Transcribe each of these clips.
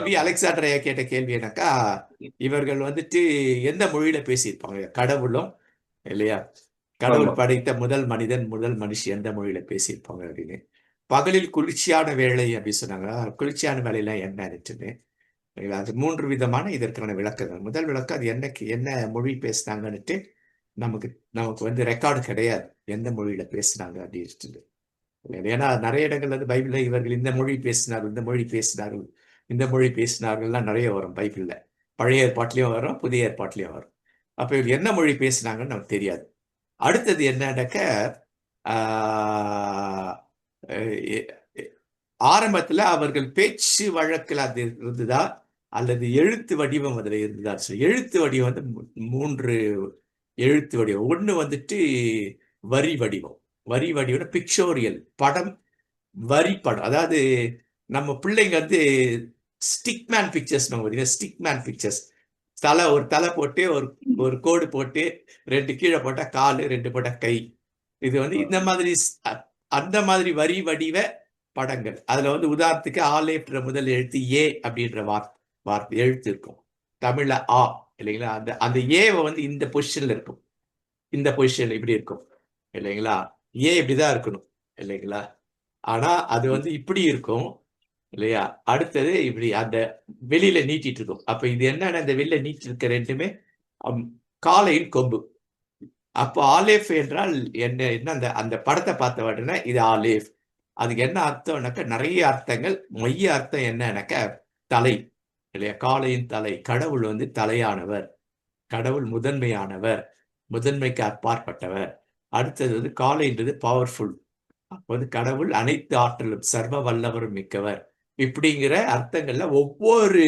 கேள்வி அலெக்சாண்டர் ஐயா கேட்ட கேள்வி என்னக்கா, இவர்கள் வந்துட்டு எந்த மொழியில பேசியிருப்பாங்க? கடவுளும் இல்லையா, கடவுள் ஆமா. படைத்த முதல் மனிதன் முதல் மனுஷி எந்த மொழியில பேசியிருப்பாங்க அப்படின்னு. பகலில் குளிர்ச்சியான வேலை அப்படி சொன்னாங்க. குளிர்ச்சியான வேலையெல்லாம் என்னன்னுட்டுன்னு அது 3 விதமான இதற்கான விளக்கங்கள். முதல் விளக்கம் அது என்ன மொழி பேசுனாங்கன்னுட்டு நமக்கு நமக்கு வந்து ரெக்கார்டு கிடையாது, எந்த மொழியில பேசுனாங்க அப்படின்னு. ஏன்னா நிறைய இடங்கள்ல வந்து பைபிள்ல இவர்கள் இந்த மொழி பேசினார்கள், இந்த மொழி பேசினார்கள், இந்த மொழி பேசினார்கள்லாம் நிறைய வரும் பைபிள்ல. பழைய ஏற்பாட்டிலையும் வரும், புதிய ஏற்பாட்டிலையும் வரும். அப்ப இவங்க என்ன மொழி பேசினாங்கன்னு நமக்கு தெரியாது. அடுத்தது என்னன்னாக்க, ஆஹ், எ- எ- ஆரம்பத்துல அவர்கள் பேச்சு வழக்கில் அது இருந்ததா அல்லது எழுத்து வடிவம் அதுல இருந்ததா? எழுத்து வடிவம் வந்து 3 எழுத்து வடிவம். ஒண்ணு வந்துட்டு வரி வடிவம். வரி வடிவம் பிக்சோரியல் படம், வரி படம். அதாவது நம்ம பிள்ளைங்க வந்து ஸ்டிக்மேன் பிக்சர்ஸ், ஸ்டிக்மேன் பிக்சர்ஸ். ஒரு தலை போட்டு ஒரு ஒரு கோடு போட்டு 2 கீழே போட்டா காலு, 2 போட்டா கை. இது வந்து இந்த மாதிரி அந்த மாதிரி வரி வடிவ படங்கள். அதுல வந்து உதாரணத்துக்கு ஆலேற்ற முதல் எழுத்து ஏ அப்படின்ற வார்த்தை எழுத்து இருக்கும். தமிழ்ல ஆ இல்லைங்களா, அந்த அந்த ஏவை வந்து இந்த பொசிஷன்ல இருக்கும், இந்த பொசிஷன் இப்படி இருக்கும் இல்லைங்களா. ஏ இப்படிதான் இருக்கணும் இல்லைங்களா, ஆனா அது வந்து இப்படி இருக்கும் இல்லையா. அடுத்தது இப்படி அந்த வெளியில நீட்டிட்டு இருக்கும். அப்ப இது என்னன்னா, இந்த வெளியில நீட்டி இருக்க ரெண்டுமே காலையின் கொம்பு. அப்போ ஆலேஃப் என்றால் என்ன அந்த அந்த படத்தை பார்த்த உடனே இது ஆலேஃப். அதுக்கு என்ன அர்த்தம்னாக்க நிறைய அர்த்தங்கள். மைய அர்த்தம் என்னன்னாக்க தலை இல்லையா, காளையின் தலை. கடவுள் வந்து தலையானவர், கடவுள் முதன்மையானவர், முதன்மைக்கு அப்பாற்பட்டவர். அடுத்தது வந்து காளைன்றது பவர்ஃபுல். அப்போ வந்து கடவுள் அனைத்து ஆற்றலும் சர்வ வல்லவரும் மிக்கவர். இப்படிங்கிற அர்த்தங்கள்ல ஒவ்வொரு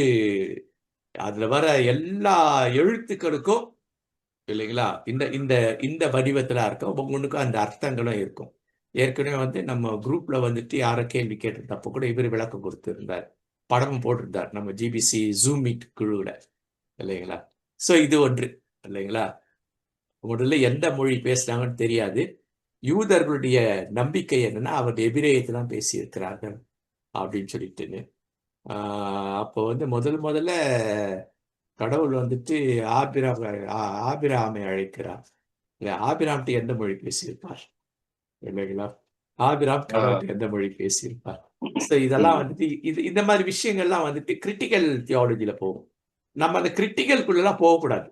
அதுல வர எல்லா எழுத்துக்களுக்கும் இல்லைங்களா, இந்த இந்த இந்த வடிவத்துல இருக்கும். ஒவ்வொன்றுக்கும் அந்த அர்த்தங்களும் இருக்கும். ஏற்கனவே வந்து நம்ம குரூப்ல வந்துட்டு யாரோ கேள்வி கேட்டிருந்தப்போ கூட இவர் விளக்கம் கொடுத்திருந்தார், படமும் போட்டிருந்தார் நம்ம ஜிபிசி ஜூம் மீட் குழுவுல இல்லைங்களா. சோ இது ஒன்று இல்லைங்களா. முதல்ல எந்த மொழி பேசுறாங்கன்னு தெரியாது. யூதர்களுடைய நம்பிக்கை என்னன்னா அவர் எபிரேயத்தை தான் பேசி இருக்கிறார்கள் அப்படின்னு சொல்லிட்டுன்னு. அப்போ வந்து முதல்ல கடவுள் வந்துட்டு ஆபிராமை அழைக்கிறார். இல்ல, ஆபிராம்கிட்ட எந்த மொழி பேசியிருப்பார் இல்லைங்களா. ஆபிராம் கடவுள்கிட்ட எந்த மொழி பேசியிருப்பார். ஸோ இதெல்லாம் வந்துட்டு இந்த மாதிரி விஷயங்கள்லாம் வந்துட்டு கிரிட்டிக்கல் தியாலஜில போகும். நம்ம அந்த கிரிட்டிக்கல்குள்ளெல்லாம் போகக்கூடாது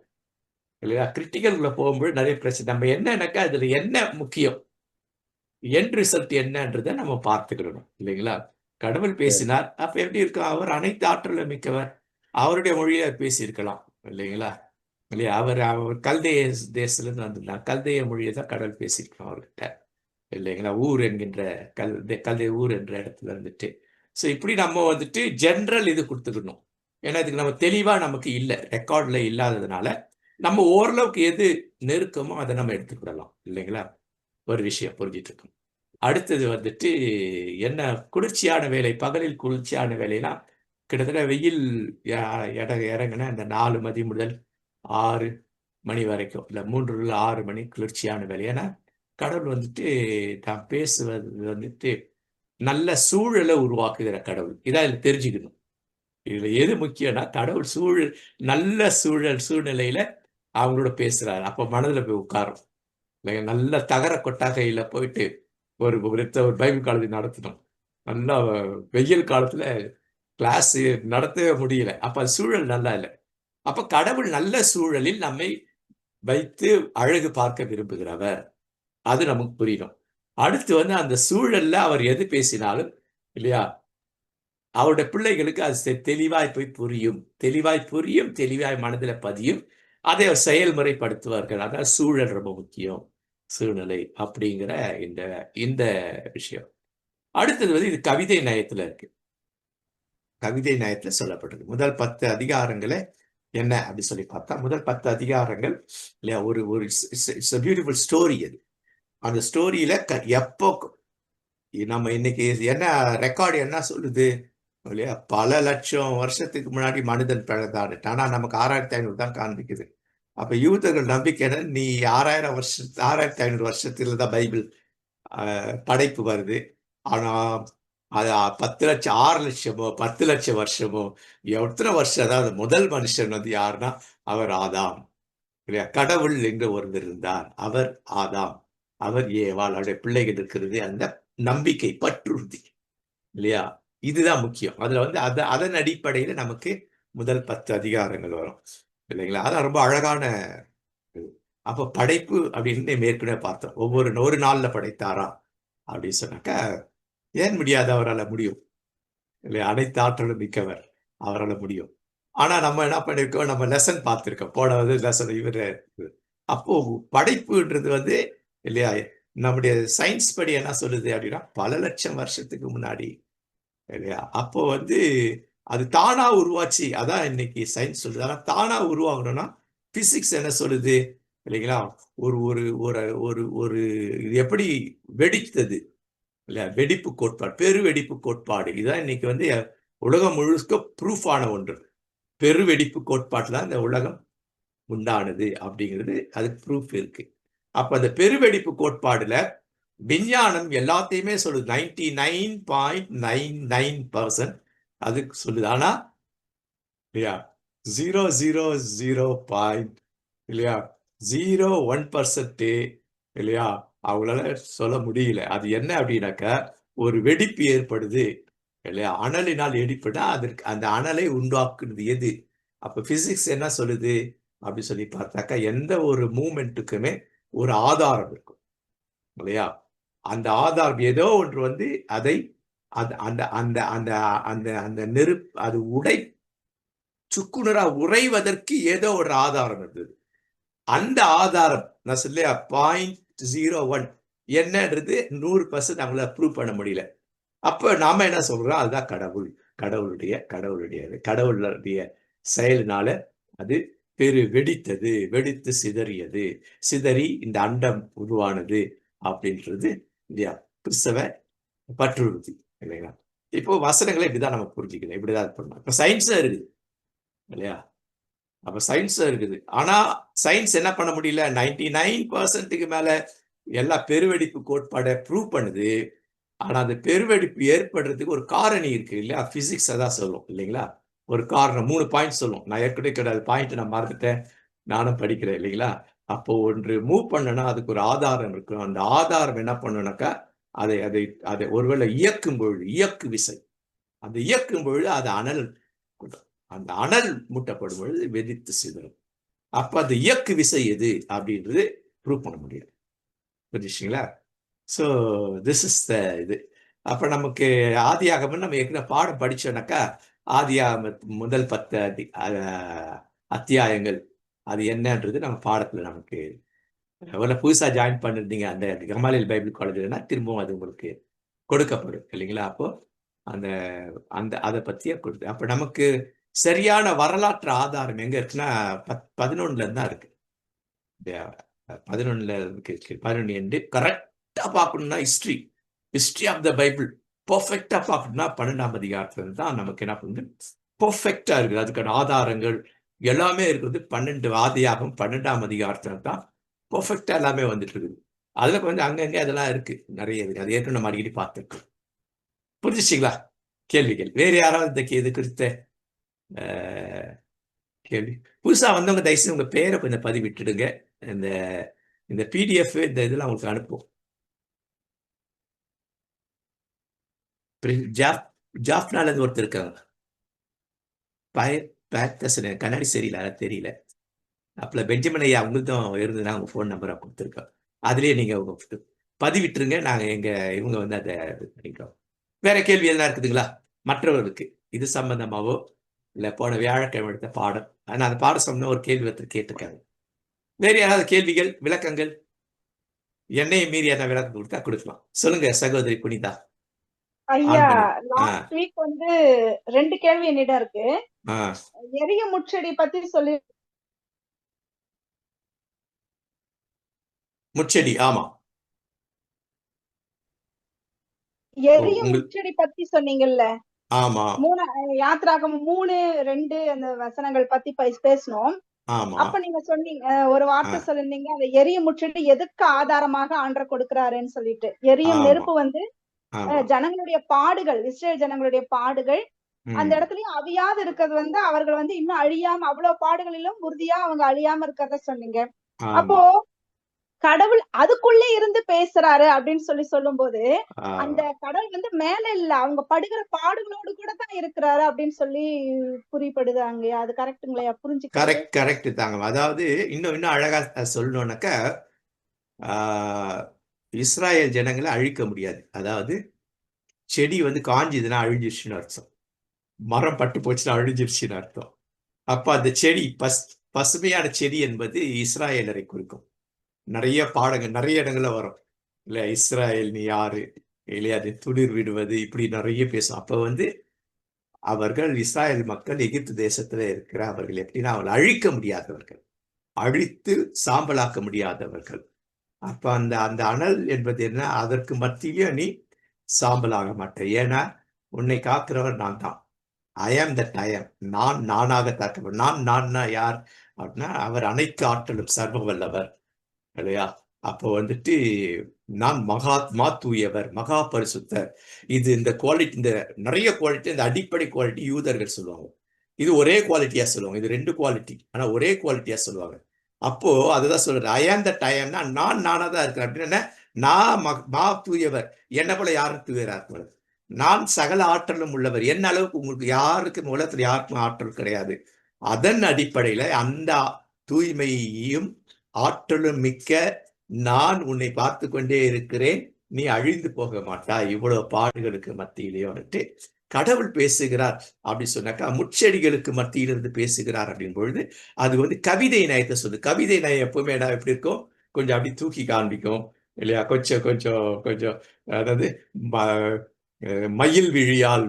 இல்லையா. கிரிட்டிக்கல்குள்ள போகும்போது நிறைய பிரச்சனை. நம்ம என்னன்னாக்கா அதுல என்ன முக்கியம், எண்ட் ரிசல்ட் என்னன்றதை நம்ம பார்த்துக்கிடணும் இல்லைங்களா. கடவுள் பேசினார், அப்ப எப்படி இருக்கும், அவர் அனைத்து ஆற்றலும் மிக்கவர், அவருடைய மொழியை பேசியிருக்கலாம் இல்லைங்களா. இல்லையா, அவர் கல்தேய தேசத்துல இருந்து வந்திருந்தார், கல்தேய மொழியை தான் கடவுள் பேசியிருக்கோம் அவர்கிட்ட இல்லைங்களா. ஊர் என்கின்ற கல்தே ஊர் என்ற இடத்துல இருந்துட்டு. ஸோ இப்படி நம்ம வந்துட்டு ஜென்ரல் இது கொடுத்துக்கணும். ஏன்னா இதுக்கு நம்ம தெளிவா நமக்கு இல்லை, ரெக்கார்ட்ல இல்லாததுனால நம்ம ஓரளவுக்கு எது நெருக்கமோ அதை நம்ம எடுத்துக்கிடலாம் இல்லைங்களா. ஒரு விஷயம் புரிஞ்சிட்டு இருக்கும். அடுத்தது வந்துட்டு என்ன, குளிர்ச்சியான வேலை. பகலில் குளிர்ச்சியான வேலைலாம் கிட்டத்தட்ட வெயில் இறங்கின அந்த 4 மணி முதல் 6 மணி வரைக்கும், இல்லை 3 to 6 மணி குளிர்ச்சியான வேலை. ஏன்னா கடவுள் வந்துட்டு தான் பேசுவது வந்துட்டு நல்ல சூழலை உருவாக்குகிற கடவுள். இதான் இதுல தெரிஞ்சுக்கணும். இதுல எது முக்கியம்னா கடவுள் நல்ல சூழ்நிலையில அவங்களோட பேசுறாரு. அப்ப மனதுல போய் உட்காரும். நல்ல தகர கொட்டாகையில போயிட்டு ஒரு பைபிள் காலேஜ் நடத்தணும். நல்லா வெயில் காலத்துல கிளாஸ் நடத்தவே முடியல. அப்ப சூழல் நல்லா இல்லை. அப்ப கடவுள் நல்ல சூழலில் நம்மை வைத்து அழகு பார்க்க விரும்புகிறவர், அது நமக்கு புரியணும். அடுத்து வந்து அந்த சூழல்ல அவர் எது பேசினாலும் இல்லையா, அவருடைய பிள்ளைகளுக்கு அது தெளிவாய் போய் புரியும், தெளிவாய் மனதில் பதியும். அதை அவர் செயல்முறைப்படுத்துவார்கள். அதான் சூழல் ரொம்ப முக்கியம், சூழ்நிலை அப்படிங்கிற இந்த இந்த விஷயம். அடுத்தது வந்து இது கவிதை நயத்துல இருக்கு. கவிதை நயத்துல சொல்லப்பட்டது முதல் 10 அதிகாரங்களே என்ன அப்படி சொல்லி பார்த்தா, முதல் 10 அதிகாரங்கள் இல்லையா, ஒரு ஒரு பியூட்டிஃபுல் ஸ்டோரி. அது அந்த ஸ்டோரியில எப்போ நம்ம இன்னைக்கு என்ன ரெக்கார்டு என்ன சொல்லுது இல்லையா, பல லட்சம் வருஷத்துக்கு முன்னாடி மனிதன் பிறந்தாடு, ஆனா நமக்கு 6500 தான் காண்பிக்குது. அப்ப யூதர்கள் நம்பிக்கை என்ன, நீ 6500 வருஷத்துல தான் பைபிள் படைப்பு வருது. ஆனா அது 10 லட்சம் 6 லட்சமோ 10 லட்சம் வருஷமோ எத்தனை வருஷம், அதாவது முதல் மனுஷன் வந்து யாருன்னா அவர் ஆதாம் இல்லையா? கடவுள் எங்க ஒருவர் இருந்தார், அவர் ஆதாம், அவர் ஏவாள், அவருடைய பிள்ளைகள் இருக்கிறது, அந்த நம்பிக்கை பற்றுறுதி இல்லையா? இதுதான் முக்கியம். அதுல வந்து அதன் அடிப்படையில நமக்கு முதல் 10 அதிகாரங்கள் வரும் இல்லைங்களா? அதான் ரொம்ப அழகான இது. அப்ப படைப்பு அப்படின்னு ஏற்கனவே பார்த்தோம். ஒரு நாள்ல படைத்தாரா அப்படின்னு சொன்னாக்கா, ஏன் முடியாது? அவரால் முடியும் இல்லையா? அனைத்து ஆற்றலும் மிக்கவர், அவரால் முடியும். ஆனா நம்ம என்ன பண்ணிருக்கோம், நம்ம லெசன் பார்த்திருக்கோம். போன வந்து லெசன் இவரு அப்போ படைப்புன்றது வந்து இல்லையா, நம்முடைய சயின்ஸ் படி என்ன சொல்லுது அப்படின்னா பல லட்சம் வருஷத்துக்கு முன்னாடி இல்லையா? அப்போ வந்து அது தானா உருவாச்சு. அதான் இன்னைக்கு சயின்ஸ் சொல்லுது. ஆனா தானா உருவாகணும்னா பிசிக்ஸ் என்ன சொல்லுது இல்லைங்களா? ஒரு ஒரு ஒரு ஒரு ஒரு இது எப்படி வெடித்தது இல்லையா? வெடிப்பு கோட்பாடு, பெரு வெடிப்பு கோட்பாடு, இதுதான் இன்னைக்கு வந்து உலகம் முழுக்க ப்ரூஃப் ஆன ஒன்று. பெரு வெடிப்பு கோட்பாட்டுல இந்த உலகம் உண்டானது அப்படிங்கிறது அதுக்கு ப்ரூஃப் இருக்கு. அப்ப அந்த பெருவெடிப்பு கோட்பாடுல விஞ்ஞானம் எல்லாத்தையுமே சொல்லுது. 99.99% அதுக்கு சொல்லுது. ஆனா இல்லையா, 0.00 பாயிண்ட் இல்லையா, 0.1% இல்லையா, அவங்களால சொல்ல முடியல. அது என்ன அப்படின்னாக்க ஒரு வெடிப்பு ஏற்படுது இல்லையா, அனலினால் ஏற்பட்டா அதற்கு அந்த அனலை உண்டாக்குறது எது? அப்ப பிசிக்ஸ் என்ன சொல்லுது அப்படி சொல்லி பார்த்தாக்கா, எந்த ஒரு மூமெண்ட்டுக்குமே ஒரு ஆதாரம் இருக்கும் இல்லையா? அந்த ஆதாரம் ஏதோ ஒன்று வந்து அதை அந்த அந்த அந்த அந்த அந்த அந்த நெருப்பு அது சுக்குநூறா உறைவதற்கு ஏதோ ஒரு ஆதாரம் இருந்தது. அந்த ஆதாரம் நான் சொல்லியா 0.01 என்னன்றது 100% அவங்களால ப்ரூவ் பண்ண முடியல. அப்ப நாம என்ன சொல்றோம், அதுதான் கடவுள். கடவுளுடைய செயலினால அது வெடித்தது, வெடித்து சிதறியது, சிதறி இந்த அண்டம் உருவானது அப்படின்றது இல்லையா, கிறிஸ்தவ பற்றுறுதி இல்லைங்களா? இப்போ வசனங்களை இப்படிதான் நம்ம புரிஞ்சுக்கணும், இப்படிதான் பண்ணணும். இப்ப சயின்ஸும் இருக்குது இல்லையா? அப்ப சயின்ஸும் இருக்குது. ஆனா சயின்ஸ் என்ன பண்ண முடியல, 99%க்கு மேல எல்லா பெருவெடிப்பு கோட்பாடை ப்ரூவ் பண்ணுது. ஆனா அந்த பெருவெடிப்பு ஏற்படுறதுக்கு ஒரு காரணி இருக்கு இல்லையா? பிசிக்ஸ் அதான் சொல்லும் இல்லைங்களா? ஒரு காரணம் 3 பாயிண்ட் சொல்லும். நான் ஏற்கனவே கிடையாது பாயிண்ட் நான் மறந்துட்டேன், நானும் படிக்கிறேன் இல்லைங்களா? அப்போ ஒன்று மூவ் பண்ணனா அதுக்கு ஒரு ஆதாரம் இருக்கும். அந்த ஆதாரம் என்ன பண்ணுனாக்கா, அதை அதை அதை ஒருவேளை இயக்கும் பொழுது, இயக்கு விசை, அந்த இயக்கும் பொழுது அது அனல் கொட்டும். அந்த அனல் மூட்டப்படும் பொழுது வெடித்து சிதறும். அப்ப அந்த இயக்கு விசை எது அப்படின்றது ப்ரூவ் பண்ண முடியும். புரிஞ்சுங்களா? ஸோ திஸ் இஸ் த இது. அப்ப நமக்கு ஆதியாகமம் நம்ம ஏற்கனவே பாடம் படிச்சோம்னாக்கா, ஆதியாகம முதல் 10 அத்தியாயங்கள் அது என்னன்றது நம்ம பாடத்துல நமக்கு புதுசா ஜாயின் பண்ணிருந்தீங்க அந்த கமாலியல் பைபிள் காலேஜ்லன்னா திரும்பவும் அது உங்களுக்கு கொடுக்கப்படும் இல்லைங்களா? அப்போ அந்த அந்த அதை பத்தியே கொடுத்து அப்ப நமக்கு சரியான வரலாற்று ஆதாரம் எங்க இருக்குன்னா 11ல தான் இருக்கு. 11ல இருக்கு. 11 என்று கரெக்டா பார்க்கணும்னா ஹிஸ்டரி ஆஃப் த பைபிள் பெர்ஃபெக்டா பார்க்கணும்னா 12ஆம் அதிகாரத்துல தான் நமக்கு என்ன பண்ணுது, பெர்ஃபெக்டா இருக்குது. அதுக்கான ஆதாரங்கள் எல்லாமே இருக்குது. 12ஆம் அதிகாரத்துல தான் பெர்ஃபெக்டா எல்லாமே வந்துட்டு இருக்குது. அதுல கொஞ்சம் அங்கங்க அதெல்லாம் இருக்கு, நிறைய இருக்கு. அது ஏற்கனவே நம்ம அடிக்கடி பார்த்துருக்கோம். புரிஞ்சுச்சிங்களா? கேள்விகள் வேறு யாராவது இந்த இது குறித்த கேள்வி? புதுசா வந்தவங்க தயவுசெய்து உங்க பேரை கொஞ்சம் பதிவிட்டுடுங்க. இந்த இந்த பிடிஎஃப் இந்த இதெல்லாம் உங்களுக்கு அனுப்பும். ஜாஃப்னால இருந்து ஒருத்தர் இருக்காங்க, கண்ணாடி சரியில்லை, அதான் தெரியல. அப்பல பெஞ்சமின் ஐயா உங்களுக்கும் இருந்ததுன்னா உங்க ஃபோன் நம்பரை கொடுத்துருக்கோம். அதுலயே நீங்க உங்க பதிவிட்டுருங்க. நாங்க எங்க இவங்க வந்து அதை பண்ணிக்கிறோம். வேற கேள்வி எல்லாம் இருக்குதுங்களா மற்றவர்களுக்கு இது சம்பந்தமாவோ இல்ல போன வியாழக்கிழமை எடுத்த பாடம், ஆனா அந்த பாடம் சொன்ன ஒரு கேள்வி ஒருத்தர் கேட்டிருக்காங்க. வேறு யாராவது கேள்விகள், விளக்கங்கள், என்னையும் மீறி என்ன விளக்கம் கொடுத்தா கொடுக்கலாம். சொல்லுங்க சகோதரி புனிதா. ஐயா, லாஸ்ட் வீக் வந்து 2 கேள்வி என்னிடம் இருக்கு. எரிய முச்செடி பத்தி சொல்லி. முச்செடி, ஆமா, எரிய முச்செடி பத்தி சொன்னீங்கல்ல. ஆமா. யாத்ராகமம் 3:2 அந்த வசனங்கள் பத்தி பேசணும். அப்ப நீங்க சொன்னீங்க, ஒரு வார்த்தை சொல்லிருந்தீங்க, அந்த எரிய முச்செடி எதுக்கு ஆதாரமாக ஆண்டவர் கொடுக்கிறாருன்னு சொல்லிட்டு. எரியும் நெருப்பு வந்து ஆமா ஜனங்களுடைய பாடுகள், இஸ்ரேல் ஜனங்களுடைய பாடுகள் அந்த ம் இடத்துலயும் அழியாது இருக்கிறது வந்து அவர்கள் வந்து இன்னும் அழியாம அவ்வளவு பாடுகளிலும் உறுதியா அவங்க அழியாம இருக்கிறத சொன்னீங்க. அப்போ ஆமா கடவுள் அதுக்குள்ளே இருந்து பேசுறாரு அப்படின்னு சொல்லும் போது ஆ அந்த கடவுள் வந்து மேல இல்ல, அவங்க படுகிற பாடுகளோடு கூட தான் இருக்கிறாரு அப்படின்னு சொல்லி புரியப்படுது அங்கயா. அது கரெக்ட்டுங்களா புரிஞ்சுக்கிறது? கரெக்ட் தாங்க. அதாவது இன்னும் இன்னும் அழகா சொல்லணும்னாக்கா இஸ்ராயேல் ஜனங்களை அழிக்க முடியாது. அதாவது செடி வந்து காஞ்சிதுன்னா அழிஞ்சிருச்சுன்னு அர்த்தம். மரம் பட்டு போச்சுன்னா அழிஞ்சிருச்சுன்னு அர்த்தம். அப்ப அந்த செடி பசுமையான செடி என்பது இஸ்ராயேலரை குறிக்கும். நிறைய பாடங்கள் நிறைய இடங்கள்ல வரும் இல்ல, இஸ்ராயேல் நீ யாரு, இல்லையா, அது துளிர் விடுவது, இப்படி நிறைய பேசும். அப்ப வந்து அவர்கள் இஸ்ராயேல் மக்கள் எகிப்து தேசத்துல இருக்கிற அவர்கள் எப்படின்னா அவர்கள் அழிக்க முடியாதவர்கள், அழித்து சாம்பலாக்க முடியாதவர்கள். அப்ப அந்த அந்த அனல் என்பது என்ன, அதற்கு மத்தியிலும் நீ சாம்பலாக மாட்டேன், ஏன்னா உன்னை காக்கிறவர் நான் தான். ஐ ஆம் தட் ஐ ஆம். நான் நானாக தாக்கப்படும். நான்னா யார் அப்படின்னா அவர் அனைத்து ஆற்றலும் சர்வ வல்லவர் இல்லையா. அப்போ வந்துட்டு நான் மகாத்மா தூயவர், மகா பரிசுத்தர். இது இந்த குவாலிட்டி, இந்த நிறைய குவாலிட்டி, இந்த அடிப்படை குவாலிட்டி யூதர்கள் சொல்லுவாங்க. இது ஒரே குவாலிட்டியா சொல்லுவாங்க. இது 2 குவாலிட்டி, ஆனா ஒரே குவாலிட்டியா சொல்லுவாங்க. அப்போ அதுதான் சொல்றது, ஐ ஆம் தட் ஐ ஆம்னா நான் நானா தான் இருக்கிறேன் அப்படின்னு. நான் மா தூயவர், என்ன போல யாரும் தூயரா இருக்கிறது. நான் சகல ஆற்றலும் உள்ளவர், என்ன அளவுக்கு உங்களுக்கு யாருக்கும் உலகத்தில் யாருக்கும் ஆற்றல் கிடையாது. அதன் அடிப்படையில அந்த தூய்மையையும் ஆற்றலும் மிக்க நான் உன்னை பார்த்து கொண்டே இருக்கிறேன், நீ அழிந்து போக மாட்டாய், இவ்வளவு பாடுகளுக்கு மத்தியிலேயே வந்துட்டு கடவுள் பேசுகிறார் அப்படி சொன்னாக்கா, முச்செடிகளுக்கு மத்தியிலிருந்து பேசுகிறார் அப்படின் பொழுது அது வந்து கவிதை நயத்தை சொல்லு. கவிதை நயம் எப்பவுமே எப்படி இருக்கும், கொஞ்சம் அப்படி தூக்கி காண்பிக்கும் இல்லையா, கொஞ்சம் கொஞ்சம் கொஞ்சம், அதாவது மயில் விழியால்,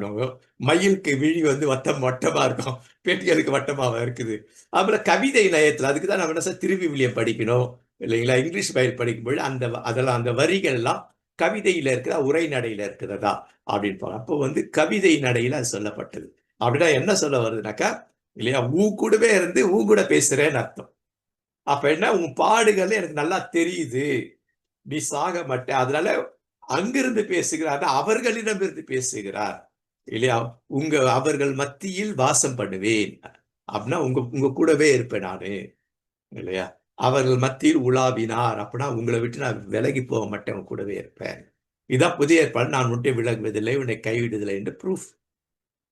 மயிலுக்கு விழி வந்து வட்டமா இருக்கும், பேட்டிகளுக்கு வட்டமாக இருக்குது. அப்புறம் கவிதை நயத்தில் அதுக்குதான் நம்ம என்ன திருவிவிலியம் படிக்கணும் இல்லைங்களா, இங்கிலீஷ் பயில் படிக்கும்போது அதெல்லாம் அந்த வரிகள் எல்லாம் கவிதையில இருக்கிறதா உரைநடையில இருக்கிறதா அப்படின்னு. அப்போ வந்து கவிதை நடையில அது சொல்லப்பட்டது. அப்படின்னா என்ன சொல்ல வருதுனாக்கா இல்லையா, கூடவே இருந்து கூட பேசுறேன்னு அர்த்தம். அப்ப என்ன, உன் பாடுகள் எனக்கு நல்லா தெரியுது, நீ சாக மாட்டே, அதனால அங்கிருந்து பேசுகிறார், அவர்களிடமிருந்து பேசுகிறார் இல்லையா. அவர்கள் மத்தியில் வாசம் பண்ணுவேன் அப்படின்னா உங்க கூடவே இருப்பேன் நானு இல்லையா. அவர்கள் மத்தியில் உலாவினார் அப்படின்னா உங்களை விட்டு நான் விலகி போக மாட்டேன், உங்க கூடவே இருப்பேன். இதான் புதிய ஏற்பாடு, நான் உன்னை விலகுவதில்லை உன்னை கைவிடுவதில்லை என்று ப்ரூஃப்.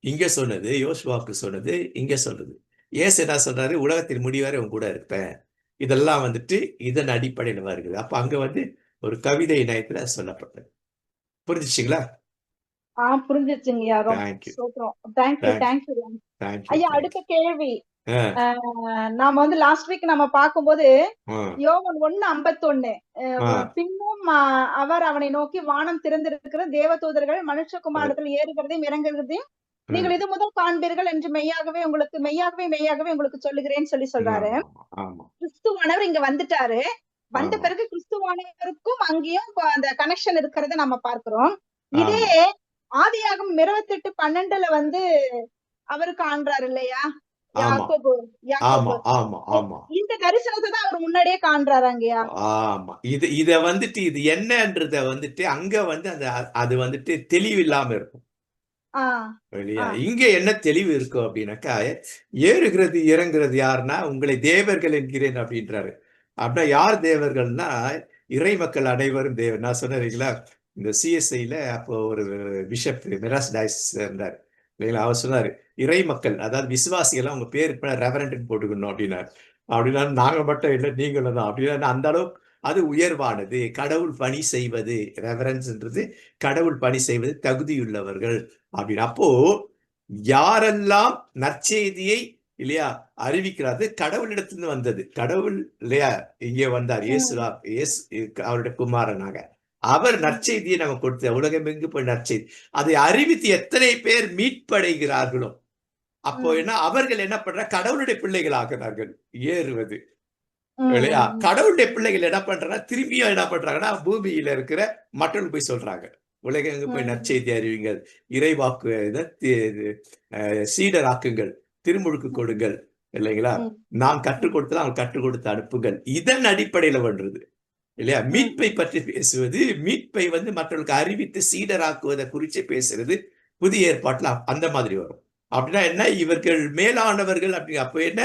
இங்க சொன்னது யோசுவாவுக்கு சொன்னது, இங்க சொல்றது ஏசு என்ன சொல்றாரு, உலகத்தின் முடிவரை உன் கூட இருப்பேன். இதெல்லாம் வந்துட்டு இதன் அடிப்படையில் வருகிறது. அப்ப அங்க வந்து ஒரு கவிதை நயத்துல சொல்லப்பட்டது. புரிஞ்சுச்சுங்களா? புரிஞ்சிருச்சுங்கய்யா. Thank you thank you. தேங்க்யூ ஐயா, தேங்க்யூ. அடுத்த கேள்வி. நாம வந்து லாஸ்ட் வீக் நம்ம பார்க்கும்போது யோவான் 1:51 பின்னும் அவர் அவனை நோக்கி, வானம் திறந்திருக்கிற தேவதூதர்கள் மனுஷகுமாரத்தில் ஏறுகிறதையும் இறங்குகிறதையும் நீங்கள் இது முதல் காண்பீர்கள் என்று மெய்யாகவே உங்களுக்கு சொல்லுகிறேன்னு சொல்றாரு. கிறிஸ்துவானவர் இங்க வந்துட்டாரு. வந்த பிறகு கிறிஸ்துவானவருக்கும் அங்கேயும் அந்த கனெக்ஷன் இருக்கிறத நம்ம பார்க்கிறோம். இதே ஆதியாகமம் 28:12 வந்து அவரு காண்றாரு இல்லையா, யாக்கோபு. இந்த தரிசனத்தை தான் அவர் முன்னாடியே காண்றாரு அங்கயா. ஆமா, இத வந்துட்டு இது என்னன்றத வந்துட்டு அங்க வந்து அது வந்துட்டு தெளிவு இல்லாம இருக்கும் இல்லையா. இங்க என்ன தெளிவு இருக்கும் அப்படின்னாக்கா, ஏறுகிறது இறங்குறது யாருன்னா உங்களை தேவர்கள் என்கிறேன் அப்படின்றாரு. அப்படின்னா யார் தேவர்கள்னா இறை மக்கள் அனைவரும் தேவர். நான் சொன்னீங்களா, இந்த சிஎஸ்ஐல அப்போ ஒரு பிஷப் மெராஸ் டைஸ் இருந்தார் இல்லைங்களா, அவர் சொன்னாரு இறை மக்கள், அதாவது விசுவாசிகள் அவங்க பேர் ரெவரண்ட் போட்டுக்கணும் அப்படின்னாரு. அப்படின்னா நாங்க மட்டும் இல்லை நீங்களும் தான் அப்படின்னா, அந்த அளவு அது உயர்வானது. கடவுள் பணி செய்வது, ரெவரன்ஸ்ன்றது கடவுள் பணி செய்வது தகுதியுள்ளவர்கள் அப்படின்னு. அப்போ யாரெல்லாம் நற்செய்தியை இல்லையா அறிவிக்கிறாரு, கடவுளிடத்திலிருந்து வந்தது. கடவுள் இல்லையா இங்கே வந்தார், இயேசு அவருடைய குமாரனாக அவர் நற்செய்தியை நம்ம கொடுத்த உலகம் எங்கு போய் நற்செய்தி அதை அறிவித்து எத்தனை பேர் மீட்படைகிறார்களோ, அப்போ என்ன அவர்கள் என்ன பண்ற, கடவுளுடைய பிள்ளைகள் ஆகிறார்கள். ஏறுவது இல்லையா, கடவுளுடைய பிள்ளைகள் என்ன பண்றாங்க, திரும்பியும் என்ன பண்றாங்கன்னா பூமியில இருக்கிற மக்கள் போய் சொல்றாங்க, உலகம் எங்கு போய் நற்செய்தி அறிவிங்கள், இறைவாக்கு சீடராக்குங்கள், திருமுழுக்கு கொடுங்கள் இல்லைங்களா, நான் கற்றுக் கொடுத்தா அவங்க கற்றுக் கொடுத்து அனுப்புங்கள். இதன் அடிப்படையில பண்றது இல்லையா? மீட்பை பற்றி பேசுவது, மீட்பை வந்து மற்றவர்களுக்கு அறிவித்து சீடராக்குவதை குறித்து பேசுறது புதிய ஏற்பாட்டுல அந்த மாதிரி வரும். அப்படின்னா என்ன? இவர்கள் மேலானவர்கள் அப்படி. அப்ப என்ன?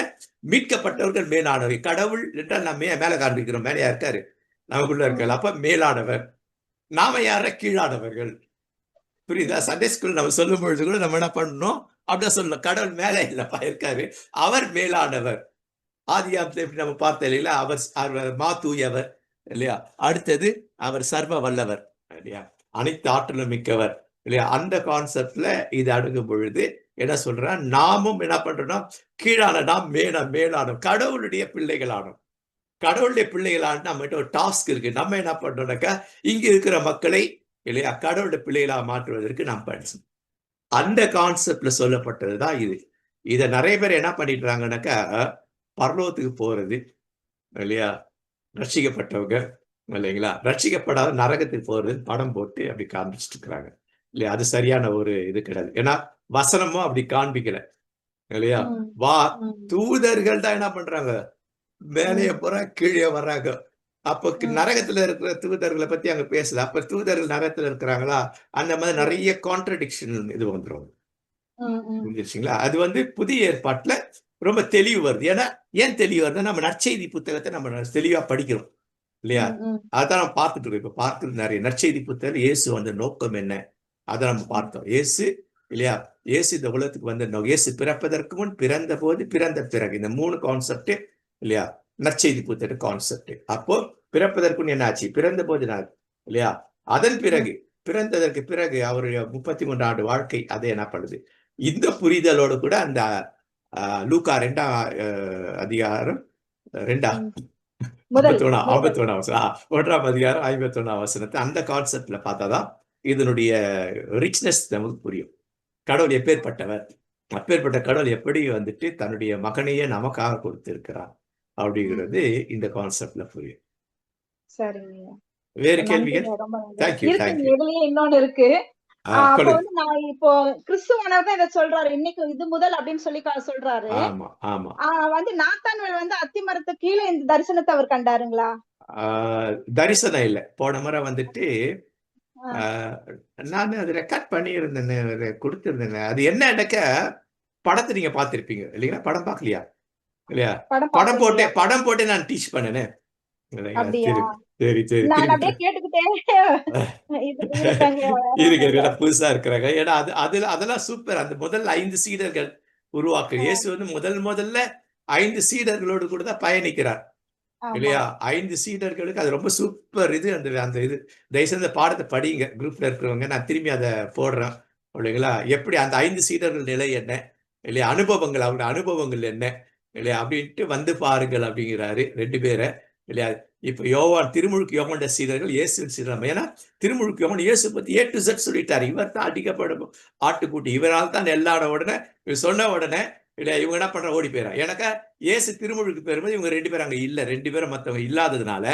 மீட்கப்பட்டவர்கள் மேலானவர்கள். கடவுள் என்றால் நம்ம மேல காண்பிக்கிறோம், மேலையா இருக்காரு, நமக்குள்ள இருக்காரு. அப்ப மேலானவர். நாம யார? கீழானவர்கள். புரியுதா? சண்டே ஸ்கூல் நம்ம சொல்லும் பொழுது கூட நம்ம என்ன பண்ணணும்? அப்படிதான் சொல்லணும். கடவுள் மேலே இல்லப்பா இருக்காரு, அவர் மேலானவர். ஆதியாகமத்துல எப்படி நம்ம பார்த்தோம் இல்லைங்களா? அவர் தூயவர் இல்லையா? அடுத்தது அவர் சர்வ வல்லவர் இல்லையா? அனைத்து ஆற்றலும் மிக்கவர் இல்லையா? அந்த கான்செப்ட்ல இது அணுகும் பொழுது என்ன சொல்றா? நாமும் என்ன பண்றோம்னா, கீழான நாம் மேலானோம், கடவுளுடைய பிள்ளைகளானோம். கடவுளுடைய பிள்ளைகளான நம்மகிட்ட ஒரு டாஸ்க் இருக்கு. நம்ம என்ன பண்றோம்னாக்கா, இங்க இருக்கிற மக்களை இல்லையா கடவுளுடைய பிள்ளைகளாக மாற்றுவதற்கு நாம் படிச்சோம். அந்த கான்செப்ட்ல சொல்லப்பட்டதுதான் இது. இதை நிறைய பேர் என்ன பண்ணிடுறாங்கன்னாக்கா, பரலோகத்துக்கு போறது இல்லையா, ரட்சிக்கப்பட்டவங்க இல்லைங்களா, ரட்சிக்கப்படாத நரகத்துக்கு போறது படம் போட்டு அப்படி காண்பிச்சுட்டு இருக்கிறாங்க இல்லையா? அது சரியான ஒரு இது கிடையாது. ஏன்னா வசனமும் அப்படி காண்பிக்கல இல்லையா? தூதர்கள் தான் என்ன பண்றாங்க? மேலேயே போறா, கீழே வர்றாங்க. அப்ப நரகத்துல இருக்கிற தூதர்களை பத்தி அங்க பேசல. அப்ப தூதர்கள் நரகத்துல இருக்கிறாங்களா? அந்த மாதிரி நிறைய கான்ட்ரடிக்ஷன் இது வந்துடும். புரிஞ்சிருச்சுங்களா? அது வந்து புதிய ஏற்பாட்டுல ரொம்ப தெளிவு வருது. ஏன்னா ஏன் தெளிவு வருது? நம்ம நற்செய்தி புத்தகத்தை நம்ம தெளிவா படிக்கிறோம் இல்லையா? அதான் நம்ம பார்த்துட்டு இருக்கோம். இப்ப பார்க்கிறது நிறைய நற்செய்தி புத்தகம். இயேசு வந்த நோக்கம் என்ன, அதை நம்ம பார்த்தோம். இயேசு இல்லையா, இயேசு இந்த உலகத்துக்கு வந்த இயேசு பிறப்பதற்கு முன், பிறந்த போது, பிறந்த பிறகு, இந்த 3 கான்செப்ட் இல்லையா நற்செய்தி புத்தக கான்செப்ட். அப்போ பிறப்பதற்கு முன் என்ன ஆச்சு, பிறந்த போது இல்லையா, அதன் பிறகு பிறந்ததற்கு பிறகு அவருடைய 33 ஆண்டு வாழ்க்கை அதை என்ன பண்ணுது. இந்த புரிதலோடு கூட அந்த லூக்கா 2ஆம் அதிகாரம் 51ஆம் வசனம், 1ஆம் அதிகாரம் 51ஆம் வசனத்தை அந்த கான்செப்ட்ல பார்த்தாதான் இதனுடைய ரிச்னஸ் நமக்கு புரியும். கடவுள் எப்பேற்பட்டவர், அப்பேற்பட்ட கடவுள் எப்படி வந்துட்டு தன்னுடைய மகனையே நமக்காக கொடுத்திருக்கிறார் அப்படிங்கிறது இந்த கான்செப்ட்ல புரியும். சரிங்க. வேறு கேள்விகள்? தேங்க்யூ. இதுலயே இன்னொன்னு இருக்கு. அப்ப வந்து நான் இப்போ கிறிஸ்துவனர் தான் இதை சொல்றாரு, இன்னைக்கு இது முதல் அப்படின்னு சொல்லி சொல்றாரு. ஆமா ஆமா. வந்து நாத்தான்வேல் வந்து அத்திமரத்து கீழே இந்த தரிசனத்தை அவர் கண்டாருங்களா? தரிசனம் இல்ல. போன முறை வந்துட்டு நான் அதை ரெக்கார்ட் பண்ணியிருந்தேன், கொடுத்திருந்தேன். அது என்னன்னாக்க, படத்தை நீங்க பார்த்திருப்பீங்க இல்லைங்களா? படம் பார்க்கலையா இல்லையா? படம் போட்டே நான் டீச் பண்ணேனே. சரி சரி, புதுசா இருக்கிறாங்க. ஏன்னா அதெல்லாம் சூப்பர். அந்த முதல் 5 சீடர்கள் உருவாக்கு. இயேசு வந்து முதல்ல 5 சீடர்களோடு கூட தான் பயணிக்கிறார் இல்லையா? 5 சீடர்களுக்கு அது ரொம்ப சூப்பர். இது அந்த இது தயவுசெய்து பாடத்தை படிங்க, குரூப்ல இருக்கிறவங்க. நான் திரும்பி அதை போடுறேன் இல்லைங்களா? எப்படி அந்த 5 சீடர்கள் நிலை என்ன இல்லையா, அனுபவங்கள், அவருடைய அனுபவங்கள் என்ன இல்லையா அப்படின்ட்டு வந்து பாருங்கள் அப்படிங்கிறாரு 2 பேரை இல்லையா? இப்ப யோவான், திருமுழுக்கு யோவானுடைய சீடர்கள் இயேசுவின் சீடர். ஏன்னா திருமுழுக்கு யோவான் இயேசு பத்தி A to Z சொல்லிட்டாரு. இவர் தான் அடிக்கப்படும் ஆட்டுக்குட்டி, இவரால் தான் எல்லாட உடனே சொன்ன உடனே இல்லையா இவங்க என்ன பண்ற, ஓடி போயிடா. எனக்கா இயேசு திருமுழுக்கு பெறும்போது இவங்க 2 பேரும் அங்க இல்ல, 2 பேரும் மத்தவங்க இல்லாததுனால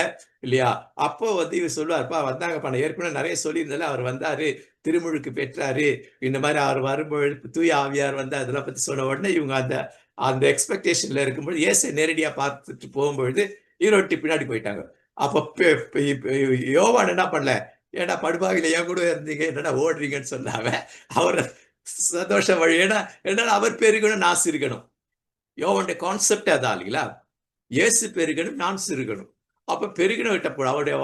இல்லையா, அப்போ வந்து இவர் சொல்லுவார்ப்பா வந்தாங்க பண்ண, ஏற்கனவே நிறைய சொல்லியிருந்தால அவர் வந்தாரு, திருமுழுக்கு பெற்றாரு, இந்த மாதிரி அவர் வரும்பொழுது தூய ஆவியார் வந்து அதெல்லாம் பத்தி சொன்ன உடனே இவங்க அந்த எக்ஸ்பெக்டேஷன்ல இருக்கும்போது இயேசு நேரடியா பார்த்துட்டு போகும்பொழுது ஈரோட்டி பின்னாடி போயிட்டாங்க. அப்ப யோவான் என்ன பண்ணல, ஏன்னா படுபாவில ஏன் கூட இருந்தீங்க, என்னடா ஓடுறீங்கன்னு சொல்லாம அவர் சந்தோஷம் வழி. ஏன்னா அவர் பெருகணும், நான் சிறுகணும். யோவானுடைய கான்செப்ட் அதான் இல்லைங்களா? இயேசு பெருகணும், நான் சிறுகணும். அப்ப பெருகணும் விட்ட போட அவருடைய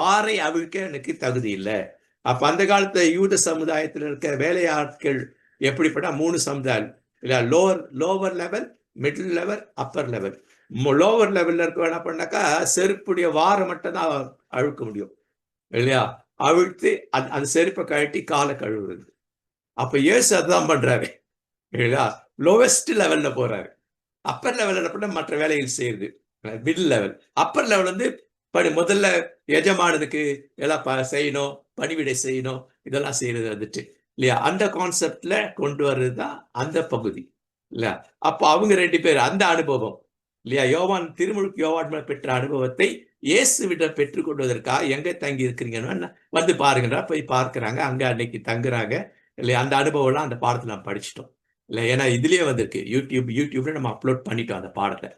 வாரை அவிழ்க்க எனக்கு தகுதி இல்லை. அப்ப அந்த காலத்துல யூத சமுதாயத்தில் இருக்க வேலையாட்கள் எப்படிப்பட்ட 3 சமுதாயம் இல்ல, lower level, middle level, upper level. Lower லெவல்ல இருக்க என்ன பண்ணாக்கா, செருப்புடைய வாரம் மட்டும் தான் அழுக்க முடியும் இல்லையா, அவிழ்த்து அந்த செருப்பை கழட்டி காலை கழுவுறது. அப்ப இயேசு அதுதான் பண்றாரு இல்லையா? லோவஸ்ட் லெவல்ல போறாரு. அப்பர் லெவல்ல பண்ண மற்ற வேலைகள் செய்யுது. Middle level. அப்பர் லெவல் வந்து முதல்ல எஜமானதுக்கு எல்லாம் செய்யணும், பணிவிடை செய்யணும், இதெல்லாம் செய்யறது வந்துட்டு இல்லையா, அந்த கான்செப்ட்ல கொண்டு வர்றதுதான் அந்த பகுதி இல்லையா? அப்போ அவங்க 2 பேர் அந்த அனுபவம் இல்லையா, யோவான் திருமுழுக்கு யோவான் பெற்ற அனுபவத்தை இயேசுவிடம் பெற்றுக் கொள்வதற்காக எங்க தங்கி இருக்கிறீங்கன்னா வந்து பாருங்கடா, போய் பார்க்கிறாங்க, அங்க அன்னைக்கு தங்குறாங்க இல்லையா? அந்த அனுபவம்லாம் அந்த பாடத்தை நம்ம படிச்சுட்டோம் இல்லை? ஏன்னா இதுலயே வந்திருக்கு, யூடியூப்ல நம்ம அப்லோட் பண்ணிட்டோம் அந்த பாடத்தை.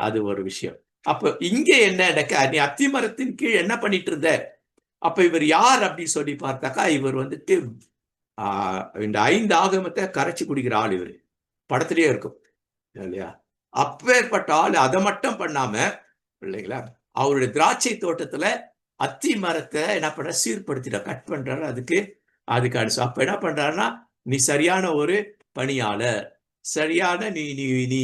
அது ஒரு விஷயம். அப்ப இங்க என்ன நடக்க, நீ அத்திமரத்தின் கீழ் என்ன பண்ணிட்டு இருந்த? அப்ப இவர் யார் அப்படின்னு சொல்லி பார்த்தாக்கா, இவர் வந்துட்டு இந்த 5 ஆகமத்தை கரைச்சி குடிக்கிற ஆள். இவர் படத்திலேயே இருக்கும் இல்லையா? அப்பேற்பட்ட ஆள் அதை மட்டும் பண்ணாம இல்லைங்களா, அவருடைய திராட்சை தோட்டத்துல அத்தி மரத்தை என்ன பண்ற, சீர்படுத்திட கட் பண்றாரு. அதுக்கு அடிச்சு அப்ப என்ன பண்றாருன்னா, நீ சரியான ஒரு பணியாளர், சரியான நீ நீ நீ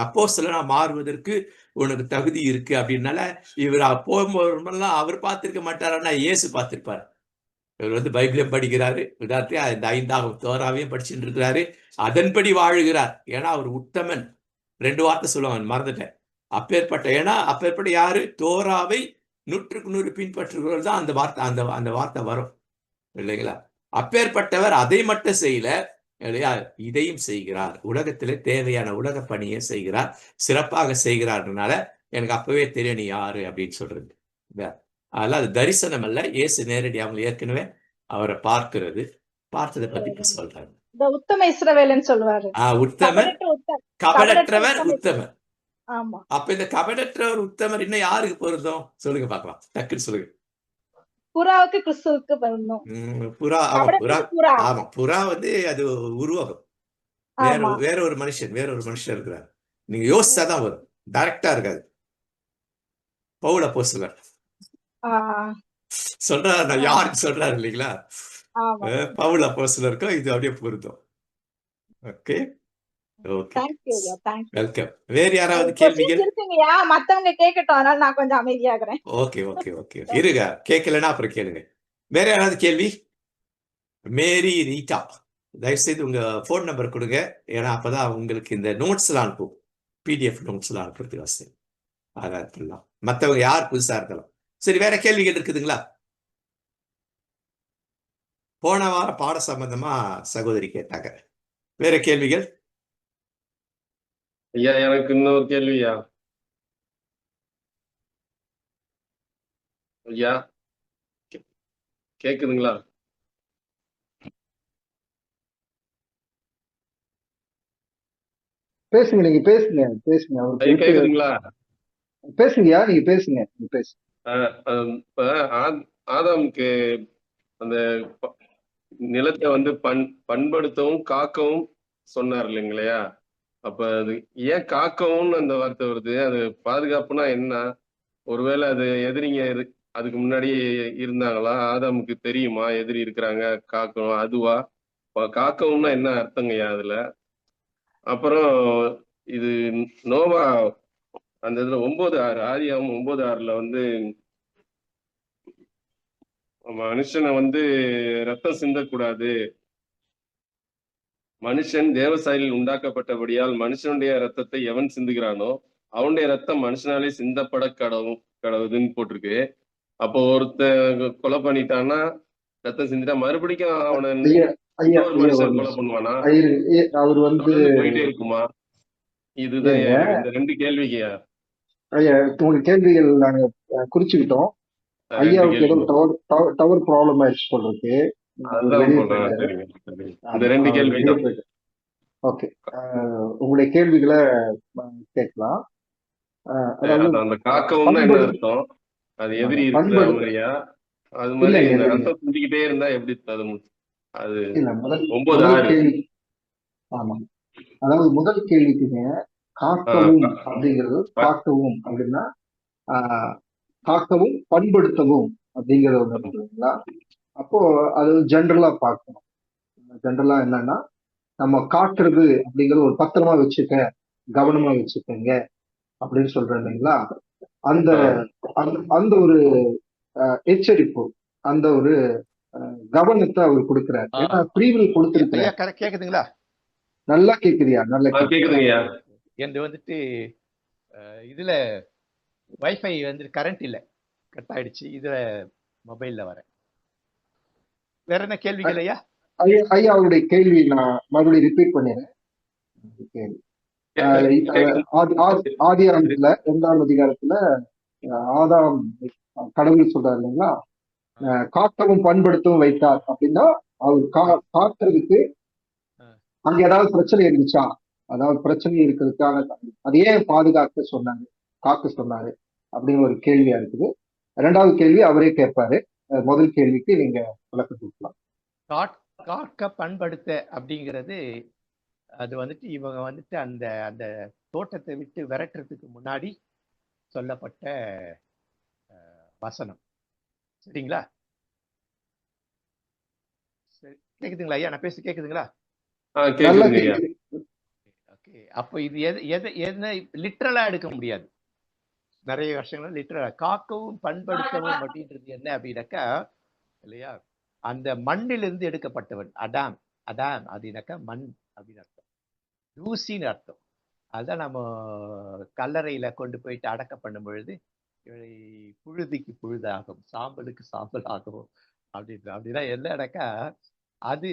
அப்போஸ்தலனா மாறுவதற்கு உனக்கு தகுதி இருக்கு அப்படின்னால, இவர் போகும்போதெல்லாம் அவர் பார்த்திருக்க மாட்டாருன்னா இயேசு பார்த்திருப்பார். இவர் வந்து பைபிளையும் படிக்கிறாரு, விதார்த்தையா இந்த 5ஆம் தோராவையும் படிச்சுட்டு இருக்கிறாரு, அதன்படி வாழுகிறார். ஏன்னா அவர் உத்தமன். 2 வார்த்தை சொல்லுவாங்க, மறந்துட்டேன். அப்பேற்பட்ட யாரு? தோராவை 100க்கு 100 பின்பற்றுகிறவர்கள் தான் அந்த வார்த்தை வரும் இல்லைங்களா? அப்பேற்பட்டவர் அதை மட்டும் செய்யல இல்லையா, இதையும் செய்கிறார். உலகத்திலே தேவையான உலக பணியை செய்கிறார், சிறப்பாக செய்கிறார்னால எனக்கு அப்பவே தெரியும் நீ யாரு அப்படின்னு சொல்றது. அதெல்லாம் அது தரிசனம் அல்ல, இயேசு நேரடி அவங்க ஏற்கனவே அவரை பார்த்ததை பத்தி சொல்றாரு. உத்தம இஸ்ரவேலன்னு சொல்லுவாரு. உத்தமர், கபடற்றவர், உத்தமர். அப்ப இந்த கபடற்றவர் உத்தமர் இன்னும் யாருக்கு பொருந்தும் சொல்லுங்க பார்க்கலாம், டக்குன்னு சொல்லுங்க. புறாவுக்கு கிறிஸ்துவுக்கு பொருந்தும். புறா வந்து அது உருவகம், வேற ஒரு மனுஷன் இருக்கிறார். நீங்க யோசிச்சாதான் வரும், டைரக்டா இருக்காது. பவுல் அப்போஸ்தலர் சொல்றாரு, நான் யாருக்கு சொல்றாரு இல்லைங்களா, பவுல் அப்போஸ்தலருக்கும் இது அப்படியே பொருந்தும். Okay okay, welcome. வேற யாராவது கேள்விகள் இருக்குங்கயா? மத்தவங்க கேட்கட்டும், அதனால நான் கொஞ்சம் அமைதியாகிறேன். ஓகே ஓகே ஓகே, இருங்க, கேட்கலன்னா அப்புறம் கேளுங்க. வேற யாராவது கேள்வி? மேரி ரீட்டா, தயவுசெய்து உங்க போன் நம்பர் கொடுங்க, ஏன்னா அப்பதான் உங்களுக்கு இந்த நோட்ஸ் எல்லாம் அனுப்பும், பிடிஎஃப் நோட்ஸ் எல்லாம் அனுப்புறதுக்கு வசதி. அதான் மற்றவங்க யார் புதுசா இருக்கலாம். சரி, வேற கேள்விகள் இருக்குதுங்களா? போன வாரம் பாட சம்பந்தமா சகோதரி கேட்டாங்க, வேற கேள்விகள்? ஐயா, எனக்கு இன்னொரு கேள்வியா. ஐயா கேக்குதுங்களா? பேசுங்க, நீங்க பேசுங்க. கேக்குதுங்களா? பேசுங்கயா, நீங்க பேசுங்க. இப்ப ஆதாமுக்கு அந்த நிலத்தை வந்து பண்படுத்தவும் காக்கவும் சொன்னார் இல்லைங்களையா? அப்ப அது ஏன் காக்கவும் அந்த வார்த்தை வருது? அது பாதுகாப்புனா என்ன? ஒருவேளை அது எதிரிங்க அதுக்கு முன்னாடி இருந்தாங்களா? ஆதாமுக்கு தெரியுமா எதிரி இருக்கிறாங்க, காக்கணும் அதுவா? காக்கவும்னா என்ன அர்த்தங்கய்யா அதுல? அப்புறம் இது நோவா அந்த இதுல 9:6 ஆதியாகமம் 9:6 வந்து மனுஷனை வந்து ரத்தம் சிந்தக்கூடாது, மனுஷன் தேவசாயிலில் உண்டாக்கப்பட்டபடியால் மனுஷனுடைய ரத்தத்தை எவன் சிந்துகிறானோ அவனுடைய ரத்தம் மனுஷனாலே சிந்தப்பட கடவுதுன்னு போட்டிருக்கு. அப்போ ஒருத்தன் கொலை பண்ணிட்டான்னா, ரத்தம் சிந்திட்டா மறுபடியும் அவனை மனுஷன் கொலை பண்ணுவானா? அவர் வந்து போயிட்டே இருக்குமா? இதுதான் இந்த 2 கேள்விக்கையா. ஐயா, உங்க கேள்விகள் நாங்க குறிச்சுக்கிட்டோம். ஐயாவுக்கு ஏதோ டவர் ப்ராப்ளம் ஆயிடுச்சு போடுறதுக்கு. ஓகே, உங்களுடைய கேள்விகளை கேட்கலாம். அந்த காக்கவும் என்ன அர்த்தம்? அது எதிரி இருக்கிற அது மாதிரி ரத்தம் சிந்திக்கிட்டே இருந்தா எப்படி அது? இல்ல, முதல் கேள்வி. ஆமா, அதாவது முதல் கேள்விக்குங்க காக்கவும் அப்படிங்கிறது, காக்கவும் அப்படின்னா காக்கவும் பண்படுத்தவும் அப்படிங்கிறது ஒண்ணு இருக்குங்களா? அப்போ அது ஜென்ரலா பார்க்கணும். ஜென்ரலா என்னன்னா, நம்ம காட்டுறது அப்படிங்கிறது ஒரு பத்திரமா வச்சுக்க, கவனமா வச்சுக்கங்க அப்படின்னு சொல்றேன் இல்லைங்களா? அந்த அந்த ஒரு எச்சரிப்பு, அந்த ஒரு கவனத்தை அவர் கொடுக்கிறார். ஏன்னா ஃப்ரீவில் கொடுத்திருக்கிறார். கேக்குதுங்களா? நல்லா கேக்குதியா? நல்லா கேக்குதுங்கய்யா. என்று வந்துட்டு இதுல வைஃபை வந்து கரண்ட் இல்ல, கட் ஆயிடுச்சு. இதுல மொபைல்ல வரேன். வேற என்ன கேள்விகள் ஐயா? ஐயா, அவருடைய கேள்வி நான் மறுபடியும் ரிப்பீட் பண்ணிடுறேன். ஆதியாகமத்துல 2ஆம் அதிகாரத்துல ஆதாம் கடவுள் சொல்றாரு இல்லைங்களா, காக்கவும் பண்படுத்தவும் வைத்தார் அப்படின்னா, அவர் காக்கிறதுக்கு அங்க ஏதாவது பிரச்சனை இருந்துச்சா, அதாவது பிரச்சனை இருக்கிறதுக்காக அது ஏன் பாதுகாக்க சொன்னாங்க? காக்க சொன்னாரு அப்படின்னு ஒரு கேள்வியா இருக்குது. ரெண்டாவது கேள்வி அவரே கேட்பாரு. முதல் கேள்விக்கு நீங்க விளக்கம் கொடுக்கலாம். காக்க பண்படுத்த அப்படிங்கிறது அது வந்துட்டு இவங்க வந்துட்டு அந்த அந்த தோட்டத்தை விட்டு விரட்டுறதுக்கு முன்னாடி சொல்லப்பட்ட வசனம். சரிங்களா? சரி, கேக்குதுங்களா ஐயா? நான் பேச கேக்குதுங்களா? நல்லா கேக்குதுங்க ஐயா. கேக்குது. ஓகே, அப்போ இது என்ன லிட்ரலா எடுக்க முடியாது. நிறைய விஷயங்கள் லிட்ரலா காக்கவும் பண்படுத்தவும் அப்படின்றது என்ன அப்படின்னாக்கா இல்லையா, அந்த மண்ணிலிருந்து எடுக்கப்பட்டவன் அடாம். அப்படின்னாக்கா மண் அப்படின்னு அர்த்தம், தூசின்னு அர்த்தம். அதுதான் நம்ம கல்லறையில கொண்டு போயிட்டு அடக்கம் பண்ணும் பொழுது இவளை புழுதிக்கு புழுதாகும், சாம்பலுக்கு சாம்பல் ஆகும் அப்படின்னா என்னன்னாக்கா அது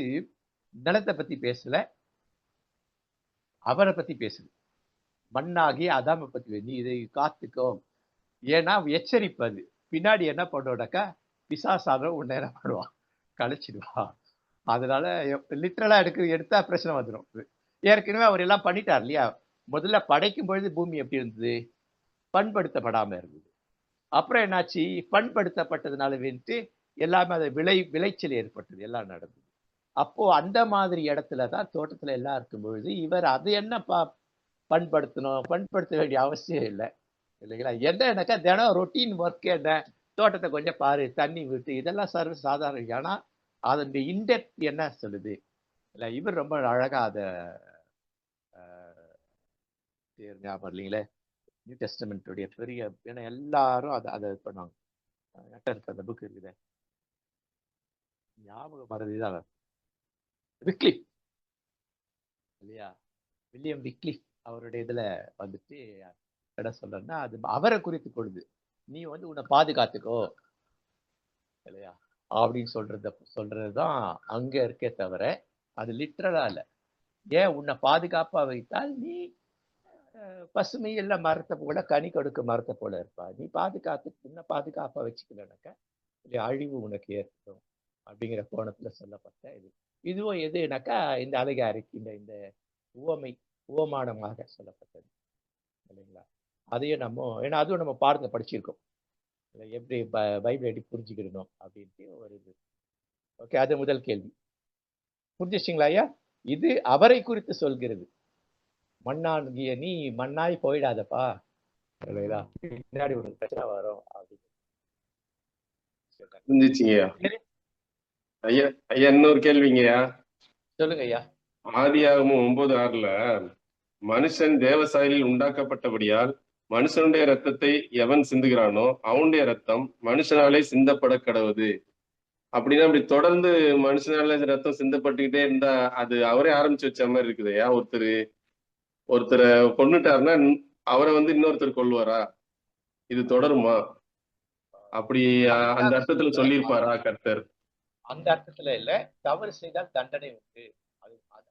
நிலத்தை பத்தி பேசல, அவரை பத்தி பேசுது. மண்ணாகி அதாம பத்தி நீ இதை காத்துக்கோ, ஏன்னா எச்சரிப்பது. பின்னாடி என்ன பண்ணுவோம்னாக்கா பிசாசாக உன்னை என்ன பண்ணுவான், கழிச்சிடுவான். அதனால லிட்ரலா எடுத்தா பிரச்சனை வந்துடும். ஏற்கனவே அவர் எல்லாம் பண்ணிட்டார் இல்லையா. முதல்ல படைக்கும் பொழுது பூமி எப்படி இருந்தது, பண்படுத்தப்படாம இருந்தது. அப்புறம் என்னாச்சு, பண்படுத்தப்பட்டதுனால வந்துட்டு எல்லாமே அதை விளைச்சல் ஏற்பட்டது, எல்லாம் நடந்தது. அப்போ அந்த மாதிரி இடத்துலதான் தோட்டத்துல எல்லாம் இருக்கும் பொழுது இவர் அது என்ன பண்படுத்தணும், பண்படுத்த வேண்டிய அவசியம் இல்லை இல்லைங்களா. என்னக்கா தினம் ரொட்டீன் ஒர்க் என்ன, தோட்டத்தை கொஞ்சம் பாரு, தண்ணி விட்டு, இதெல்லாம் சர்வ சாதாரணம். ஏன்னா அதனுடைய இன்டெப்த் என்ன சொல்லுது இல்லை. இவர் ரொம்ப அழகா அதை ஞாபகம் இல்லைங்களே, நியூ டெஸ்டமெண்ட்டுடைய பெரிய, ஏன்னா எல்லாரும் அதை பண்ணாங்க. அந்த புக் இருக்குது, ஞாபகம் மறதிதான், விக்லிஃப் இல்லையா, வில்லியம் விக்லிஃப் அவருடைய இதுல வந்துட்டு என்ன சொல்றேன்னா அது அவரை குறித்து கொள்ளுது. நீ வந்து உன்னை பாதுகாத்துக்கோ இல்லையா அப்படின்னு சொல்றதுதான் அங்க இருக்கே தவிர அது லிட்ரலா இல்லை. ஏன் உன்னை பாதுகாப்பா வைத்தால் நீ பசுமையில மரத்தை போல, கனி கொடுக்க மரத்தை போல இருப்பா. நீ உன்னை பாதுகாப்பா வச்சுக்கலனாக்கா அழிவு உனக்கு ஏற்படும் அப்படிங்கிற கோணத்துல சொல்லப்பட்ட இதுவும் எதுனாக்கா இந்த அலகாரிக்கு இந்த உவமானமாக சொல்லப்பட்டது இல்லைங்களா. அதையும் நம்ம, ஏன்னா அதுவும் நம்ம பாடத்துல படிச்சிருக்கோம் எப்படி பைபிள் எப்படி புரிஞ்சுக்கிடணும் அப்படின்ட்டு ஒரு இது. ஓகே, அது முதல் கேள்வி. புரிஞ்சிச்சிங்களா ஐயா? இது அவரை குறித்து சொல்கிறது. மண்ணாகிய நீ மண்ணாய் போயிடாதப்பா இல்லைங்களா, பின்னாடி ஒரு பிரச்சனை வரும் அப்படின்னு. புரிஞ்சிச்சிங்கய்யா. ஐயா ஐயா இன்னொரு கேள்விங்கய்யா. சொல்லுங்க ஐயா. ஆதியாகமம் 9:6 மனுஷன் தேவசாயலில் உண்டாக்கப்பட்டபடியால் மனுஷனுடைய ரத்தத்தை எவன் சிந்துகிறானோ அவனுடைய ரத்தம் மனுஷனாலே சிந்தப்பட கடவுது அப்படின்னா, அப்படி தொடர்ந்து மனுஷனால ரத்தம் சிந்தப்பட்டுக்கிட்டே இருந்தா அது அவரே ஆரம்பிச்சு வச்ச மாதிரி இருக்குதுயா. ஒருத்தரை கொன்னுட்டாருன்னா அவரை வந்து இன்னொருத்தர் கொல்லுவாரா? இது தொடருமா? அப்படி அந்த அர்த்தத்துல சொல்லியிருப்பாரா கர்த்தர்? அந்த அர்த்தத்துல இல்ல, தவறு செய்தால் தண்டனை உண்டு,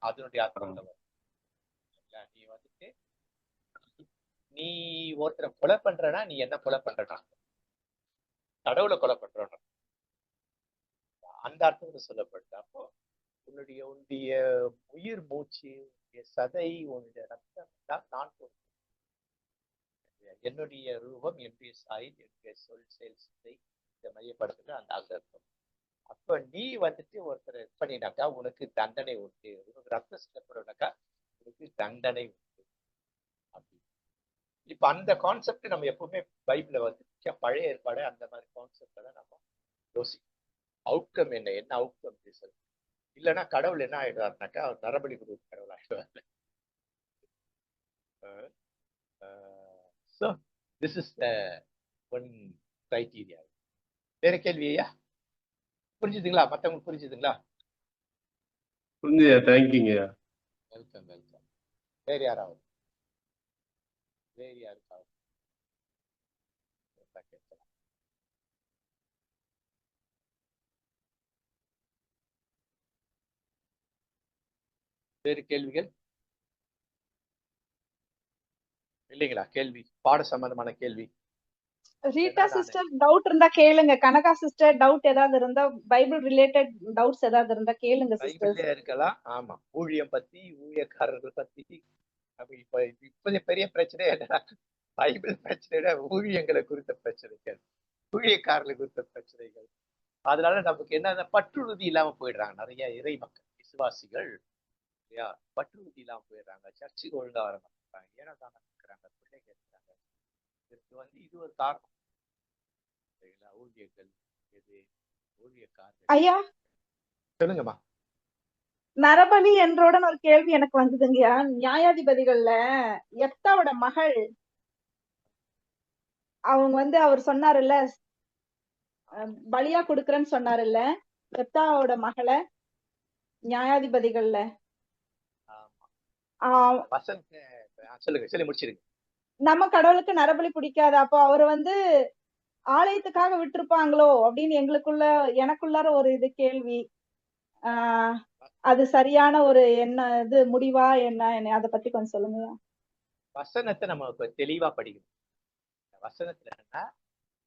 அதனுடைய அர்த்தம். நீ வந்துட்டு நீ ஒருத்தரை கொலை பண்றனா நீ என்ன கொலை பண்றனா, கடவுளை கொலை பண்றோம் அந்த அர்த்தத்துல சொல்லப்படுது. அப்போ உன்னுடைய உயிர் மூச்சு, சதை, உன்னுடைய ரத்தம் தான் நான் கொடுத்தேன். என்னுடைய ரூபம், என்னுடைய சாயில், என்னுடைய சொல், செயல், சிந்தை இதை மையப்படுத்துகிற அந்த அர்த்தம். அப்ப நீ வந்துட்டு ஒருத்தர் பண்ணினாக்கா உனக்கு தண்டனை உண்டு, உனக்கு ரத்தம் சிந்தப்படுனாக்கா உனக்கு தண்டனை உண்டு அப்படி. இப்ப அந்த கான்செப்ட் நம்ம எப்பவுமே பைபிள்ல வந்து பழைய ஏற்பாடு அந்த மாதிரி கான்செப்ட தான் நம்ம யோசிக்கணும். அவுட்கம் என்ன அவுட்கம் பேசுறது. இல்லைன்னா கடவுள் என்ன ஆயிடுவாருனாக்கா அவர் நரபலி குரு கடவுள் ஆயிடுவார். So this is the one criteria. வேற கேள்வி ஐயா? புரிஞ்சுதுங்களா? மத்தவங்களுக்கு புரிஞ்சுதுங்களா? புரிஞ்சுயா, தேங்க்யூங்க. வெல்கம். வேற யாராவது? வேற யாருக்காவது? வேறு கேள்விகள் இல்லைங்களா? கேள்வி பாட சம்பந்தமான கேள்வி. ரீட்டா சிஸ்டர் டவுட் இருந்தா கேளுங்க. கனகா சிஸ்டர் டவுட் ஏதாவது இருந்தா, பைபிள் ரிலேட்டட் டவுட்ஸ் ஏதாவது இருந்தா கேளுங்க சிஸ்டர். பைபிள்ல இருக்கலாம். ஆமா, ஊழியம் பத்தி, ஊழியக்காரர்கள் பத்தி. அப்ப இப்ப பெரிய பிரச்சனை என்னன்னா பைபிள் பிரச்சனையோட ஊழியங்களை குறித்த பிரச்சனைகள், ஊழியக்காரர்களை குறித்த பிரச்சனைகள். அதனால நமக்கு என்ன பற்றுறுதி இல்லாம போயிடுறாங்க நிறைய இறை மக்கள் விசுவாசிகள் இல்லையா? பற்றுறுதி இல்லாம போயிடுறாங்க, சர்ச்சுக்கு ஒழுங்கா வர மாட்டாங்க, ஏன்னா தானே இருக்கிறாங்க, பிள்ளைங்க இருக்கிறாங்க. இதற்கு இது ஒரு காரணம். ஊழியர்கள் எது ஊழியக்காரர்கள். ஐயா சொல்லுங்கம்மா. நரபலி என்றவுடன் ஒரு கேள்வி எனக்கு வந்ததுங்கய்யா. நியாயாதிபதிகள்ல எப்தாவோட மகள் அவங்க அவர் சொன்னாருல்ல, பலியா கொடுக்கறேன்னு சொன்னாருல்ல, எப்தாவோட மகளை நியாயாதிபதிகள்ல. சொல்லுங்க, சொல்லி முடிச்சிருங்க. நம்ம கடவுளுக்கு நரபலி பிடிக்காது, அப்போ அவரு ஆலயத்துக்காக விட்டுருப்பாங்களோ அப்படின்னு எனக்குள்ளார ஒரு கேள்வி. அது சரியான ஒரு முடிவா என்ன அதை பத்தி கொஞ்சம் சொல்லுங்க. வசனத்தை நம்ம தெளிவா படிக்கணும். வசனத்துல என்னன்னா,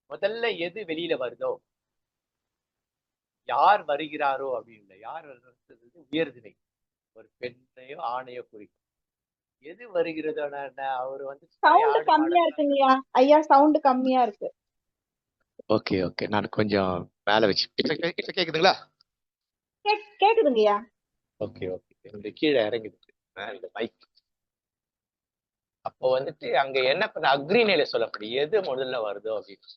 முதல்ல எது வெளியில வருதோ, யார் வருகிறாரோ அப்படின்னு, யார் உயர்தினை, ஒரு பெண்ணையோ ஆணையோ குறிக்கும். எது வருகிறதோ அவரு சவுண்ட் கம்மியா இருக்குங்கய்யா. ஐயா சவுண்ட் கம்மியா இருக்கு. ஓகே ஓகே, நான் கொஞ்சம் மேல வச்சு கேக்குதுங்களா? கேக்குதுங்கய்யா. ஓகே ஓகே, கீழே இறங்குது இந்த மைக். அப்போ அங்க என்ன பண்ண அக்ரிணையில சொல்லப்படி எது முதல்ல வருதோ அப்படின்னு.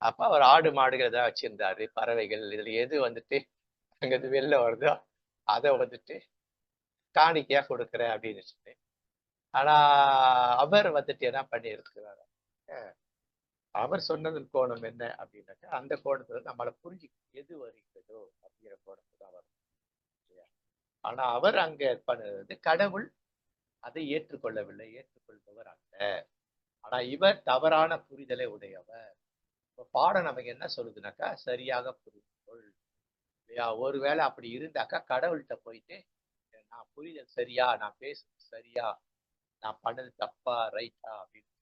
அப்ப அவர் ஆடு மாடுகள் ஏதாவது வச்சிருந்தாரு, பறவைகள், இதுல எது அங்க வெளில வருதோ அதை காணிக்கையா கொடுக்குறேன் அப்படின்னு சொல்லி. ஆனா அவர் என்ன பண்ணி இருக்கிறாரு, அவர் சொன்னதன் கோணம் என்ன அப்படின்னாக்கா, அந்த கோணத்துல நம்மளை புரிஞ்சுக்கணும் எது வருகிறதோ அப்படிங்கிற கோணத்துல தான் வரும். ஆனா அவர் அங்க பண்ணுறது கடவுள் அதை ஏற்றுக்கொள்ளவில்லை, ஏற்றுக்கொள்பவர் அல்ல. ஆனா இவர் தவறான புரிதலை உடையவர். பாடம் நமக்கு என்ன சொல்லுதுனாக்கா, சரியாக புரிந்து கொள் இல்லையா? ஒருவேளை அப்படி இருந்தாக்கா கடவுள்கிட்ட போயிட்டு, நான் புரிதல் சரியா, நான் பேசுறது சரியா, நான் பண்ணது தப்பா ரைட்டா அப்படின்னு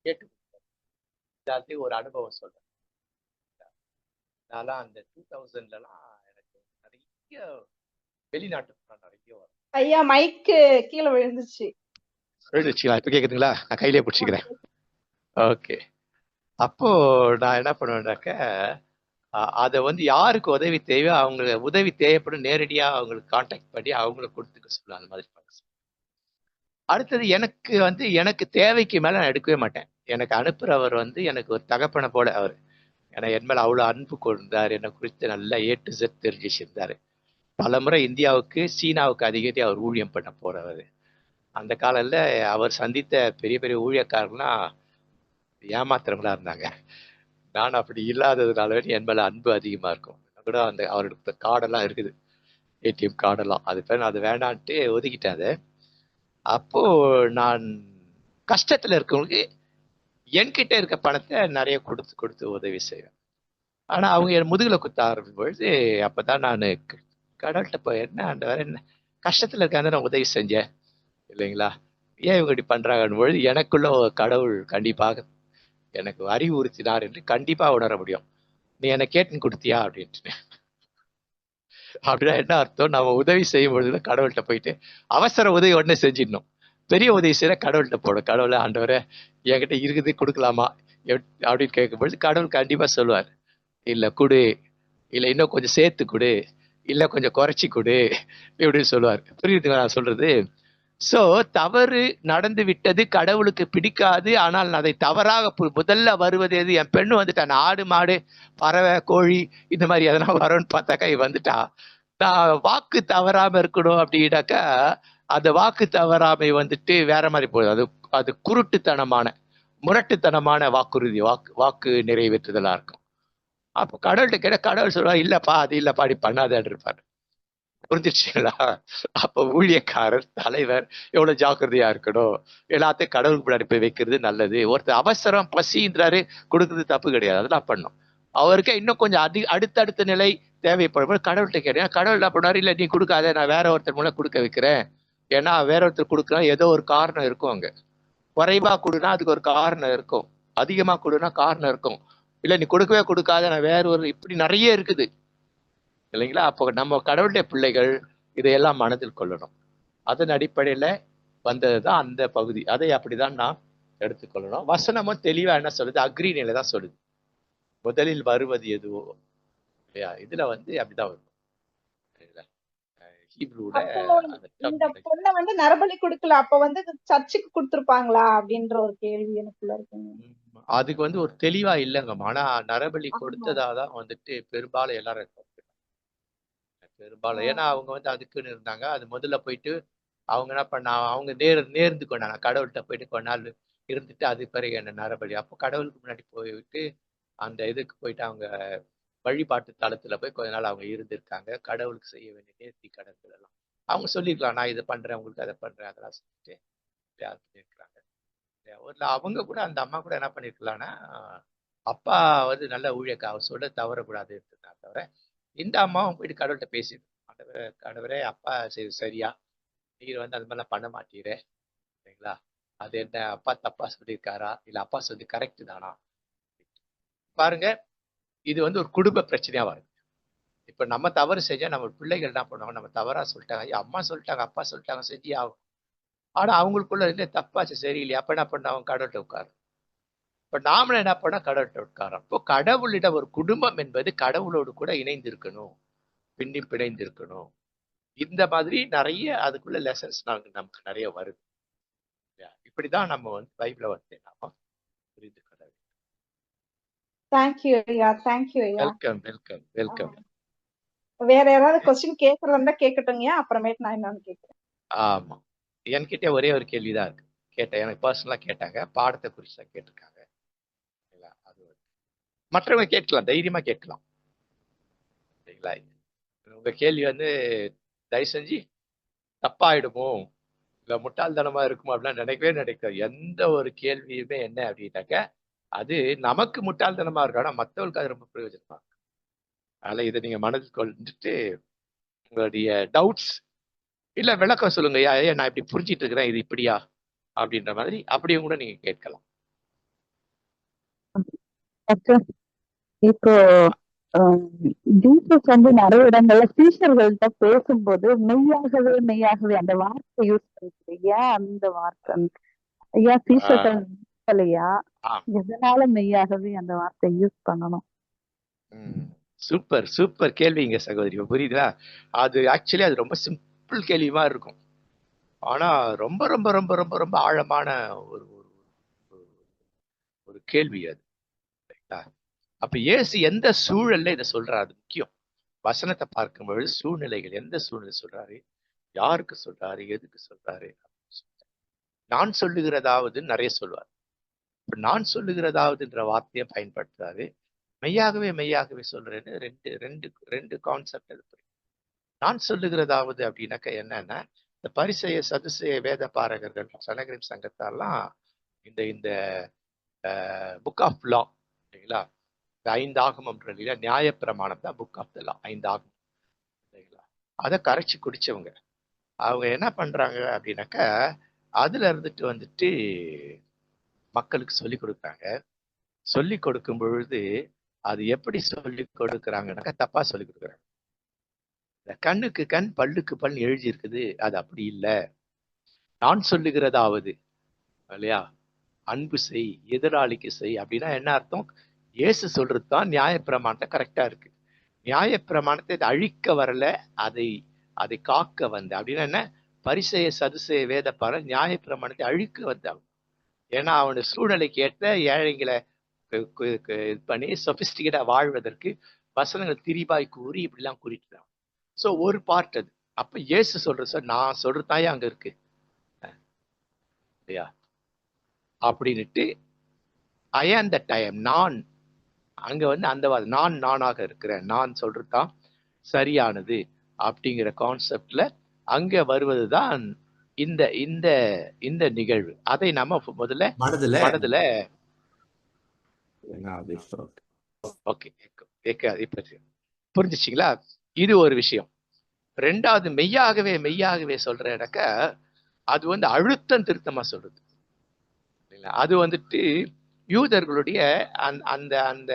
கேட்டு எல்லாத்தையும் ஒரு அனுபவம் சொல்றேன். நான் அந்த 2000லாம் எனக்கு நிறைய வெளிநாட்டு நிறைய வரும். ஐயா மைக்கு கீழே விழுந்துச்சு. இப்ப கேக்குதுங்களா? நான் கையிலே பிடிச்சிக்கிறேன். ஓகே. அப்போ நான் என்ன பண்ணுவேன்னாக்க, அதை யாருக்கு உதவி தேவையோ அவங்க உதவி தேவைப்படும் நேரடியா அவங்களுக்கு கான்டாக்ட் பண்ணி அவங்களுக்கு கொடுத்துக்க சொல்லலாம். அந்த மாதிரி அடுத்தது எனக்கு தேவைக்கு மேல நான் எடுக்கவே மாட்டேன். எனக்கு அனுப்புறவர் எனக்கு ஒரு தகப்பனை போல அவர். ஏன்னா என் மேல அவ்வளவு அன்பு கொண்டார், என்னை குறித்து நல்லா A to Z தெரிஞ்சு வச்சிருந்தாரு. பல முறை இந்தியாவுக்கு சீனாவுக்கு அதிகடி அவர் ஊழியம் பண்ண போறவர். அந்த காலையில அவர் சந்தித்த பெரிய பெரிய ஊழியக்காரர்கள்லாம் ஏமாத்துறவங்களா இருந்தாங்க. நான் அப்படி இல்லாததுனால என் மேல அன்பு அதிகமா இருக்கும். கூட அவருக்கு கார்டெல்லாம் இருக்குது, ATM கார்டெல்லாம். அது பேர் அது வேணான்ட்டு ஒதுக்கிட்டேன் அதை. அப்போ நான் கஷ்டத்துல இருக்கவங்களுக்கு என்கிட்ட இருக்க பணத்தை நிறைய கொடுத்து உதவி செய்வேன். ஆனா அவங்க என் முதுகுல குத்த ஆரம்பிக்கும் பொழுது அப்பதான் நான் கடவுள்கிட்ட போய் என்ன கஷ்டத்துல இருக்காங்க நான் உதவி செஞ்சேன் இல்லைங்களா, ஏன் இவங்க இப்படி பண்றாங்கன்னு பொழுது எனக்குள்ள கடவுள் கண்டிப்பாக எனக்கு அறிவுறுத்தினார் என்று கண்டிப்பா உணர முடியும். நீ என்னை கேட்டுன்னு கொடுத்தியா அப்படின்ட்டு. அப்படின்னா என்ன அர்த்தம், நம்ம உதவி செய்யும் பொழுது கடவுள்கிட்ட போயிட்டு அவசர உதவி உடனே செஞ்சிடணும். பெரிய உதவி செய்யற கடவுள்கிட்ட போடும். கடவுளை ஆண்டவரை என்கிட்ட இருக்குது கொடுக்கலாமா அப்படின்னு கேட்கும்பொழுது கடவுள் கண்டிப்பா சொல்லுவார், இல்ல கொடு, இல்ல இன்னும் கொஞ்சம் சேர்த்து கொடு, இல்ல கொஞ்சம் குறைச்சி கொடு இப்படின்னு சொல்லுவார். புரியுதுங்க நான் சொல்றது? சோ தவறு நடந்து விட்டது, கடவுளுக்கு பிடிக்காது. ஆனால் அதை தவறாக முதல்ல வருவது எது, என் பெண்ணு வந்துட்டா, ஆடு மாடு பறவை கோழி இந்த மாதிரி எதனா வரும்னு பார்த்தாக்கா வந்துட்டா, நான் வாக்கு தவறாம இருக்கணும் அப்படின்னாக்கா அந்த வாக்கு தவறாமை வேற மாதிரி போகுது. அது குருட்டுத்தனமான முரட்டுத்தனமான வாக்குறுதி, வாக்கு நிறைவேற்றுதலா இருக்கும். அப்போ கடவுள்கிட்ட கேட்ட கடவுள் சொல்லுவா, இல்லப்பா அது இல்லப்பா அப்படி பண்ணாதன்னு இருப்பாரு. புரிஞ்சிருச்சுங்களா? அப்ப ஊழியக்காரர் தலைவர் எவ்வளவு ஜாக்கிரதையா இருக்கணும். எல்லாத்தையும் கடவுளுக்கு முன்னாடி போய் வைக்கிறது நல்லது. ஒருத்தர் அவசரம் பசின்றாரு, கொடுக்கறது தப்பு கிடையாது, அதெல்லாம் பண்ணும். அவருக்கு இன்னும் கொஞ்சம் அடுத்தடுத்த நிலை தேவைப்படும். கடவுள்கிட்ட கேட்டேன், கடவுள் என்ன பண்ணாரு, இல்ல நீ கொடுக்காத, நான் வேற ஒருத்தர் மூலம் கொடுக்க வைக்கிறேன். ஏன்னா வேற ஒருத்தர் கொடுக்கலாம், ஏதோ ஒரு காரணம் இருக்கும். அங்க குறைவா கொடுனா அதுக்கு ஒரு காரணம் இருக்கும், அதிகமா கொடுனா காரணம் இருக்கும். இல்ல நீ கொடுக்கவே கொடுக்காத, நான் வேற ஒரு, இப்படி நிறைய இருக்குது இல்லைங்களா? அப்போ நம்ம கடவுளுடைய பிள்ளைகள் இதையெல்லாம் மனதில் கொள்ளணும். அதன் அடிப்படையில வந்ததுதான் அந்த பகுதி. அதை அப்படிதான் நான் எடுத்துக்கொள்ளணும். வசனமும் தெளிவா என்ன சொல்லுது? அக்ரிநிலை தான் சொல்லுது. முதலில் வருவது எதுவோ இல்லையா, இதுல வந்து அப்படிதான் வரும். ஹீப்ரூல அப்போ அந்த இந்த பொண்ணை வந்து நரபலி கொடுக்கல, அப்ப வந்து சர்ச்சுக்கு கொடுத்துருப்பாங்களா அப்படின்ற ஒரு கேள்வி எனக்குள்ள இருக்குங்க. அதுக்கு வந்து ஒரு தெளிவா இல்லைங்கம்மா. ஆனா நரபலி ஆமா. கொடுத்ததாதான் வந்துட்டு பெரும்பாலும் எல்லாரும் இருப்பாங்க. பெரும்பாலும் ஏன்னா அவங்க வந்து அதுக்குன்னு இருந்தாங்க. அது முதல்ல போயிட்டு அவங்க என்ன பண்ணா, அவங்க நேர்ந்து கொண்டாங்க. கடவுள்கிட்ட போயிட்டு கொஞ்ச நாள் இருந்துட்டு அது பிறகு என்ன நரபலி. அப்போ கடவுளுக்கு முன்னாடி போய்விட்டு அந்த இதுக்கு போயிட்டு அவங்க வழிபாட்டு தளத்துல போய் கொஞ்ச நாள் அவங்க இருந்திருக்காங்க. கடவுளுக்கு செய்ய வேண்டிய நேர்த்தி கடன்கள் எல்லாம் அவங்க சொல்லிருக்கலாம். நான் இதை பண்றேன், உங்களுக்கு அதை பண்றேன், அதெல்லாம் சொல்லிட்டு யார் பண்ணியிருக்கிறாங்க. ஒரு அவங்க கூட அந்த அம்மா கூட என்ன பண்ணிருக்கலாம்னா, அப்பா வந்து நல்ல ஊழியக்கா, அவர் சொல்ல தவறக்கூடாது இருந்தா தவிர, இந்த அம்மாவும் போயிட்டு கடவுள்கிட்ட பேசிடும். கடவுளே அப்பா சரியா, நீங்க வந்து அது மாதிரிலாம் பண்ண மாட்டீரே சரிங்களா, அது என்ன அப்பா தப்பா சொல்லியிருக்காரா, இல்ல அப்பா சொல்லி கரெக்ட் தானா பாருங்க. இது வந்து ஒரு குடும்ப பிரச்சனையா வருது. இப்ப நம்ம தவறு செஞ்சா நம்ம பிள்ளைகள் என்ன பண்ணுவாங்க, நம்ம தவறா சொல்லிட்டாங்க, அம்மா சொல்லிட்டாங்க, அப்பா சொல்லிட்டாங்க, செஞ்சே ஆகும். ஆனா அவங்களுக்குள்ள இல்லை தப்பாச்சு சரியில்லையா, அப்ப என்ன பண்ண அவங்க கடவுள்கிட்ட உட்காரு. இப்ப நாமளும் என்ன பண்ண கடவுள்கிட்ட உட்காரோம். இப்போ கடவுளிடம் ஒரு குடும்பம் என்பது கடவுளோடு கூட இணைந்து இருக்கணும், பின்னி பிணைந்து இருக்கணும். இந்த மாதிரி நிறைய அதுக்குள்ள லெசன்ஸ் நமக்கு நிறைய வருது. இப்படிதான் நம்ம வந்து பைபிளை வந்து நாம புரிந்து கொள்ள வேண்டும். தேங்க்யூ ஐயா, தேங்க்யூ ஐயா. Welcome welcome welcome. வேற யாராவது கொஸ்டின் கேட்கறதா கேட்கட்டுங்கய்யா, அப்புறமேட்டு நான் என்னன்னு கேட்கிறேன். ஆமா, என்கிட்ட ஒரே ஒரு கேள்விதான் இருக்கு. கேட்டேன், எனக்கு பர்சனலா கேட்டாங்க, பாடத்தை குறிச்சு தான் கேட்டிருக்காங்க. அது மற்றவங்க கேட்கலாம், தைரியமா கேட்கலாம். சரிங்களா, உங்க கேள்வி வந்து தயவு செஞ்சு தப்பாயிடுமோ இல்ல முட்டாள்தனமா இருக்குமோ அப்படிலாம் நினைக்காது. எந்த ஒரு கேள்வியுமே என்ன அப்படின்னாக்க அது நமக்கு முட்டாள்தனமா இருக்கும், ஆனா மற்றவர்களுக்கு அது ரொம்ப பிரயோஜனமா இருக்கும். அதனால இதை நீங்க மனதில் கொண்டுட்டு உங்களுடைய டவுட்ஸ் இல்ல விளக்கம் சொல்லுங்க, ஐயா நான் இப்படி புரிஞ்சிட்டு இருக்கிறேன், இது இப்படியா அப்படின்ற மாதிரி அப்படியும் கூட நீங்க கேட்கலாம். இப்போ ஜீசஸ் வந்து நிறைய இடங்கள்ல சீஷர்கள்ட்ட பேசும்போது மெய்யாகவே அந்த வார்த்தை யூஸ் பண்ணிருக்கு. ஏன் அந்த வார்த்தை ஐயா சீஷர்கள் இல்லையா, எதனால மெய்யாகவே அந்த வார்த்தை யூஸ் பண்ணணும்? சூப்பர் சூப்பர் கேள்விங்க சகோதரி, புரியுதா? அது ஆக்சுவலி அது ரொம்ப சிம்பிள் கேள்விமா இருக்கும், ஆனா ரொம்ப ரொம்ப ரொம்ப ரொம்ப ரொம்ப ஆழமான ஒரு ஒரு கேள்வி அது. அப்ப இயேசு எந்த சூழல்ல இதை சொல்றாரு, அது முக்கியம். வசனத்தை பார்க்கும்பொழுது சூழ்நிலைகள், எந்த சூழ்நிலை சொல்றாரு, யாருக்கு சொல்றாரு, எதுக்கு சொல்றாரு. நான் சொல்லுகிறதாவது நிறைய சொல்வார். நான் சொல்லுகிறதாவதுன்ற வார்த்தையை பயன்படுத்துறாரு. மெய்யாகவே சொல்றேன்னு ரெண்டு ரெண்டு ரெண்டு கான்செப்ட் அது. நான் சொல்லுகிறதாவது அப்படின்னாக்க என்னன்னா, இந்த பரிசேய சதுசேய வேத பாரகர்கள் சனகரின் சங்கத்தாலாம் இந்த இந்த புக் ஆஃப் லா சரிங்களா, இந்த 5 ஆகமம் இல்லையா, நியாயப்பிரமாணம் தான் புக் ஆஃப் த லா, 5 ஆகமம் சரிங்களா. அதை கரைச்சி குடிச்சவங்க அவங்க என்ன பண்றாங்க அப்படின்னாக்க அதுல இருந்துட்டு வந்துட்டு மக்களுக்கு சொல்லி கொடுக்குறாங்க. சொல்லி கொடுக்கும் பொழுது அது எப்படி சொல்லி கொடுக்குறாங்கன்னாக்கா தப்பா சொல்லி கொடுக்குறாங்க. இந்த கண்ணுக்கு கண் பல்லுக்கு பல் எழுதி இருக்குது, அது அப்படி இல்லை. நான் சொல்லுகிறதாவது இல்லையா, அன்பு செய், எதிராளிக்கு செய் அப்படின்னா என்ன அர்த்தம்? இயேசு சொல்றது தான் நியாயப்பிரமாணத்தை கரெக்டா இருக்கு. நியாயப்பிரமாணத்தை அழிக்க வரல, அதை அதை காக்க வந்த அப்படின்னா என்ன, பரிசேய சதுசேய வேத பார நியாயப்பிரமாணத்தை அழிக்க வந்தாங்க. ஏன்னா அவனுடைய சூழ்நிலைக்கு ஏற்ற ஏழைங்களை இது பண்ணி சொபிஸ்டிகேட்டா வாழ்வதற்கு வசனங்கள் திரிபாய் கூறி இப்படிலாம் கூறிட்டு. ஸோ ஒரு பார்ட் அது. அப்ப இயேசு சொல்ற சார் நான் சொல்றதாயே அங்க இருக்கு இல்லையா அப்படின்னுட்டு ஐ ஆம் த டைம், நான் அங்க வந்து அந்த நானாக இருக்கிறேன், நான் சொல்றதுதான் சரியானது அப்படிங்கிற கான்செப்ட்ல அங்க வருவதுதான் இந்த இந்த இந்த நிகழ்வு. அதை நம்ம முதல்ல மனதுல ஓகே புரிஞ்சிச்சிங்களா? இது ஒரு விஷயம். ரெண்டாவது, மெய்யாகவே சொல்றேனாக்க அது வந்து அழுத்தம் திருத்தமா சொல்றது. அது வந்துட்டு யூதர்களுடைய அந்த அந்த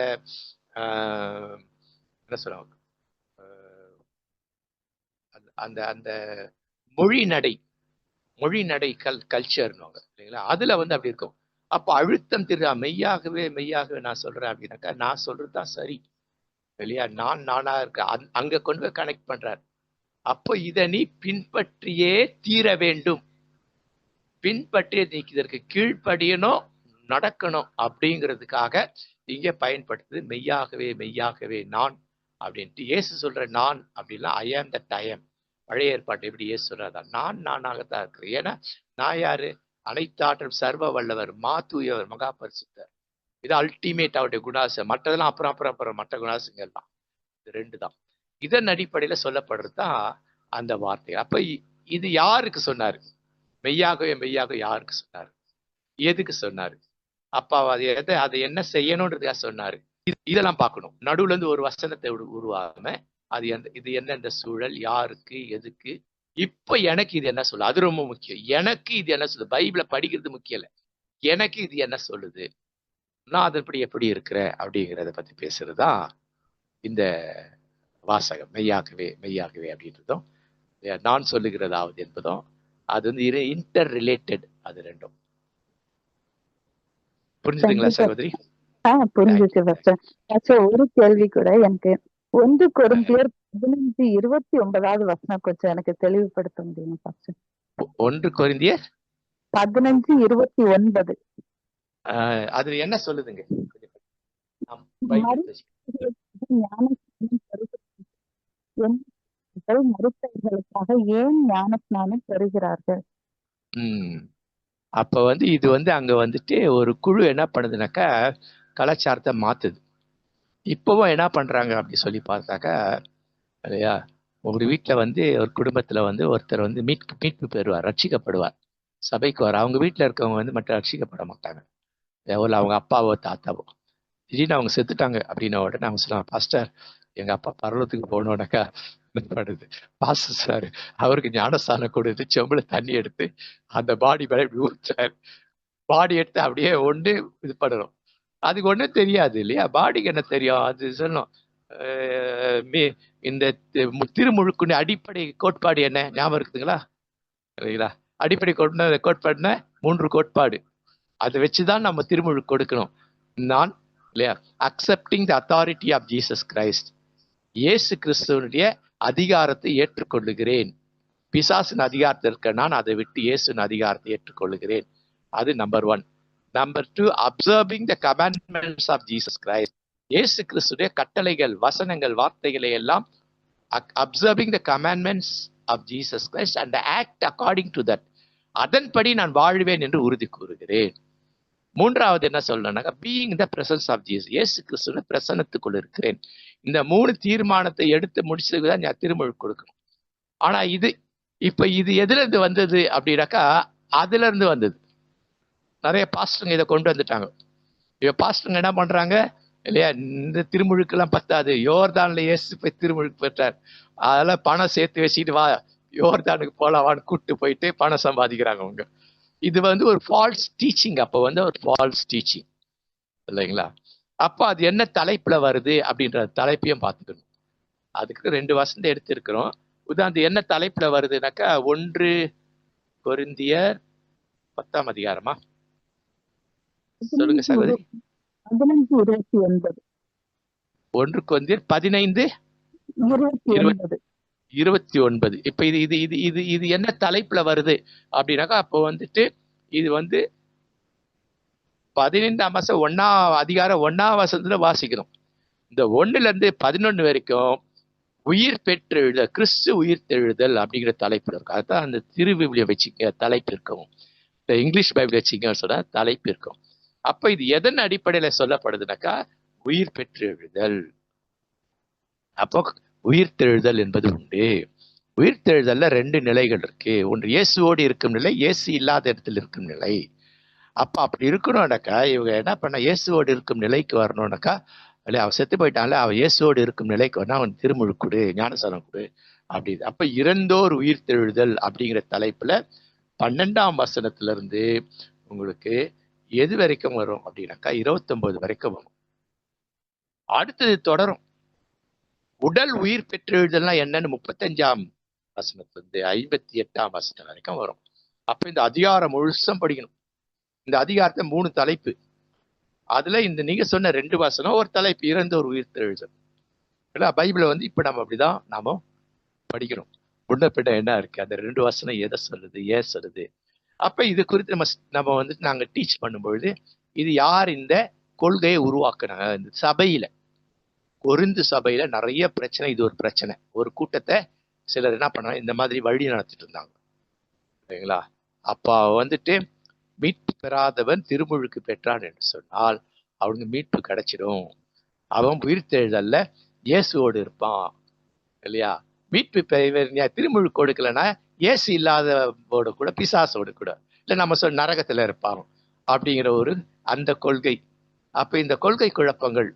என்ன சொல்லுவாங்க, அந்த அந்த மொழி நடை கல்ச்சர்னுவாங்க இல்லைங்களா, அதுல வந்து அப்படி இருக்கும். அப்போ அழுத்தம் தெரியா, மெய்யாகவே மெய்யாகவே நான் சொல்றேன் அப்படின்னாக்கா நான் சொல்றதுதான் சரி இல்லையா, நானா இருக்க அங்க கொண்டு போய் கனெக்ட் பண்றாரு. அப்போ இதை நீ பின்பற்றியே தீர வேண்டும், பின்பற்றிய நீக்கு இதற்கு கீழ்ப்படியணும், நடக்கணும் அப்படிங்கிறதுக்காக இங்க பயன்படுத்துது மெய்யாகவே மெய்யாகவே நான் அப்படின்ட்டு. இயேசு சொல்ற நான் அப்படின்னா ஐ ஆம் தட் ஐ ஆம். பழைய ஏற்பாட்டு எப்படி இயேசு சொல்றதான் நான் நானாகத்தான் இருக்கிறேன். ஏன்னா நான் யாரு? அனைத்தாற்றல் சர்வ வல்லவர், மாதூயவர், மகா பரிசுத்தர். இது அல்டிமேட் அவருடைய குணாசம். மற்றதெல்லாம் அப்புறம் அப்புறம் அப்புறம் மற்ற குணாசங்கள் தான். இது ரெண்டு தான். இதன் அடிப்படையில சொல்லப்படுறது தான் அந்த வார்த்தை. அப்ப இது யாருக்கு சொன்னாரு? மெய்யாகவே மெய்யாக யாருக்கு சொன்னாரு? எதுக்கு சொன்னாரு? அப்பா அது என்ன செய்யணும்ன்றதுக்காக சொன்னாரு. இதெல்லாம் பார்க்கணும். நடுவுல இருந்து ஒரு வசனத்தை உருவாகாம அது இது எந்தெந்த சூழல், யாருக்கு, எதுக்கு, இப்ப எனக்கு இது என்ன சொல்லுது, அது ரொம்ப முக்கியம். எனக்கு இது என்ன சொல்லுது? பைபிளை படிக்கிறது முக்கியம் இல்லை, எனக்கு இது என்ன சொல்லுது, நான் அதன்படி எப்படி இருக்கிறேன் அப்படிங்கிறத பத்தி பேசுறதுதான் இந்த வாசகம். மெய்யாகவே மெய்யாகவே அப்படின்றதும் நான் சொல்லுகிறதாவது என்பதும் அது வந்து இன்டர் ரிலேட்டட். அது ரெண்டும் புரிஞ்சுதுங்களா சகோதரி? புரிஞ்சுச்சு. ஒரு கேள்வி கூட எனக்கு 1 கொரிந்தியர் 15:29 வசனம் கொஞ்சம் எனக்கு தெளிவுபடுத்த முடியுமா பாஸ்டர்? 1 கொரிந்தியர் 15:29 அது என்ன சொல்லுதுங்க? மருத்துவர்களுக்காக ஏன் ஞான ஸ்நானம் பெறுகிறார்கள்? அப்ப வந்து இது வந்து அங்க வந்துட்டு ஒரு குழு என்ன பண்ணுதுனாக்கா கலாச்சாரத்தை மாத்துது. இப்பவும் என்ன பண்றாங்க அப்படி சொல்லி பார்த்தாக்கா இல்லையா, ஒரு வீட்டுல வந்து ஒரு குடும்பத்துல வந்து ஒருத்தர் வந்து மீட்பு பெறுவார், ரட்சிக்கப்படுவார், சபைக்கு வர. அவங்க வீட்டுல இருக்கவங்க வந்து மட்டும் ரட்சிக்கப்பட மாட்டாங்க. எவ்வளவு அவங்க அப்பாவோ தாத்தாவோ திடீர்னு அவங்க செத்துட்டாங்க அப்படின்ன உடனே அவங்க சொல்லுவாங்க, பாஸ்டர் எங்க அப்பா பரலோகத்துக்கு போனோடனக்கா படுது பாஸ்டர் சார் அவருக்கு ஞானஸ்தானம் கொடுத்து செம்புல தண்ணி எடுத்து அந்த பாடி மேல இப்படி ஊத்துறாரு. பாடி எடுத்து அப்படியே ஒண்ணு இது பண்ணணும். அதுக்கு ஒண்ணும் தெரியாது இல்லையா, பாடிக்கு என்ன தெரியும்? அது சொல்லணும். இந்த திருமுழுக்குன்னு அடிப்படை கோட்பாடு என்ன ஞாபகம் இருக்குதுங்களா? இல்லைங்களா? அடிப்படை கோட்பாடுனா 3 கோட்பாடு. அதை வச்சுதான் நம்ம திருமுழுக்கு கொடுக்கணும். நான் இல்லையா, accepting the authority of Jesus Christ, இயேசு கிறிஸ்துவனுடைய அதிகாரத்தை ஏற்றுக்கொள்ளுகிறேன். பிசாசின் அதிகாரத்தை இருக்க நான் அதை விட்டு இயேசுவின் அதிகாரத்தை ஏற்றுக்கொள்ளுகிறேன். அது number 1. Number 2, observing the commandments of Jesus Christ, Yesu கிறிஸ்துடைய கட்டளைகள், வசனங்கள், வார்த்தைகளை எல்லாம் observing the commandments of Jesus Christ and act according to that, அதன்படி நான் வாழ்வேன் என்று உறுதி கூறுகிறேன். 3வது என்ன சொல்லணும்னாக்கா being the presence of Jesus, Yesu கிறிஸ்துவின் பிரசன்னத்துக்குள் இருக்கிறேன். இந்த 3 தீர்மானத்தை எடுத்து முடிச்சதுக்கு தான் நான் திருமுழுக்கு கொடுக்கணும். ஆனா இது எதுல இருந்து வந்தது அப்படின்னாக்கா அதுல இருந்து வந்தது. நிறைய பாஸ்டருங்க இதை கொண்டு வந்துட்டாங்க. இப்ப பாஸ்டருங்க என்ன பண்றாங்க இல்லையா, இந்த திருமுழுக்கெல்லாம் பத்தாது, யோர்தான்ல இயேசு போய் திருமுழுக்கு பெற்றார், அதெல்லாம் பணம் சேர்த்து வச்சுட்டு வா யோர்தானுக்கு போலாவான்னு கூப்பிட்டு போயிட்டு பணம் சம்பாதிக்கிறாங்க அவங்க. இது வந்து ஒரு ஃபால்ஸ் டீச்சிங். அப்போ வந்து ஒரு ஃபால்ஸ் டீச்சிங் இல்லைங்களா? அப்போ அது என்ன தலைப்புல வருது அப்படின்ற தலைப்பையும் பார்த்துக்கணும். அதுக்கு 2 வசனத்தை எடுத்திருக்கிறோம். உதாரணத்து என்ன தலைப்புல வருதுனாக்கா 1 கொரிந்தியர் 10ஆம் அதிகாரமா சொல்லுங்க சகோதரி. 1 கொரிந்தியர் 15:29. இப்ப இது என்ன தலைப்புல வருது அப்படின்னாக்கா அப்போ வந்துட்டு இது வந்து 15ஆம் மாசம் 1ஆம் அதிகாரம் 1ஆம் வசனத்துல வாசிக்கணும். இந்த 1ல இருந்து 11 வரைக்கும் உயிர் பெற்றெழுதல், கிறிஸ்து உயிர் தெழுதல் அப்படிங்கிற தலைப்புல இருக்கும். அதுதான் அந்த திருவிவிலிய வச்சுக்க தலைப்பு இருக்கும். இந்த இங்கிலீஷ் பைபிள் வச்சுக்கன்னு சொன்னா தலைப்பு இருக்கும். அப்ப இது எதன் அடிப்படையில சொல்லப்படுதுனாக்கா உயிர் பெற்றெழுதல். அப்போ உயிர் தெழுதல் என்பது உண்டு. உயிர் தெழுதல்ல 2 நிலைகள் இருக்கு. ஒன்று இயேசுவோடு இருக்கும் நிலை, இயேசு இல்லாத இடத்துல இருக்கும் நிலை. அப்ப அப்படி இருக்கணும்னாக்கா இவங்க என்ன பண்ண, இயேசுவோடு இருக்கும் நிலைக்கு வரணும்னாக்கா இல்லையா, அவன் செத்து போயிட்டான்ல, அவன் இயேசுவோடு இருக்கும் நிலைக்கு வரணும், அவன் திருமுழுக்கு கொடு, ஞானஸ்தானம் கொடு அப்படி. அப்ப இறந்தோர் உயிர் தெழுதல் அப்படிங்கிற தலைப்புல 12ஆம் வசனத்துல இருந்து உங்களுக்கு எது வரைக்கும் வரும் அப்படின்னாக்கா 29 வரைக்கும் வரும். அடுத்தது தொடரும். உடல் உயிர் பெற்றெழுதல்னா என்னன்னு 35ஆம் வசனத்துல இருந்து 58ஆம் வசனம் வரைக்கும் வரும். அப்ப இந்த அதிகாரம் முழுசும் படிக்கணும். இந்த அதிகாரத்தை 3 தலைப்பு. அதுல இந்த நீங்க சொன்ன 2 வசனம் ஒரு தலைப்பு, இறந்து ஒரு உயிர்த்தெழுதல். பைபிளை வந்து இப்ப நம்ம அப்படிதான் நாம படிக்கிறோம். முன்னப்பிட்ட என்ன இருக்கு, அந்த 2 வசனம் எதை சொல்லுது, ஏன் சொல்லுது. அப்ப இது குறித்து நம்ம வந்து நாங்க டீச் பண்ணும்பொழுது, இது யார் இந்த கொள்கையை உருவாக்குனாங்க, இந்த சபையில, கொரிந்து சபையில நிறைய பிரச்சனை. இது ஒரு பிரச்சனை. ஒரு கூட்டத்தை சிலர் என்ன பண்ணாங்க, இந்த மாதிரி வழி நடத்திட்டு இருந்தாங்க, சரிங்களா. அப்ப வந்துட்டு மீட்பு பெறாதவன் திருமுழுக்கு பெற்றான் என்று சொன்னால் அவனுக்கு மீட்பு கிடைச்சிடும். அவன் உயிர்த்தெழுதல்ல இயேசுவோடு இருப்பான், இல்லையா. மீட்பு திருமுழுக்கு கொடுக்கலன்னா இயேசு இல்லாதவோட கூட, பிசாசோடு கூட, இல்லை நம்ம நரகத்துல இருப்பான் அப்படிங்கிற ஒரு அந்த கொள்கை. அப்ப இந்த கொள்கை குழப்பங்கள்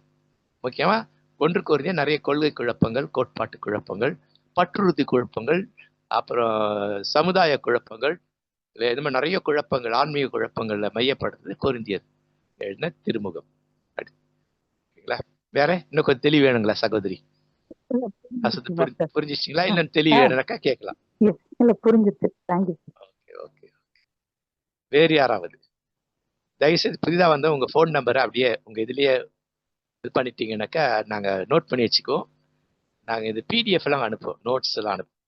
முக்கியமா 1 கொரிந்தியர் நிறைய கொள்கை குழப்பங்கள், கோட்பாட்டு குழப்பங்கள், பற்றுறுதி குழப்பங்கள், அப்புறம் சமுதாய குழப்பங்கள், இல்லை இது மாதிரி நிறைய குழப்பங்கள், ஆன்மீக குழப்பங்கள்ல மையப்படுறது கொரிந்தியர் எழுதின திருமுகம். வேற இன்னும் கொஞ்சம் தெளிவு வேணுங்களா சகோதரி? புரிஞ்சிச்சிங்களா? இல்ல தெளிவு வேணும்னாக்கா கேட்கலாம். ஓகே. வேறு யாராவது தயவுசெய்து புதிதா வந்த உங்க போன் நம்பரை அப்படியே உங்க இதுலயே இது பண்ணிட்டீங்கன்னாக்கா நாங்க நோட் பண்ணி வச்சுக்குவோம். நாங்க இது PDF எல்லாம் அனுப்புவோம், நோட்ஸ் எல்லாம் அனுப்புவோம்.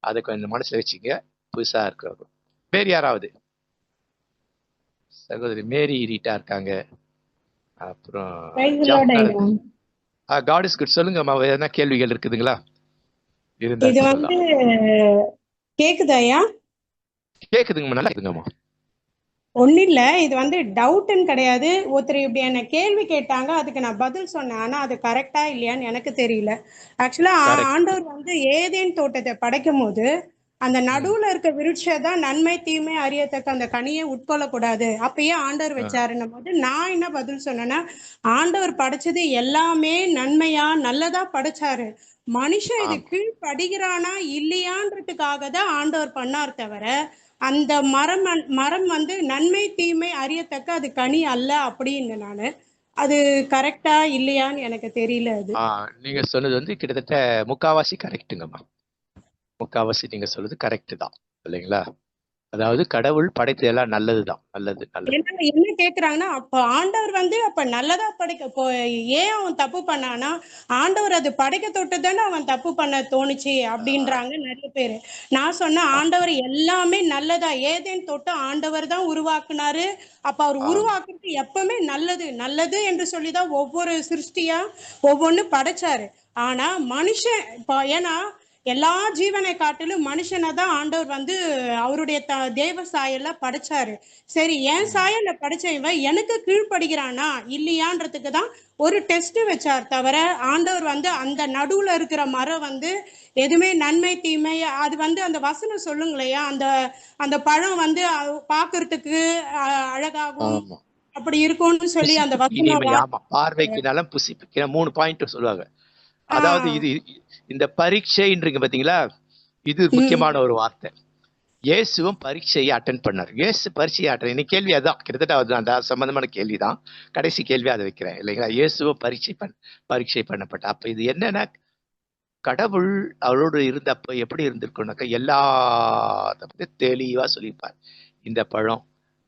அதை கொஞ்சம் மனசுல வச்சுங்க, புதுசா இருக்கிறவங்க. வேறு யாராவது? சகோதரி மேரி ரீட்டா இருக்காங்க. அப்புறம் காட் இஸ் குட். சொல்லுங்கம்மா, எதனா கேள்விகள் இருக்குதுங்களா? இது வந்து கேக்குதாயா? கேக்குதுங்கம்மா, நல்லா இருக்குங்கம்மா. ஒன்னும் இல்ல, இது வந்து டவுட்னு கிடையாது. ஒருத்தர் இப்படி என்ன கேள்வி கேட்டாங்க, அதுக்கு நான் பதில் சொன்னேன். ஆனா அது கரெக்டா இல்லையான்னு எனக்கு தெரியல. ஆக்சுவலா ஆண்டவர் வந்து ஏதேன் தோட்டத்தை படைக்கும் போது அந்த நடுவுல இருக்க விருட்சதான் நன்மை தீமை அறியத்தக்க அந்த கனியை உட்கொள்ளக்கூடாது, அப்பயே ஆண்டவர் வச்சாருன்னும் போது நான் என்ன பதில் சொன்னேன்னா, ஆண்டவர் படைச்சது எல்லாமே நன்மையா நல்லதா படைச்சாரு. மனுஷன் இது கீழ்படுகிறானா இல்லையான்றதுக்காக தான் ஆண்டவர் பண்ணார் தவிர அந்த மரம் வந்து நன்மை தீமை அறியத்தக்க அது கனி அல்ல அப்படின்னு. நானு அது கரெக்டா இல்லையான்னு எனக்கு தெரியல. அது நீங்க சொன்னது வந்து கிட்டத்தட்ட முக்காவாசி கரெக்டுங்கம்மா. முக்காவாசி நீங்க சொல்றது கரெக்ட் தான், இல்லைங்களா. அதாவது கடவுள் படைத்தது எல்லாம் நல்லதுதான், நல்லது. என்ன கேக்குறாங்கன்னா, அப்ப ஆண்டவர் வந்து அப்ப நல்லதா படைக்க ஏன் அவன் தப்பு பண்ணானா, ஆண்டவர் அது படைக்க தொட்டு தானே அவன் தப்பு பண்ண தோணுச்சு அப்படின்றாங்க நிறைய பேரு. நான் சொன்ன ஆண்டவர் எல்லாமே நல்லதா, ஏதேன் தொட்டு ஆண்டவர் தான் உருவாக்குனாரு. அப்ப அவர் உருவாக்குறது எப்பவுமே நல்லது நல்லது என்று சொல்லிதான் ஒவ்வொரு சிருஷ்டியா ஒவ்வொன்னு படைச்சாரு. ஆனா மனுஷன் ஏன்னா எல்லா ஜீவனை காட்டிலும் மனுஷனை தான் ஆண்டவர் வந்து அவருடைய தேவ சாயல்ல படைச்சாரு. சரி, என் சாயல்ல படைச்ச இவன் எனக்கு கீழ்படுகிறானா இல்லையான்றதுக்கு தான் ஒரு டெஸ்ட் வச்சார் தவிர ஆண்டவர் வந்து அந்த நடுவுல இருக்கிற மரம் வந்து எதுவுமே நன்மை தீமை அது வந்து அந்த வசனம் சொல்லுங்களையா, அந்த அந்த பழம் வந்து பாக்குறதுக்கு அழகாகும் அப்படி இருக்கும்னு சொல்லி அந்த வசனம் பார்வைக்கு நலம் புசிப்புக்கு 3 பாயிண்ட் சொல்லுவாங்க. அதாவது இது இந்த பரீட்சைன்றீங்க பாத்தீங்களா, இது முக்கியமான ஒரு வார்த்தை. இயேசுவும் பரீட்சையை அட்டன் பண்ணார். இயேசு பரீட்சையை அட்டன், இன்னைக்கு கேள்வி அதான், கிட்டத்தட்ட அந்த சம்பந்தமான கேள்விதான், கடைசி கேள்வி அதை வைக்கிறேன், இல்லைங்களா. இயேசுவும் பரீட்சை பண்ணப்பட்ட. அப்ப இது என்னன்னா, கடவுள் அவரோடு இருந்தப்ப எப்படி இருந்திருக்கும்னாக்கா எல்லாத்த பத்தி தெளிவா சொல்லியிருப்பார். இந்த பழம்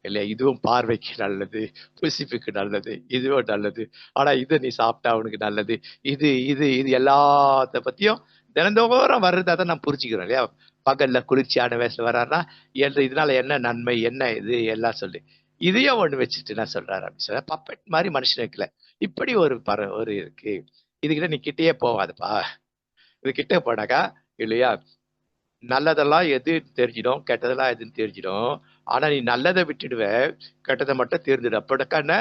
இல்லையா, இதுவும் பார்வைக்கு நல்லது, புசிப்புக்கு நல்லது, இதுவும் நல்லது, ஆனா இது நீ சாப்பிட்டா அவனுக்கு நல்லது, இது இது இது எல்லாத்த பத்தியும் தினந்தோறும் வர்றதா தான் நான் புரிஞ்சுக்கிறோம், இல்லையா. பகல்ல குளிர்ச்சியான வயசுல வர்றாருன்னா இதனால என்ன நன்மை என்ன இது எல்லாம் சொல்லி இதையும் ஒண்ணு வச்சுட்டு என்ன சொல்றாரு அப்படின்னு சொல்ல, பப்பட் மாதிரி மனுஷன் வைக்கல. இப்படி ஒரு இருக்கு, இதுகிட்ட நீ கிட்டேயே போவாதுப்பா, இது கிட்ட போனாக்கா இல்லையா, நல்லதெல்லாம் எதுன்னு தெரிஞ்சிடும், கெட்டதெல்லாம் எதுன்னு தெரிஞ்சிடும். ஆனா நீ நல்லதை விட்டுடுவ, கெட்டதை மட்டும் தெரிஞ்சிடும். அப்படக்கா என்ன,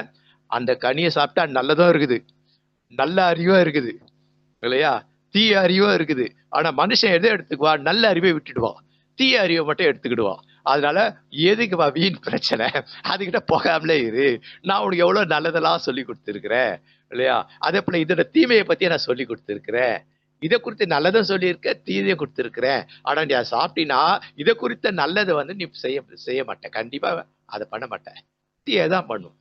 அந்த கனியை சாப்பிட்டா நல்லதும் இருக்குது, நல்ல அறிவும் இருக்குது, இல்லையா, தீய அறிவும் இருக்குது. ஆனா மனுஷன் எதை எடுத்துக்குவா, நல்ல அறிவை விட்டுடுவான், தீய அறிவை மட்டும் எடுத்துக்கிடுவான். அதனால எதுக்குவா வீண் பிரச்சனை, அதுகிட்ட போகாமலே இரு, நான் உனக்கு எவ்வளவு நல்லதெல்லாம் சொல்லி கொடுத்துருக்கிறேன், இல்லையா. அதே போல இதோட தீமையை பத்தி நான் சொல்லி கொடுத்துருக்கிறேன், இதை குறித்து நல்லதும் சொல்லியிருக்க, தீதையும் கொடுத்துருக்கிறேன். ஆனா நீ அதை சாப்பிட்டீங்கன்னா இதை குறித்த நல்லதை வந்து நீ செய்ய மாட்டேன், கண்டிப்பா அதை பண்ண மாட்டேன், தீயதான் பண்ணும்.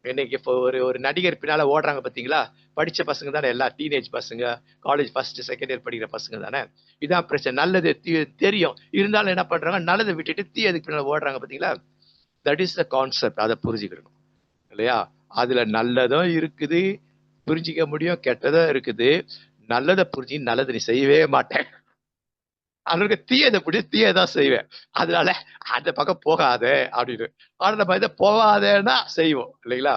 இன்னைக்கு இப்போ ஒரு நடிகர் பின்னால ஓடுறாங்க பாத்தீங்களா, படிச்ச பசங்க தானே, எல்லாம் டீனேஜ் பசங்க, காலேஜ் ஃபர்ஸ்ட் செகண்ட் இயர் படிக்கிற பசங்க தானே. இதான் பிரச்சனை, நல்லது தெரியும், இருந்தாலும் என்ன பண்றாங்க, நல்லதை விட்டுட்டு தீ அதுக்கு பின்னால ஓடுறாங்க பாத்தீங்களா. That is the concept. அதை புரிஞ்சுக்கணும் இல்லையா? அதுல நல்லதும் இருக்குது, புரிஞ்சிக்க முடியும், கெட்டதும் இருக்குது. நல்லதை புரிஞ்சு நல்லதை நீ செய்யவே மாட்டேன், அவனுக்கு தீயதை பிடிச்சி தீயதான் செய்வேன். அதனால அந்த பக்கம் போகாத அப்படின்னு. ஆனா நம்ம இதை போகாதேன்னா செய்வோம் இல்லைங்களா?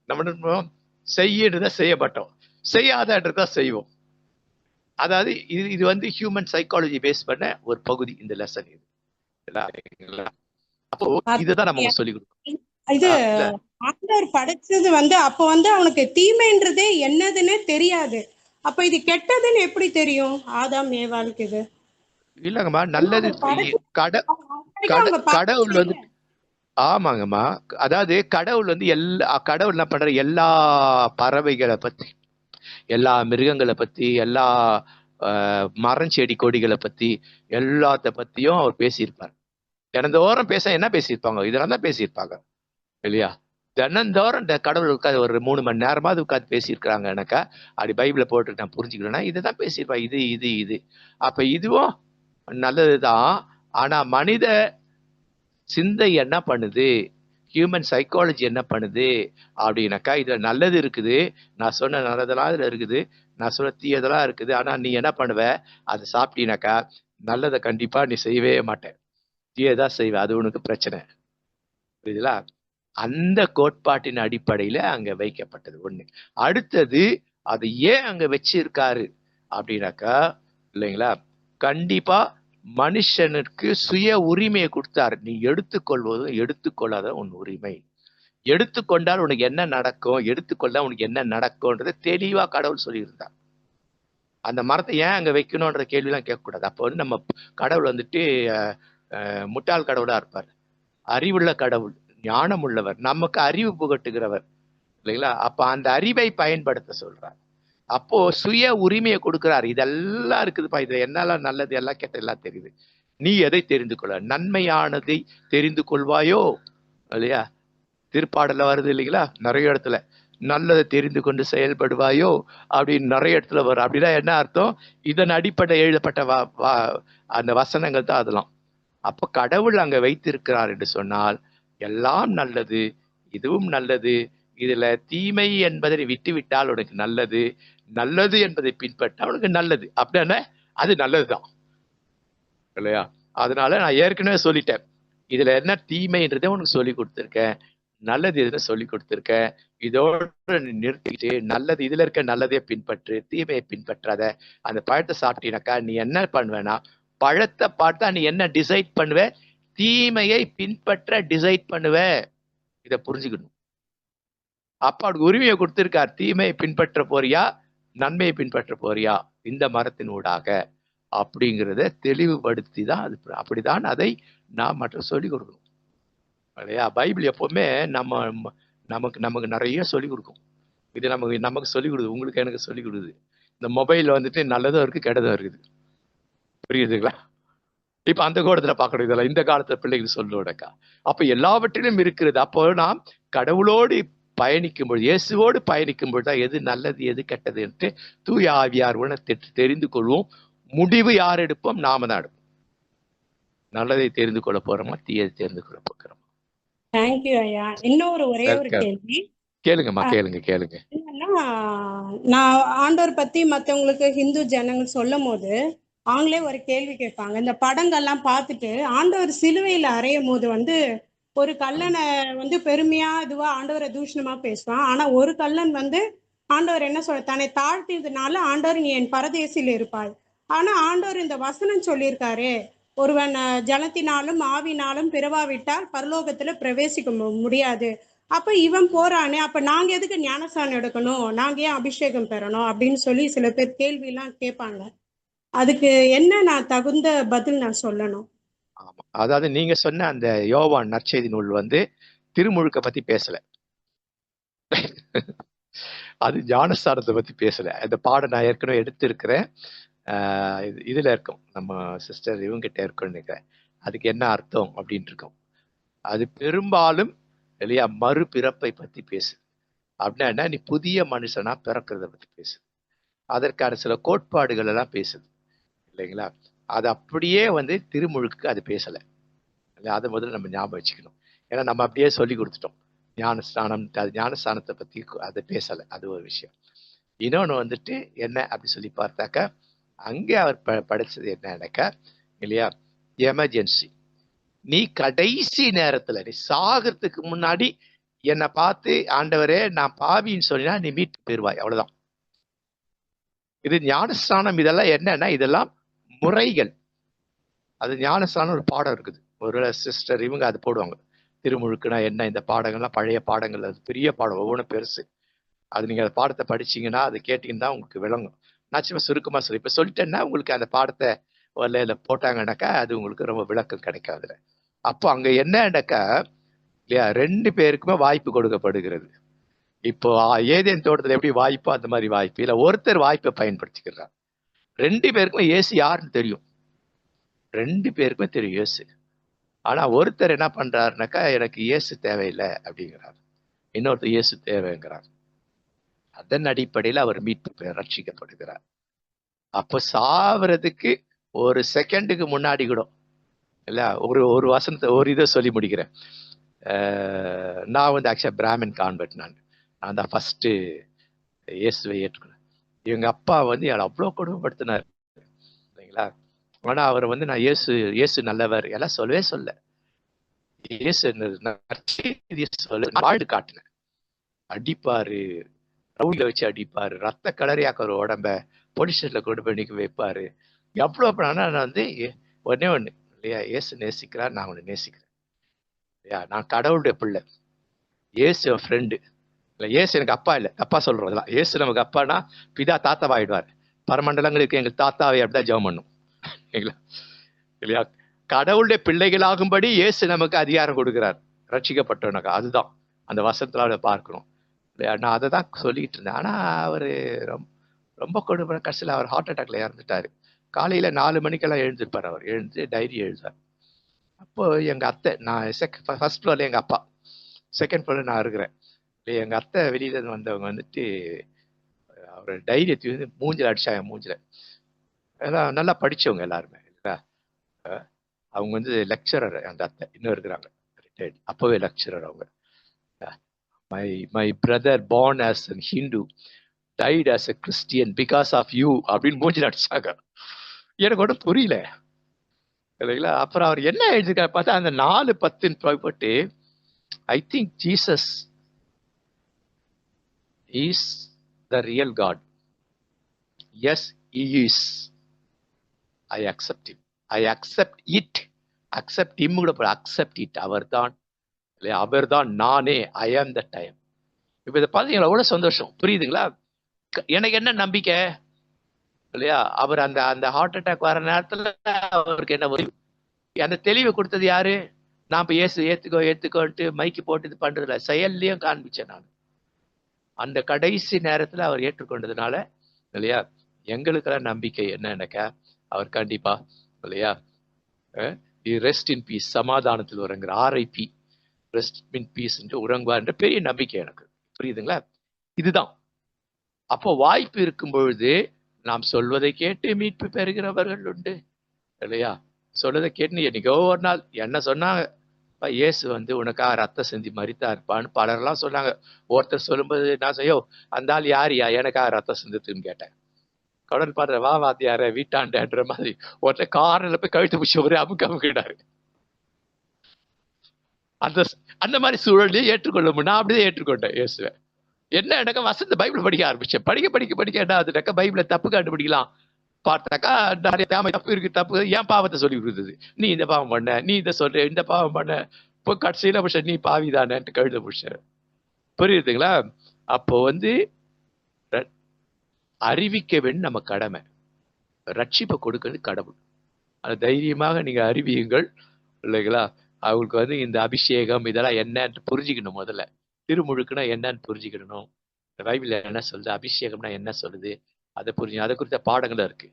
நம்ம செய்யறத செய்ய மாட்டோம், செய்யாததான் செய்வோம். அதாவது இது வந்து ஹியூமன் சைக்காலஜி பேஸ் பண்ண ஒரு பகுதி இந்த லெசன். இது அப்போ இதுதான் நம்ம சொல்லி கொடுக்கணும். இது ஆண்டவர் படைச்சது வந்து அப்ப வந்து அவனுக்கு தீமைன்றதே என்னதுன்னே தெரியாது. அப்ப இது கெட்டதுன்னு எப்படி தெரியும் ஆதாம் ஏவாளுக்கு? இது இல்லங்கம்மா, நல்லது கடவுள் வந்து, ஆமாங்கம்மா, அதாவது கடவுள் வந்து கடவுள் என்ன பண்ற, எல்லா பறவைகளை பத்தி, எல்லா மிருகங்களை பத்தி, எல்லா மரம் செடி கொடிகளை பத்தி, எல்லாத்த பத்தியும் அவர் பேசியிருப்பார். தினந்தோறும் என்ன பேசியிருப்பாங்க? இதெல்லாம் தான் பேசியிருப்பாங்க இல்லையா? தினந்தோறும் இந்த கடவுள் உட்காந்து ஒரு 3 மணி நேரமாவது உட்காந்து பேசியிருக்கிறாங்க. எனக்கா அப்படி பைபிளை போட்டு நான் புரிஞ்சுக்கிறேன்னா இதுதான் பேசியிருப்பாங்க. இது அப்ப இதுவும் நல்லதுதான். ஆனா மனித சிந்தை என்ன பண்ணுது, ஹியூமன் சைக்காலஜி என்ன பண்ணுது அப்படின்னாக்கா, இதுல நல்லது இருக்குது, நான் சொன்ன நல்லதெல்லாம் இதுல இருக்குது, நான் சொன்ன தீயதெல்லாம் இருக்குது. ஆனா நீ என்ன பண்ணுவ, அதை சாப்பிட்டீனாக்கா நல்லதை கண்டிப்பா நீ செய்யவே மாட்டேன், தீயதான் செய்வ. அது உனக்கு பிரச்சனை. புரியுதுங்களா? அந்த கோட்பாட்டின் அடிப்படையில அங்க வைக்கப்பட்டது ஒண்ணு. அடுத்தது, அது ஏன் அங்க வச்சிருக்காரு அப்படின்னாக்கா இல்லைங்களா, கண்டிப்பா மனுஷனுக்கு சுய உரிமையை கொடுத்தாரு. நீ எடுத்துக்கொள்வதும் எடுத்துக்கொள்ளாத உன் உரிமை. எடுத்துக்கொண்டால் உனக்கு என்ன நடக்கும், எடுத்துக்கொண்டா உனக்கு என்ன நடக்கும்ன்றதை தெளிவா கடவுள் சொல்லியிருந்தார். அந்த மரத்தை ஏன் அங்க வைக்கணும்ன்ற கேள்வியெல்லாம் கேட்கக்கூடாது. அப்போ வந்து நம்ம கடவுள் வந்துட்டு முட்டாள் கடவுளா இருப்பார். அறிவுள்ள கடவுள், ஞானம் உள்ளவர், நமக்கு அறிவு புகட்டுகிறவர் இல்லைங்களா? அப்ப அந்த அறிவை பயன்படுத்த சொல்றார். அப்போ சுய உரிமையை கொடுக்கிறார். இதெல்லாம் இருக்குதுப்பா, இது என்னெல்லாம் நல்லது எல்லாம் கெட்ட எல்லாம் தெரியுது, நீ எதை தெரிந்து கொள்ள, நன்மையானதை தெரிந்து கொள்வாயோ இல்லையா? திருப்பாடல வருது இல்லைங்களா, நிறைய இடத்துல நல்லதை தெரிந்து கொண்டு செயல்படுவாயோ அப்படின்னு நிறைய இடத்துல வரும். அப்படின்னா என்ன அர்த்தம்? இதன் அடிப்படை எழுதப்பட்ட அந்த வசனங்கள் தான் அதெல்லாம். அப்ப கடவுள் அங்க வைத்திருக்கிறார் என்று சொன்னால் எல்லாம் நல்லது, இதுவும் நல்லது. இதுல தீமை என்பதை விட்டுவிட்டால் உனக்கு நல்லது, நல்லது என்பதை பின்பற்ற உனக்கு நல்லது. அப்படின்னா அது நல்லதுதான் இல்லையா? அதனால நான் ஏற்கனவே சொல்லிட்டேன், இதுல என்ன தீமைன்றதை உனக்கு சொல்லி கொடுத்துருக்கேன், நல்லது எதுன்னு சொல்லி கொடுத்துருக்கேன். இதோட நிறுத்திக்கிட்டு நல்லது, இதுல இருக்க நல்லதையே பின்பற்று, தீமையை பின்பற்றாத. அந்த பழத்தை சாப்பிட்டீனாக்கா நீ என்ன பண்ணுவேன்னா, பழத்தை பார்த்தா நீ என்ன டிசைட் பண்ணுவ, தீமையை பின்பற்ற டிசைட் பண்ணுவ. இதை புரிஞ்சுக்கணும். அப்ப அவனுக்கு உரிமையை கொடுத்திருக்கார். தீமையை பின்பற்ற போறியா, நன்மையை பின்பற்ற போறியா இந்த மரத்தின் ஊடாக அப்படிங்கிறத தெளிவுபடுத்தி தான் அது. அப்படிதான் அதை நாம் மற்ற சொல்லிக் கொடுக்கணும் இல்லையா? பைபிள் எப்பவுமே நமக்கு நிறைய சொல்லிக் கொடுக்கும். இது நமக்கு சொல்லிக் கொடுக்குது, உங்களுக்கு எனக்கு சொல்லிக் கொடுக்குது. இந்த மொபைல் வந்துட்டு நல்லதும் இருக்கு, கெட்டதும் இருக்குது. புரியுதுங்களா? இப்ப அந்த கோணத்துல பார்க்கணும் இதெல்லாம். இந்த காலத்துல பிள்ளைகள் சொல்லுவோடக்கா. அப்ப எல்லாவற்றிலும் இருக்கிறது. அப்போ நாம் கடவுளோடு பயணிக்கும்போது, இயேசுவோடு பயணிக்கும்போது தான் எது நல்லது எது கெட்டது என்று தூய ஆவியார் தெரிந்து கொள்வோம். முடிவு யார் எடுப்போம்? நாம தான் எடுப்போம். நல்லதை தெரிந்து கொள்ள போறோமா, தீயதை தெரிந்து கொள்ள போகிறோமா? தேங்க்யூ ஐயா. இன்னொரு ஒரே ஒரு கேள்வி கேளுங்கம்மா, கேளுங்க. என்னன்னா, நான் ஆண்டவர் பத்தி மத்தவங்களுக்கு ஹிந்து ஜனங்கள் சொல்லும் போது அவங்களே ஒரு கேள்வி கேட்பாங்க. இந்த படங்கள்லாம் பார்த்துட்டு ஆண்டவர் சிலுவையில அறையும் போது வந்து ஒரு கல்லனை வந்து பெருமையா இதுவா ஆண்டவரை தூஷணமா பேசுவான். ஆனா ஒரு கல்லன் வந்து ஆண்டவர் என்ன சொல்ற, தன்னை தாழ்த்தியதுனால ஆண்டவர் நீ என் பரதேசில் இருப்பாய். ஆனா ஆண்டவர் இந்த வசனம் சொல்லியிருக்காரு, ஒருவன் ஜலத்தினாலும் ஆவினாலும் பிறவாவிட்டால் பரலோகத்துல பிரவேசிக்க முடியாது. அப்ப இவன் போறானே, அப்ப நாங்க எதுக்கு ஞானஸ்நானம் எடுக்கணும், நாங்க ஏன் அபிஷேகம் பெறணும் அப்படின்னு சொல்லி சில பேர் கேள்வி எல்லாம் கேட்பாங்க. அதுக்கு என்ன நான் தகுந்த பதில் நான் சொல்லணும்? ஆமா, அதாவது நீங்க சொன்ன அந்த யோவான் நற்செய்தி நூல் வந்து திருமுழுக்க பத்தி பேசல, அது ஞானஸ்தானத்தை பத்தி பேசல. இந்த பாடம் நான் ஏற்கனவே எடுத்திருக்கிறேன். இதுல இருக்கும், நம்ம சிஸ்டர் இவங்கிட்ட இருக்கும்னு நினைக்கிறேன். அதுக்கு என்ன அர்த்தம் அப்படின்னு இருக்கும். அது பெரும்பாலும் இல்லையா மறுபிறப்பை பத்தி பேசு. அப்படின்னா நீ புதிய மனுஷனா பிறக்கிறத பத்தி பேசு. அதற்கான சில கோட்பாடுகள் எல்லாம் பேசுது இல்லைங்களா? அது அப்படியே வந்து திருமுழுக்கு அது பேசல. அதை முதல்ல நம்ம ஞாபகம் வச்சுக்கணும். ஏன்னா நம்ம அப்படியே சொல்லி கொடுத்துட்டோம். ஞானஸ்தானம், அது ஞானஸ்தானத்தை பத்தி அதை பேசலை, அது ஒரு விஷயம். இன்னொன்று வந்துட்டு என்ன அப்படி சொல்லி பார்த்தாக்கா, அங்கே அவர் படிச்சது என்னன்னாக்கா இல்லையா, எமர்ஜென்சி. நீ கடைசி நேரத்துல நீ சாகிறதுக்கு முன்னாடி என்னை பார்த்து ஆண்டவரே நான் பாவின்னு சொன்னா நீ மீட்டு போயிருவாய், அவ்வளவுதான். இது ஞானஸ்தானம். இதெல்லாம் என்னன்னா இதெல்லாம் முறைகள். அது ஞானஸ்தானம் ஒரு பாடம் இருக்குது. ஒரு சிஸ்டர் இவங்க அது போடுவாங்க, திருமுழுக்குனா என்ன, இந்த பாடங்கள்லாம் பழைய பாடங்கள், அது பெரிய பாடம், ஒவ்வொன்றும் பெருசு. அது நீங்க அந்த பாடத்தை படிச்சீங்கன்னா அது கேட்டீங்கன்னா உங்களுக்கு விளங்கும். நான் சும்மா சுருக்கமா சொல்லி இப்ப சொல்லிட்டேன்னா உங்களுக்கு அந்த பாடத்தை வரல போட்டாங்கன்னாக்கா அது உங்களுக்கு ரொம்ப விளக்கம் கிடைக்காதுல. அப்போ அங்க என்னன்னாக்கா இல்லையா, 2 பேருக்குமே வாய்ப்பு கொடுக்கப்படுகிறது. இப்போ ஏதேன் தோட்டத்துல எப்படி வாய்ப்போ அந்த மாதிரி வாய்ப்பு இல்ல, ஒருத்தர் வாய்ப்பை பயன்படுத்திக்கிறார். 2 பேருக்குமே இயேசு யாருன்னு தெரியும், 2 பேருக்குமே தெரியும் இயேசு. ஆனா ஒருத்தர் என்ன பண்றாருனாக்கா எனக்கு இயேசு தேவையில்லை அப்படிங்கிறார், இன்னொருத்தர் இயேசு தேவைங்கிறார். அதன் அடிப்படையில் அவர் மீட்பு ரட்சிக்கப்படுகிறார். அப்போ சாவறதுக்கு ஒரு செகண்டுக்கு முன்னாடி கூட இல்ல, ஒரு வசனத்தை ஒரு இதை சொல்லி முடிக்கிறேன். நான் வந்து ஆக்சுவலா பிராமின் கான்வெர்ட். நான் தான் ஃபர்ஸ்ட் இயேசுவை ஏற்றுக்கணும். எங்க அப்பா வந்து என்னை அவ்வளோ கொடுமைப்படுத்தினார் இல்லைங்களா. ஆனா அவர் வந்து நான் இயேசு நல்லவர் எல்லாம் சொல்லவே சொல்ல, இயேசு வாழ்ந்து காட்டினேன். அடிப்பாரு, ரவுடில வச்சு அடிப்பாரு, ரத்த கலரியாக்கிற உடம்ப போலீஸ் ஸ்டேஷன்ல கொண்டு போய் நிக்க வைப்பாரு. எவ்வளவு பண்ணா நான் வந்து ஒன்னே ஒண்ணு இல்லையா, இயேசு நேசிக்கிறார், நான் உன்னை நேசிக்கிறேன் இல்லையா, நான் கடவுளுடைய பிள்ளை, இயேசு என் ஃப்ரெண்டு இல்லை, இயேசு எனக்கு அப்பா இல்லை, அப்பா சொல்றதெல்லாம். இயேசு நமக்கு அப்பானா பிதா தாத்தாவாயிடுவார், பரமண்டலங்களுக்கு எங்கள் தாத்தாவை அப்படிதான் ஜெபம் பண்ணும் இல்லையா. கடவுளுடைய பிள்ளைகளாகும்படி இயேசு நமக்கு அதிகாரம் கொடுக்கிறார் ரட்சிக்கப்பட்டவனுக்கு. அதுதான் அந்த வசனத்துல பார்க்கணும் இல்லையா. நான் அதை தான் சொல்லிட்டு இருந்தேன். ஆனா அவரு ரொம்ப கொடுமை. கடைசியில் அவர் ஹார்ட் அட்டாக்ல இறந்துட்டாரு. காலையில 4 மணிக்கெல்லாம் எழுந்திருப்பார். அவர் எழுந்து டைரி எழுதார். அப்போ எங்க அத்தை, நான் ஃபர்ஸ்ட் ஃப்ளோர்ல எங்க அப்பா, செகண்ட் ஃப்ளோர்ல நான் இருக்கிறேன். எங்க அத்தை வெளியில இருந்து வந்தவங்க வந்துட்டு அவர் டைரி வந்து மூஞ்சில அடிச்சாங்க, மூஞ்சில. எல்லாம் நல்லா படிச்சவங்க எல்லாருமே இல்லையா. அவங்க வந்து லெக்சரர், அந்த அத்தை இன்னும் இருக்கிறாங்க, ரிட்டையர்ட், அப்பவே லெக்சரர் அவங்க. My brother born as a Hindu died as a Christian because of you அப்படின்னு மூஞ்சில அடிச்சாங்க. எனக்கு ஒன்றும் புரியல இல்லைங்களா. அப்புறம் அவர் என்ன எழுதிருக்காரு பார்த்தா அந்த 4:10 போட்டு, I think Jesus is the real God. Yes he is. I accept him. I accept it. accept him கூட போல, accept it. அவர்தான் இல்லையா, அவர்தான் நானே, I am that I am. இப்ப இதை பார்த்தீங்களா, எவ்வளவு சந்தோஷம், புரியுதுங்களா. எனக்கு என்ன நம்பிக்கை இல்லையா, அவர் அந்த ஹார்ட் அட்டாக் வர நேரத்துல அவருக்கு என்ன அந்த தெளிவை கொடுத்தது யாரு? நான் இப்ப இயேசு ஏத்துக்கோன்ட்டு மைக்கு போட்டு இது பண்றதுல செயல்லையும் காண்பிச்சேன் நான். அந்த கடைசி நேரத்துல அவர் ஏற்றுக்கொண்டதுனால இல்லையா, எங்களுக்கெல்லாம் நம்பிக்கை என்னன்னாக்கா அவர் கண்டிப்பா இல்லையா ரெஸ்ட் இன் பீஸ், சமாதானத்தில் உறங்குற RIP, ரெஸ்ட் இன் பீஸ் உறங்குவார் என்ற பெரிய நம்பிக்கை எனக்கு, புரியுதுங்களா. இதுதான். அப்போ வாய்ப்பு இருக்கும் பொழுது நாம் சொல்வதை கேட்டு மீட்பு பெறுகிறவர்கள் உண்டு இல்லையா. சொல்வதை கேட்டு என்னைக்கோ ஒரு நாள் என்ன சொன்னாங்க, இயேசு வந்து உனக்காக ரத்த சிந்தி மரித்தா இருப்பான்னு பலரெல்லாம் சொன்னாங்க. ஒருத்தர் சொல்லும்போது நான் செய்யோ அந்த ஆள் யாரியா எனக்காக ரத்த சிந்தத்துன்னு கேட்டேன். கடல் பாடுற வா வாத்தியார வீட்டாண்டன்ற மாதிரி ஒருத்தர் காரில் போய் கழுத்து பிடிச்ச ஒரே அமுக்கிட்டாரு. அந்த மாதிரி சூழலையும் ஏற்றுக்கொள்ள முடியும். நான் அப்படிதான் ஏற்றுக்கொண்டேன் இயேசுவை. என்ன எனக்கு வசந்த பைபிள் படிக்க ஆரம்பிச்சேன். படிக்க என்ன ஆகுதுனாக்கா பைபிளை தப்பு கண்டுபிடிக்கலாம் பார்த்தாக்கா நிறைய தப்பு இருக்கு. தப்பு ஏன் பாவத்தை சொல்லி கொடுத்தது, நீ இந்த பாவம் பண்ண, நீ இதை சொல்ற, இந்த பாவம் பண்ண, இப்போ கடைசியில பிடிச்ச நீ பாவிதானேன்ட்டு கழுத பிடிச்ச, புரியுதுங்களா. அப்போ வந்து அறிவிக்க வேண்டும் நம்ம கடமை, ரட்சிப்பை கொடுக்கிறது கடவுள். அது தைரியமாக நீங்க அறிவியுங்கள் இல்லைங்களா. அவங்களுக்கு வந்து இந்த அபிஷேகம் இதெல்லாம் என்னன்னு புரிஞ்சுக்கணும். முதல்ல திருமுழுக்குன்னா என்னன்னு புரிஞ்சுக்கணும். பைபிள்ல என்ன சொல்லுது, அபிஷேகம்னா என்ன சொல்லுது அதை புரிஞ்சு, அதை குறித்த பாடங்களும் இருக்கு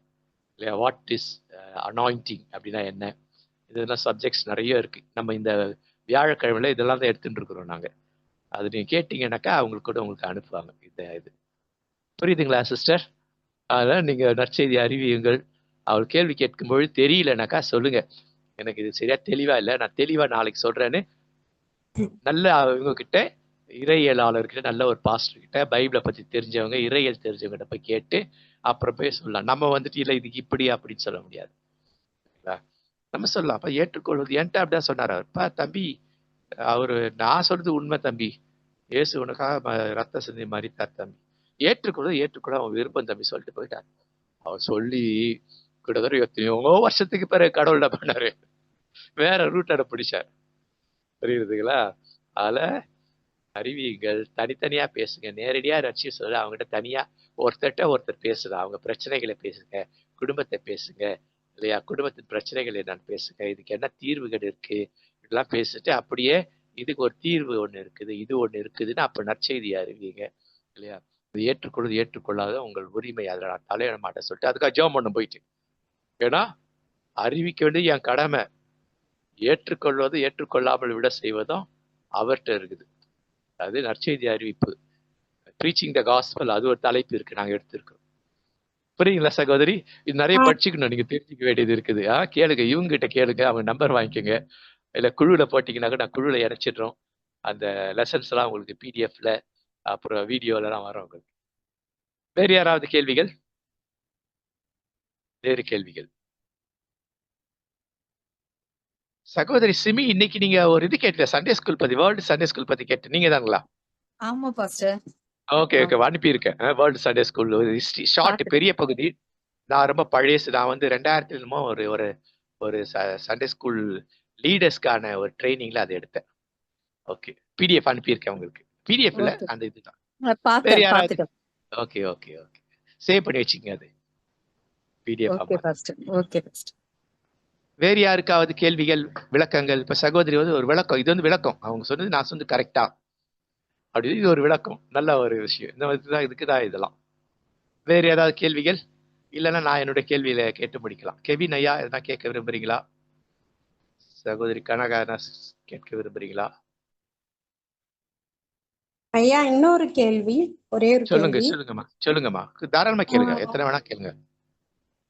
இல்லையா. வாட் இஸ் அனாயிண்டிங் அப்படின்னா என்ன, இதெல்லாம் சப்ஜெக்ட்ஸ் நிறைய இருக்கு. நம்ம இந்த வியாழக்கிழமையில இதெல்லாம் தான் எடுத்துட்டு இருக்கிறோம் நாங்க. அது நீங்க கேட்டீங்கன்னாக்கா அவங்களுக்கு கூட உங்களுக்கு அனுப்புவாங்க. இது புரியுதுங்களா சிஸ்டர். அதனால நீங்க நற்செய்தி அறிவியுங்கள். அவர் கேள்வி கேட்கும்பொழுது தெரியலனாக்கா சொல்லுங்க, எனக்கு இது சரியா தெளிவா இல்லை, நான் தெளிவா நாளைக்கு சொல்றேன்னு நல்ல இவங்க கிட்ட இறையியலாளர்கிட்ட, நல்ல ஒரு பாஸ்டர் கிட்ட, பைபிளை பத்தி தெரிஞ்சவங்க, இறையியல் தெரிஞ்சவங்க போய் கேட்டு அப்புறம் போய் சொல்லலாம். நம்ம வந்துட்டு இல்லை இதுக்கு இப்படி அப்படின்னு சொல்ல முடியாது. நம்ம சொல்லலாம். அப்ப ஏற்றுக்கொள்வது என்கிட்ட அப்படிதான் சொன்னார் அவர். தம்பி, அவரு நான் சொல்றது உண்மை தம்பி, இயேசு உனக்காக ரத்த சிந்தி மரித்தார் தம்பி, ஏற்றுக்கொள்ள அவன் விருப்பம் தம்பி சொல்லிட்டு போயிட்டார். அவர் சொல்லி கிட்டத்தட்ட எத்தனையோ வருஷத்துக்கு பிறகு கடவுள்ட பண்ணாரு, வேற ரூட்டை பிடிச்சார். புரியுதுங்களா? அதுல அறிவியுங்கள், தனித்தனியா பேசுங்க, நேரடியா ரட்சிய சொல்ல அவங்ககிட்ட தனியா ஒருத்தர் பேசுங்க, அவங்க பிரச்சனைகளை பேசுங்க, குடும்பத்தை பேசுங்க இல்லையா, குடும்பத்தின் பிரச்சனைகள் என்னன்னு பேசுங்க, இதுக்கு என்ன தீர்வுகள் இருக்கு இதெல்லாம் பேசிட்டு அப்படியே இதுக்கு ஒரு தீர்வு ஒண்ணு இருக்குது, இது ஒண்ணு இருக்குதுன்னு அப்ப நற்செய்தி அறிவிங்க இல்லையா. இது ஏற்றுக்கொள்ளாத உங்கள் உரிமை, அதில் நான் தலையிட மாட்டேன் சொல்லிட்டு அதுக்காக ஜெபம் பண்ண போயிட்டு. ஏன்னா அறிவிக்க வேண்டியது என் கடமை, ஏற்றுக்கொள்வது ஏற்றுக்கொள்ளாமல் விட செய்வதும் அவர்கிட்ட இருக்குது. அது நற்செய்தி அறிவிப்பு, ப்ரீச்சிங் த காஸ்பல், அது ஒரு தலைப்பு இருக்கு, நாங்க எடுத்திருக்கோம். புரியுங்களா சகோதரி? இது நிறைய படிச்சுக்கணும், நீங்க தெரிஞ்சுக்க வேண்டியது இருக்குது. கேளுங்க, இவங்க கிட்ட கேளுங்க, அவங்க நம்பர் வாங்கிக்கோங்க, இல்ல குழுல போட்டீங்கன்னாக்க நான் குழுல இணைச்சிடுறோம். அந்த லெசன்ஸ் எல்லாம் உங்களுக்கு பிடிஎஃப்ல அப்புறம் வீடியோலாம் வரும் உங்களுக்கு. வேறு யாராவது கேள்விகள்? வேறு கேள்விகள்? சகோதரி சிமி, இன்னைக்கு நீங்க ஒரு இது கேட்ட சண்டே ஸ்கூல் பத்தி, வேர்ல்டு சண்டே ஸ்கூல் பத்தி கேட்டு நீங்க தாங்களா? ஆமா பாஸ்டர். ஓகே, அனுப்பியிருக்கேன். World Sunday school history short, பெரிய பகுதி. நான் ரொம்ப பழையசு, நான் வந்து 2000 ஒரு ஒரு சண்டே ஸ்கூல் லீடர்ஸ்க்கான ஒரு ட்ரைனிங்ல அதை எடுத்தேன். ஓகே, பிடிஎஃப் அனுப்பியிருக்கேன் உங்களுக்கு. பிடிஎஃப்ல அந்த இதுதான். வேற யாராவது? ஓகே, சேவ் பண்ணி வச்சுங்க அது பிடிஎஃப். வேறு யாருக்காவது கேள்விகள், விளக்கங்கள்? இப்ப சகோதரி வந்து ஒரு விளக்கம், இது வந்து விளக்கம், அவங்க சொன்னது நான் சொன்னது கரெக்டா அப்படி, இது ஒரு விளக்கம், நல்ல ஒரு விஷயம். இந்த மாதிரி இதுக்குதான் இதெல்லாம். வேறு ஏதாவது கேள்விகள்? இல்லைன்னா நான் என்னுடைய கேள்வியில கேட்டு முடிக்கலாம். கெவின் ஐயா எதனா கேட்க விரும்புறீங்களா? சகோதரி கனகா கேட்க விரும்புறீங்களா? ஐயா, இன்னொரு கேள்வி, ஒரே ஒரு கேள்வி. சொல்லுங்கம்மா, தாராளமா கேளுங்க, எத்தனை வேணா கேளுங்க.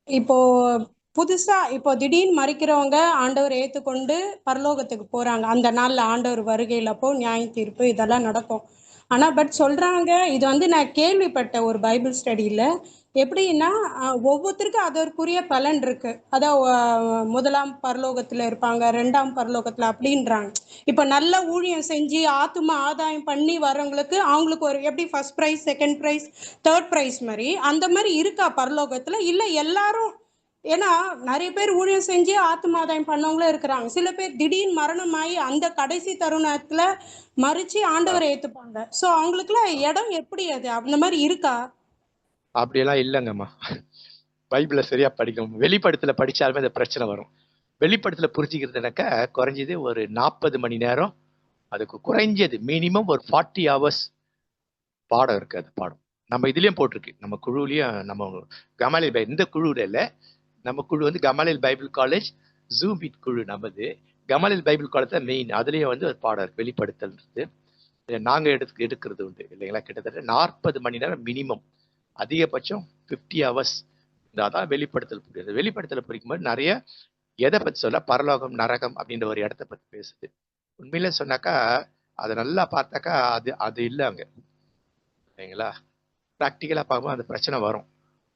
இப்போ புதுசா இப்போ திடீர்னு மறிக்கிறவங்க ஆண்டவர் ஏத்துக்கொண்டு பரலோகத்துக்கு போறாங்க, அந்த நாள்ல ஆண்டவர் வருகையில அப்போ நியாய தீர்ப்பு இதெல்லாம் நடக்கும். ஆனா பட் சொல்றாங்க, இது வந்து நான் கேள்விப்பட்ட ஒரு பைபிள் ஸ்டடியில எப்படின்னா, ஒவ்வொருத்தருக்கும் அதற்குரிய பலன் இருக்கு. அதான் முதலாம் பரலோகத்துல இருப்பாங்க, 2ஆம் பரலோகத்துல அப்படின்றாங்க. இப்ப நல்ல ஊழியம் செஞ்சு ஆத்தும ஆதாயம் பண்ணி வர்றவங்களுக்கு அவங்களுக்கு ஒரு எப்படி first prize, second prize, third prize மாதிரி அந்த மாதிரி இருக்கா பரலோகத்துல? இல்ல எல்லாரும், ஏன்னா நிறைய பேர் ஊழியம் செஞ்சு ஆத்துமாதாயம் பண்ணவங்களும் இருக்கிறாங்க, சில பேர் திடீர்னு மரணமாயி அந்த கடைசி தருணத்துல மறிச்சு ஆண்டவரை ஏத்துப்பாங்க. சோ அவங்களுக்குலாம் இடம் எப்படி, அது அந்த மாதிரி இருக்கா? அப்படியெல்லாம் இல்லைங்கம்மா, பைபிளை சரியா படிக்கணும். வெளிப்படத்துல படிச்சாலுமே அந்த பிரச்சனை வரும். வெளிப்படத்துல புரிஞ்சுக்கிறதுனாக்க குறைஞ்சது ஒரு 40 மணி நேரம், அதுக்கு குறைஞ்சது மினிமம் ஒரு 40 hours பாடம் இருக்கு. அது பாடம் நம்ம இதுலயும் போட்டிருக்கு, நம்ம குழுலயும். நம்ம கமாலியல் இந்த குழுல இல்ல, நம்ம குழு வந்து கமாலியல் பைபிள் காலேஜ் ஜூம் மீட் குழு நமது. கமாலியல் பைபிள் காலேஜ் தான் மெயின், அதுலயும் வந்து ஒரு பாடம் இருக்கு, வெளிப்படுத்தல். நாங்க எடுக்கிறது உண்டு இல்லைங்களா. கிட்டத்தட்ட 40 மணி நேரம் மினிமம், அதிகபட்சம் 50 hours. அதான் வெளிப்படுத்தல் புரியுது. வெளிப்படுத்தல படிக்கும்போது நிறைய எதை பத்தி சொல்ல, பரலோகம் நரகம் அப்படின்ற ஒரு இடத்த பத்தி பேசுது. உண்மையில சொன்னாக்கா அதை நல்லா பார்த்தாக்கா அது இல்லை அங்க இல்லைங்களா. ப்ராக்டிக்கலா பார்க்கும்போது அந்த பிரச்சனை வரும்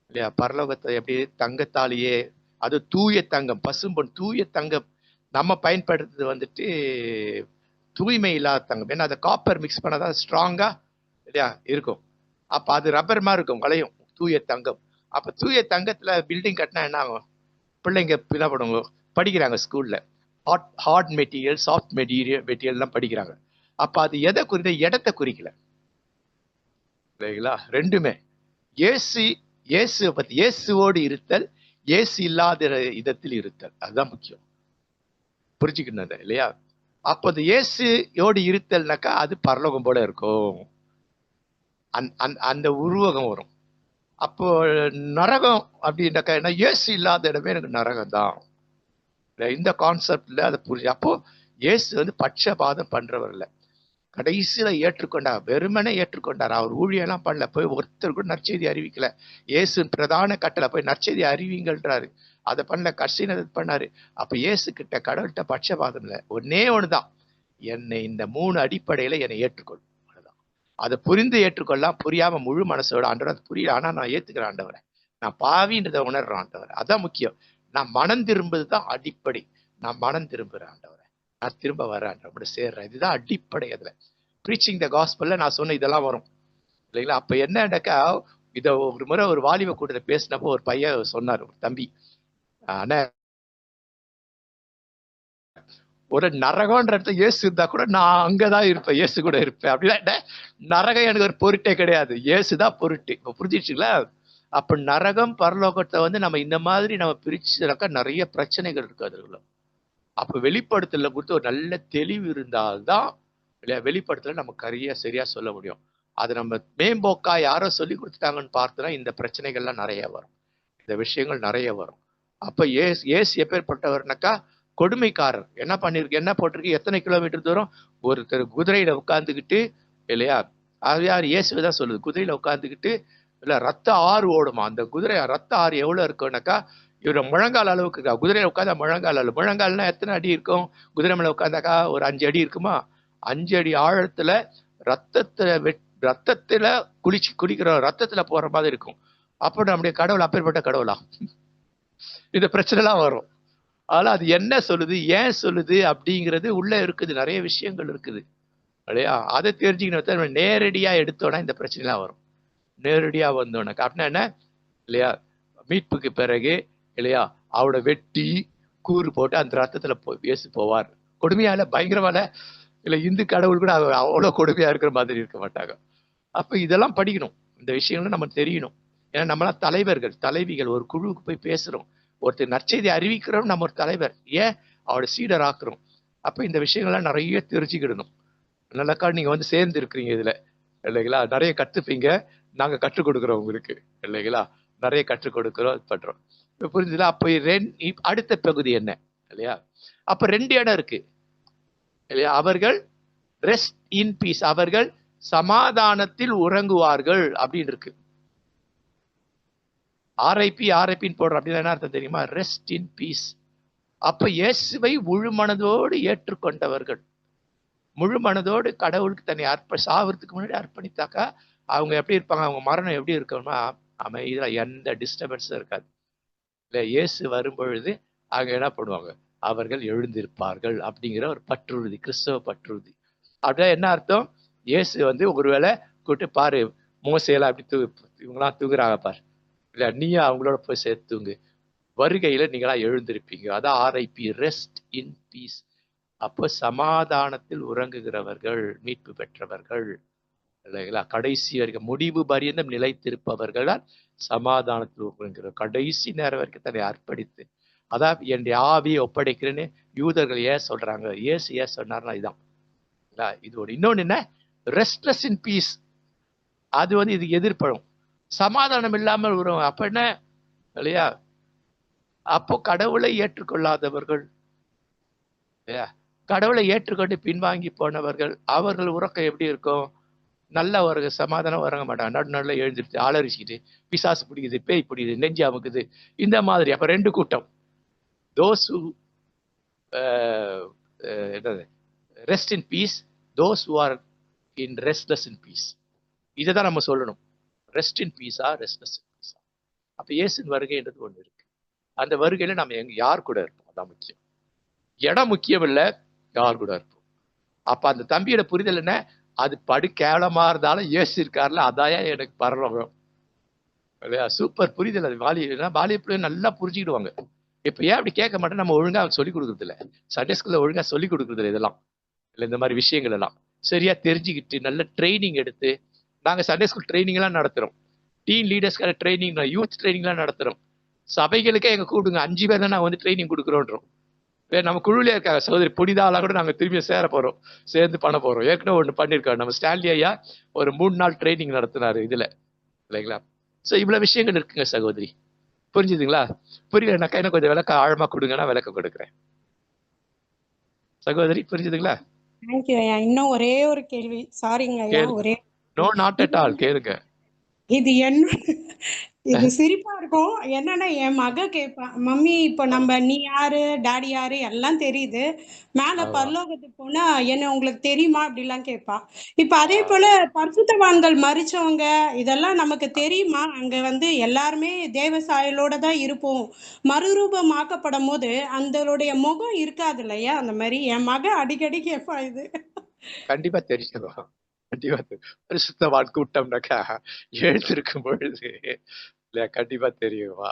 இல்லையா. பரலோகத்தை எப்படி தங்கத்தாலேயே, அது தூய தங்கம், பசும்பொன் தூய தங்கம், நம்ம பயன்படுத்துறது வந்துட்டு தூய்மை இல்லாத தங்கம். ஏன்னா அதை காப்பர் மிக்ஸ் பண்ணாதான் ஸ்ட்ராங்கா இல்லையா இருக்கும். அப்ப அது ரப்பர் மாதிரி இருக்கும், வளையும் தூய தங்கம். அப்ப தூய தங்கத்துல பில்டிங் கட்டினா என்ன ஆகும்? பிள்ளைங்க என்ன பண்ணுவாங்க, படிக்கிறாங்க ஸ்கூல்ல, ஹார்ட் மெட்டீரியல், சாஃப்ட் மெட்டீரியல்லாம் படிக்கிறாங்க. அப்ப அது எதை குறித்த, இடத்தை குறிக்கல இல்லைங்களா. ரெண்டுமே இயேசு பத்தி, இயேசுவோடு இருத்தல், இயேசு இல்லாத இடத்தில் இருத்தல், அதுதான் முக்கியம், புரிஞ்சுக்கணும் இல்லையா. அப்போ அது இயேசுவோடு இருத்தல்னாக்கா அது பரலோகம் போல இருக்கும், அந்த உருவகம் வரும். அப்போ நரகம் அப்படின்னாக்கா என்ன, இயேசு இல்லாத இடமே எனக்கு நரகம் தான், இந்த கான்செப்ட்ல அதை புரிஞ்சு. அப்போ இயேசு வந்து பட்சபாதம் பண்றவர் இல்லை, கடைசியில ஏற்றுக்கொண்டார், வெறுமனே ஏற்றுக்கொண்டார். அவர் ஊழியெல்லாம் பண்ணல, போய் ஒருத்தர் கூட நற்செய்தி அறிவிக்கல. இயேசு பிரதான கட்டளை போய் நற்செய்தி அறிவிங்கள்ன்றாரு, அதை பண்ணல, கடைசியில பண்ணாரு. அப்ப இயேசு கிட்ட கடவுள்கிட்ட பட்சபாதம் இல்லை, ஒன்னே ஒண்ணுதான், என்னை இந்த 3 அடிப்படையில என்னை ஏற்றுக்கொள். அவ்வளவுதான். அதை புரிந்து ஏற்றுக்கொள்ளலாம், புரியாம முழு மனசோட ஆண்டவர் அது புரியல, ஆனா நான் ஏத்துக்கிறேன் ஆண்டவரை, நான் பாவின்றதை உணர்றேன் ஆண்டவரை. அதான் முக்கியம். நான் மனம் திரும்புறது தான் அடிப்படை. நான் மனம் திரும்புறேன் ஆண்டவரை, நான் திரும்ப வரேன் ஆண்டவரை சேர்றேன். இதுதான் அடிப்படை. அதுல ப்ரீச்சிங் த காஸ்பல்ல நான் சொன்ன இதெல்லாம் வரும் இல்லைங்களா? அப்ப என்னடாக்கா, இதை ஒரு முறை ஒரு வாலிப கூட்டத்தை பேசினப்போ ஒரு பையன் சொன்னார், ஒரு தம்பி, ஆனா ஒரு நரகம்ன்ற இடத்துல இயேசு இருந்தா கூட நான் அங்கதான் இருப்பேன், இயேசு கூட இருப்பேன். அப்படின்னா நரகம் எனக்கு ஒரு பொருட்டே கிடையாது, இயேசுதான் பொருட்டு. இப்போ புரிஞ்சிடுச்சுங்களா? அப்ப நரகம் பரலோகத்தை வந்து நம்ம இந்த மாதிரி நம்ம பிரிச்சுனாக்கா நிறைய பிரச்சனைகள் இருக்கு அதுக்குள்ள. அப்ப வெளிப்படுத்தல குறித்து ஒரு நல்ல தெளிவு இருந்தால்தான் இல்லையா, வெளிப்படுத்தல நம்ம சரியா சொல்ல முடியும். அது நம்ம மேம்போக்கா யாரோ சொல்லி கொடுத்துட்டாங்கன்னு பார்த்தோன்னா இந்த பிரச்சனைகள்லாம் நிறைய வரும், இந்த விஷயங்கள் நிறைய வரும். அப்ப ஏசு எப்பேற்பட்டவர்னாக்கா கொடுமைக்காரர். என்ன போட்டிருக்கு, எத்தனை கிலோமீட்டர் தூரம் ஒருத்தர் குதிரையில உட்காந்துக்கிட்டு இல்லையா, அது யார், இயேசுதான் சொல்லுது, குதிரையில உட்காந்துக்கிட்டு இல்ல ரத்த ஆறு ஓடுமா. அந்த குதிரை ரத்த ஆறு எவ்வளவு இருக்கும்னாக்கா இவர முழங்கால் அளவுக்கு இருக்கா. குதிரையில உட்காந்தா முழங்கால் அளவு, முழங்கால்னா எத்தனை அடி இருக்கும், குதிரை மேல உட்காந்தாக்கா ஒரு 5 அடி இருக்குமா. 5 அடி ஆழத்துல ரத்தத்துல குடிக்கிற ரத்தத்துல போற மாதிரி இருக்கும். அப்ப நம்முடைய கடவுள் அப்பேற்பட்ட கடவுளா? இந்த பிரச்சனை எல்லாம் வரும். ஆனா அது என்ன சொல்லுது, ஏன் சொல்லுது அப்படிங்கிறது உள்ள இருக்குது, நிறைய விஷயங்கள் இருக்குது இல்லையா. அதை தெரிஞ்சுக்கணும். நேரடியா எடுத்தோன்னா இந்த பிரச்சனை எல்லாம் வரும். நேரடியா வந்தோன்னா அப்படின்னா என்ன இல்லையா, மீட்புக்கு பிறகு இல்லையா அவட வெட்டி கூறு போட்டு அந்த ரத்தத்துல இயேசு போவார். கொடுமையால பயங்கரமான இல்ல, இந்து கடவுள் கூட அவ்வளவு கொடுமையா இருக்கிற மாதிரி இருக்க மாட்டாங்க. அப்ப இதெல்லாம் படிக்கணும், இந்த விஷயங்களும் நம்ம தெரியணும். ஏன்னா நம்மளாம் தலைவர்கள் தலைவிகள், ஒரு குழுவுக்கு போய் பேசுறோம், ஒருத்தர் நற்செய்தி அறிவிக்கிறோம், நம்ம ஒரு தலைவர், ஏன் அவரோட சீடர் ஆக்குறோம். அப்ப இந்த விஷயங்கள்லாம் நிறைய தெரிஞ்சுக்கிடணும். நல்லக்கா நீங்க வந்து சேர்ந்து இருக்கிறீங்க இதுல இல்லைங்களா, நிறைய கத்துப்பீங்க, நாங்க கற்றுக் கொடுக்குறோம் உங்களுக்கு இல்லைங்களா, நிறைய கற்றுக் கொடுக்குறோம் பண்றோம். இப்ப புரிஞ்சுதா? அப்ப அடுத்த பகுதி என்ன இல்லையா, அப்ப 2 இடம் இருக்கு இல்லையா. அவர்கள் ரெஸ்ட் இன் பீஸ், அவர்கள் சமாதானத்தில் உறங்குவார்கள் அப்படின்னு இருக்கு. ஆர்ஐபின்னு போடுறோம் அப்படின்னா என்ன அர்த்தம் தெரியுமா, ரெஸ்ட் இன் பீஸ். அப்ப இயேசுவை முழு மனதோடு ஏற்றுக்கொண்டவர்கள், முழு மனதோடு கடவுளுக்கு தன்னை சாவறதுக்கு முன்னாடி அர்ப்பணித்தாக்கா அவங்க எப்படி இருப்பாங்க, அவங்க மரணம் எப்படி இருக்கணும்னா அமைதியா, எந்த டிஸ்டர்பன்ஸும் இருக்காது இல்ல. இயேசு வரும்பொழுது அவங்க என்ன பண்ணுவாங்க, அவர்கள் எழுந்திருப்பார்கள் அப்படிங்கிற ஒரு பற்றுறுதி, கிறிஸ்தவ பற்றுறுதி. அப்படின்னா என்ன அர்த்தம், இயேசு வந்து ஒருவேளை கூட்டு பாரு, மோசையெல்லாம் அப்படி இவங்கெல்லாம் தூங்குறாங்க பாரு இல்ல, நீயா அவங்களோட போய் சேர்த்து தூங்கு, வருகையில நீங்களா எழுந்திருப்பீங்க. அதான் ஆர்ஐபி, ரெஸ்ட் இன் பீஸ். அப்போ சமாதானத்தில் உறங்குகிறவர்கள் மீட்பு பெற்றவர்கள் இல்லைங்களா. கடைசி வரைக்கும் முடிவு பரியந்தம் நிலைத்திருப்பவர்கள் சமாதானத்தில் உறங்குகிற, கடைசி நேரம் வரைக்கும் தன்னை அர்ப்பணித்து, அதான் என்னுடைய ஆவியை ஒப்படைக்கிறேன்னு யூதர்கள் ஏன் சொல்றாங்க, ஏசு ஏன் சொன்னார்னா இதுதான். இது ஒரு இன்னொன்னு என்ன, ரெஸ்ட்லெஸ் இன் பீஸ். அது வந்து இது எதிர்ப்படும், சமாதானம் இல்லாமல் வரும். அப்ப என்ன இல்லையா, அப்போ கடவுளை ஏற்றுக்கொள்ளாதவர்கள் இல்லையா, கடவுளை ஏற்றுக்கொண்டு பின்வாங்கி போனவர்கள், அவர்கள் உறக்கம் எப்படி இருக்கும், நல்ல ஒரு சமாதானம் உறங்க மாட்டாங்க, நடுநடுல எழுந்துட்டு ஆளரிச்சுக்கிட்டு பிசாசு பிடிக்குது, பேய் பிடிக்குது, நெஞ்சு அமுக்குது, இந்த மாதிரி. அப்ப 2 கூட்டம், தோஸ் ஹூ என்னது rest in piece, those who are in restless in peace. இதை தான் நம்ம சொல்லணும், ரெஸ்ட் இன் பீஸா ரெஸ்ட்லெஸ் இன் பீஸா. அப்ப இயேசுவின் வருகைன்றது ஒண்ணு இருக்கு. அந்த வருகையில நம்ம யார் கூட இருப்போம், அதான் முக்கியம். இடம் முக்கியம் இல்லை, யார் கூட இருப்போம். அப்ப அந்த தம்பியோட புரிதல் என்ன, அது படு கேவலமா இருந்தாலும் இயேசு இருக்காருல, அதாயா எனக்கு பரலோகம் இல்லையா. சூப்பர் புரிதல். அது வாலிய பிள்ளைங்க நல்லா புரிஞ்சுக்கிடுவாங்க. இப்ப ஏன் அப்படி கேட்க மாட்டேன், நம்ம ஒழுங்கா சொல்லிக் கொடுக்குறது இல்லை, சண்டே ஸ்கூல்ல ஒழுங்கா சொல்லிக் கொடுக்குறது இல்லை இதெல்லாம் இல்லை. இந்த மாதிரி விஷயங்கள் எல்லாம் சரியா தெரிஞ்சுக்கிட்டு நல்ல ட்ரைனிங் எடுத்து, நாங்க சண்டே ஸ்கூல் ட்ரைனிங் எல்லாம் நடத்துறோம், டீம் லீடர்ஸ்க்கான ட்ரைனிங், யூத் ட்ரைனிங் எல்லாம் நடத்துறோம். சபைகளுக்கே எங்க கூடுங்க, 5 பேர் தான் நான் வந்து ட்ரைனிங் கொடுக்குறோன்றோம். நம்ம குழுவிலே இருக்காங்க சகோதரி புனிதாலா கூட நாங்க திரும்பி சேர போறோம், சேர்ந்து பண்ண போறோம். ஏற்கனவே ஒண்ணு பண்ணிருக்காரு நம்ம ஸ்டான்லி ஐயா, ஒரு 3 நாள் ட்ரைனிங் நடத்தினாரு இதுல இல்லைங்களா. சோ இவ்வளவு விஷயங்கள் இருக்குங்க சகோதரி, புரிஞ்சுதுங்களா? புரியலனாக்கா என்ன கொஞ்சம் விளக்க ஆழமா கொடுங்கன்னா விளக்க கொடுக்குறேன் சகோதரி, புரிஞ்சுதுங்களா? தேங்க்யூ ஐயா. இன்னும் ஒரே ஒரு கேள்வி, சாரிங்க ஐயா. ஒரே நோ நாட் அட் ஆல், கேளுங்க. இது இது சிரிப்பா இருக்கும். என்னன்னா என் மக கேட்பா, மம்மி இப்போ நம்ம நீ யாரு டாடி யாரு எல்லாம் தெரியுது, மேல ஆமா. பரலோகத்துக்கு போனா என்ன உங்களுக்கு தெரியுமா அப்படிலாம் கேட்பா. இப்ப அதே போல பரிசுத்தவான்கள் மரிச்சவங்க இதெல்லாம் நமக்கு தெரியுமா? அங்க வந்து எல்லாருமே தேவ சாயலோட தான் இருப்போம். மறுரூபமாக்கப்படும் போது அந்தளுடைய முகம் இருக்காது இல்லையா? அந்த மாதிரி என் மக அடிக்கடி கேட்பா இது. கண்டிப்பா தெரியும். கண்டிப்பா பரிசுத்தவான் கூட்டம்னாக்கா எழுந்திருக்கும் பொழுது இல்லையா கண்டிப்பா தெரியுமா.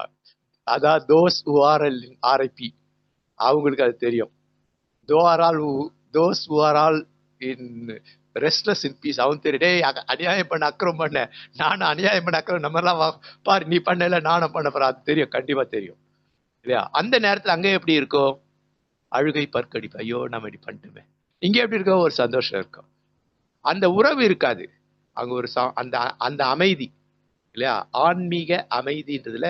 அதான் தோஸ் ஹூ ஆர் ஆர்ஐபி அவங்களுக்கு அது தெரியும். Those who are all in restless in peace அவன் தெரியும். டேய் அநியாயம் பண்ண அக்கிரம் பண்ண நானும் அநியாயம் பண்ண அக்கிரம் நம்ம எல்லாம் பாரு நீ பண்ணல நானும் பண்ண போறேன் அது தெரியும். கண்டிப்பா தெரியும் இல்லையா. அந்த நேரத்துல அங்க எப்படி இருக்கும்? அழுகை பற்கடிப்பு, ஐயோ நம்ம இப்படி பண்ணிட்டுமே. இங்க எப்படி இருக்கோம்? ஒரு சந்தோஷம் இருக்கும். அந்த உறவு இருக்காது அங்க. ஒரு அந்த அந்த அமைதி இல்லையா, ஆன்மீக அமைதின்றதுல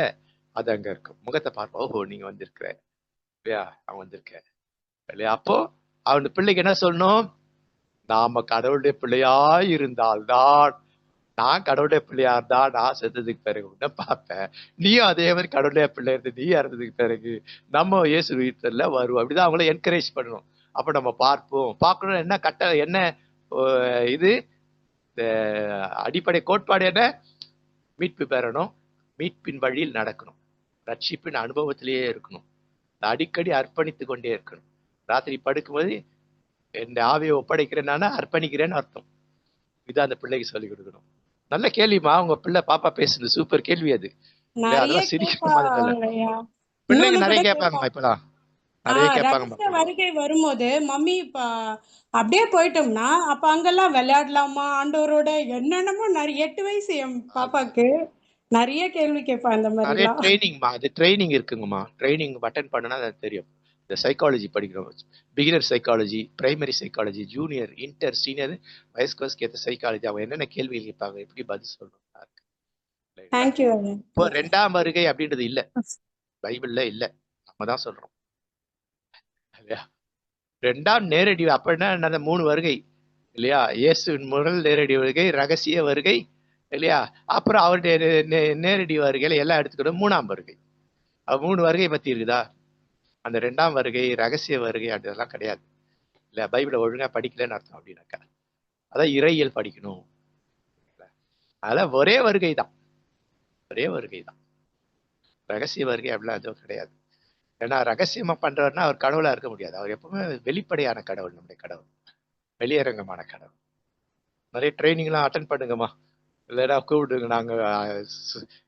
அது அங்க இருக்கும். முகத்தை பார்ப்போம், ஓஹோ நீங்க வந்திருக்கிற இல்லையா, அவன் வந்திருக்க இல்லையா. அப்போ அவன் பிள்ளைக்கு என்ன சொல்லணும்? நாம கடவுளுடைய பிள்ளையா இருந்தால்தான், நான் கடவுளுடைய பிள்ளையா இருந்தா நான் செத்ததுக்கு பிறகு உன்ன பார்ப்பேன், நீயும் அதே மாதிரி கடவுளுடைய பிள்ளை இருந்து நீ இறந்ததுக்கு பிறகு நம்ம இயேசு வீட்டுல வருவோம். அப்படிதான் அவங்கள என்கரேஜ் பண்ணணும். அப்ப நம்ம பார்ப்போம். பார்க்கணும் என்ன என்ன இது அடிப்படை கோட்பாடு என்ன? மீட்பு பெறணும், மீட்பின் வழியில் நடக்கணும், ரட்சிப்பின் அனுபவத்திலேயே இருக்கணும், அடிக்கடி அர்ப்பணித்து கொண்டே இருக்கணும். ராத்திரி படுக்கும்போது என் ஆவியை ஒப்படைக்கிறேன்னா அர்ப்பணிக்கிறேன்னு அர்த்தம். இதான் அந்த பிள்ளைக்கு சொல்லிக் கொடுக்கணும். நல்ல கேள்விமா உங்க பிள்ளை பாப்பா பேசுது, சூப்பர் கேள்வி அது. அதெல்லாம் சிரிக்கிற மாதிரி இல்ல, பிள்ளைங்க நிறைய கேட்பாங்கம்மா இப்பதான் நிறைய கேட்பாங்க. வருகை வரும்போது மம்மி அப்படியே போயிட்டோம்னா அப்ப அங்கெல்லாம் விளையாடலாமா ஆண்டவரோட என்னென்னமோ நிறைய 8 வயசு என் பாப்பாக்கு நிறைய கேள்வி கேட்பா. இந்த மாதிரி நிறைய ட்ரைனிங்மா, அது ட்ரைனிங் இருக்குங்கம்மா. ட்ரைனிங் அட்டென்ட் பண்ணனா அது தெரியும். இந்த சைக்காலஜி படிக்கிறோம், beginner psychology, primary psychology, junior, inter, senior, வயசுக்கு ஏற்ற சைக்காலஜி. அவங்க என்னென்ன கேள்வி கேட்பாங்க, எப்படி பதில் சொல்லணும். இப்போ 2ஆம் வருகை அப்படின்றது இல்ல, பைபிள்ல இல்ல, நம்ம தான் சொல்றோம். 2ஆம் நேரடி அப்படின்னா 3 வருகை இல்லையா. இயேசுவின் முதல் நேரடி வருகை, ரகசிய வருகை இல்லையா, அப்புறம் அவருடைய நேரடி வருகையில எல்லாம் எடுத்துக்கணும் 3ஆம் வருகை. 3 வருகை பத்தி இருக்குதா? அந்த 2ஆம் வருகை, ரகசிய வருகை அதெல்லாம் கிடையாது இல்ல. பைபிளை ஒழுங்கா படிக்கலன்னு அர்த்தம். அப்படின்னாக்கா அதான் இறையியல் படிக்கணும். அதெல்லாம் ஒரே வருகை தான், ஒரே வருகை தான். ரகசிய வருகை அப்படிலாம் எதுவும் கிடையாது. ஏன்னா ரகசியமா பண்றவர்னா அவர் கடவுளா இருக்க முடியாது. அவர் எப்பவுமே வெளிப்படையான கடவுள், நம்முடைய கடவுள், வெளியரங்கமான கடவுள். நிறைய ட்ரைனிங்லாம் அட்டன் பண்ணுங்கம்மா, இல்லைன்னா கூப்பிடுங்க, நாங்க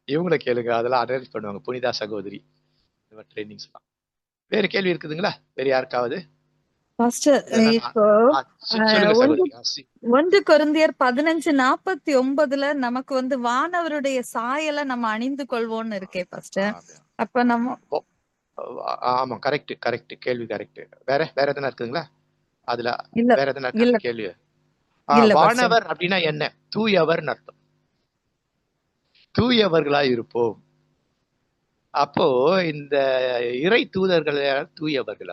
இவங்களை கேளுங்க, அதெல்லாம் அரேஞ்ச் பண்ணுவாங்க, புனிதா சகோதரி. இந்த மாதிரி ட்ரைனிங்ஸ் எல்லாம். வேற கேள்வி இருக்குதுங்களா வேற யாருக்காவது? இப்போ 1 கொரிந்தியர் 15:49 நமக்கு வந்து வானவருடைய சாயலை நம்ம அணிந்து கொள்வோம்னு இருக்கே பாஸ்டர். அப்ப நம்ம ஆமா, கரெக்ட் கரெக்ட், கேள்வி கரெக்ட். வேற எதனா இருக்குதுங்களா அதுல? வேற எதனா கேள்வி? வானவர் அப்படின்னா என்ன? தூயவர் அர்த்தம். தூயவர்களா இருப்போம். அப்போ இந்த இறை தூதர்கள் தூயவர்கள்.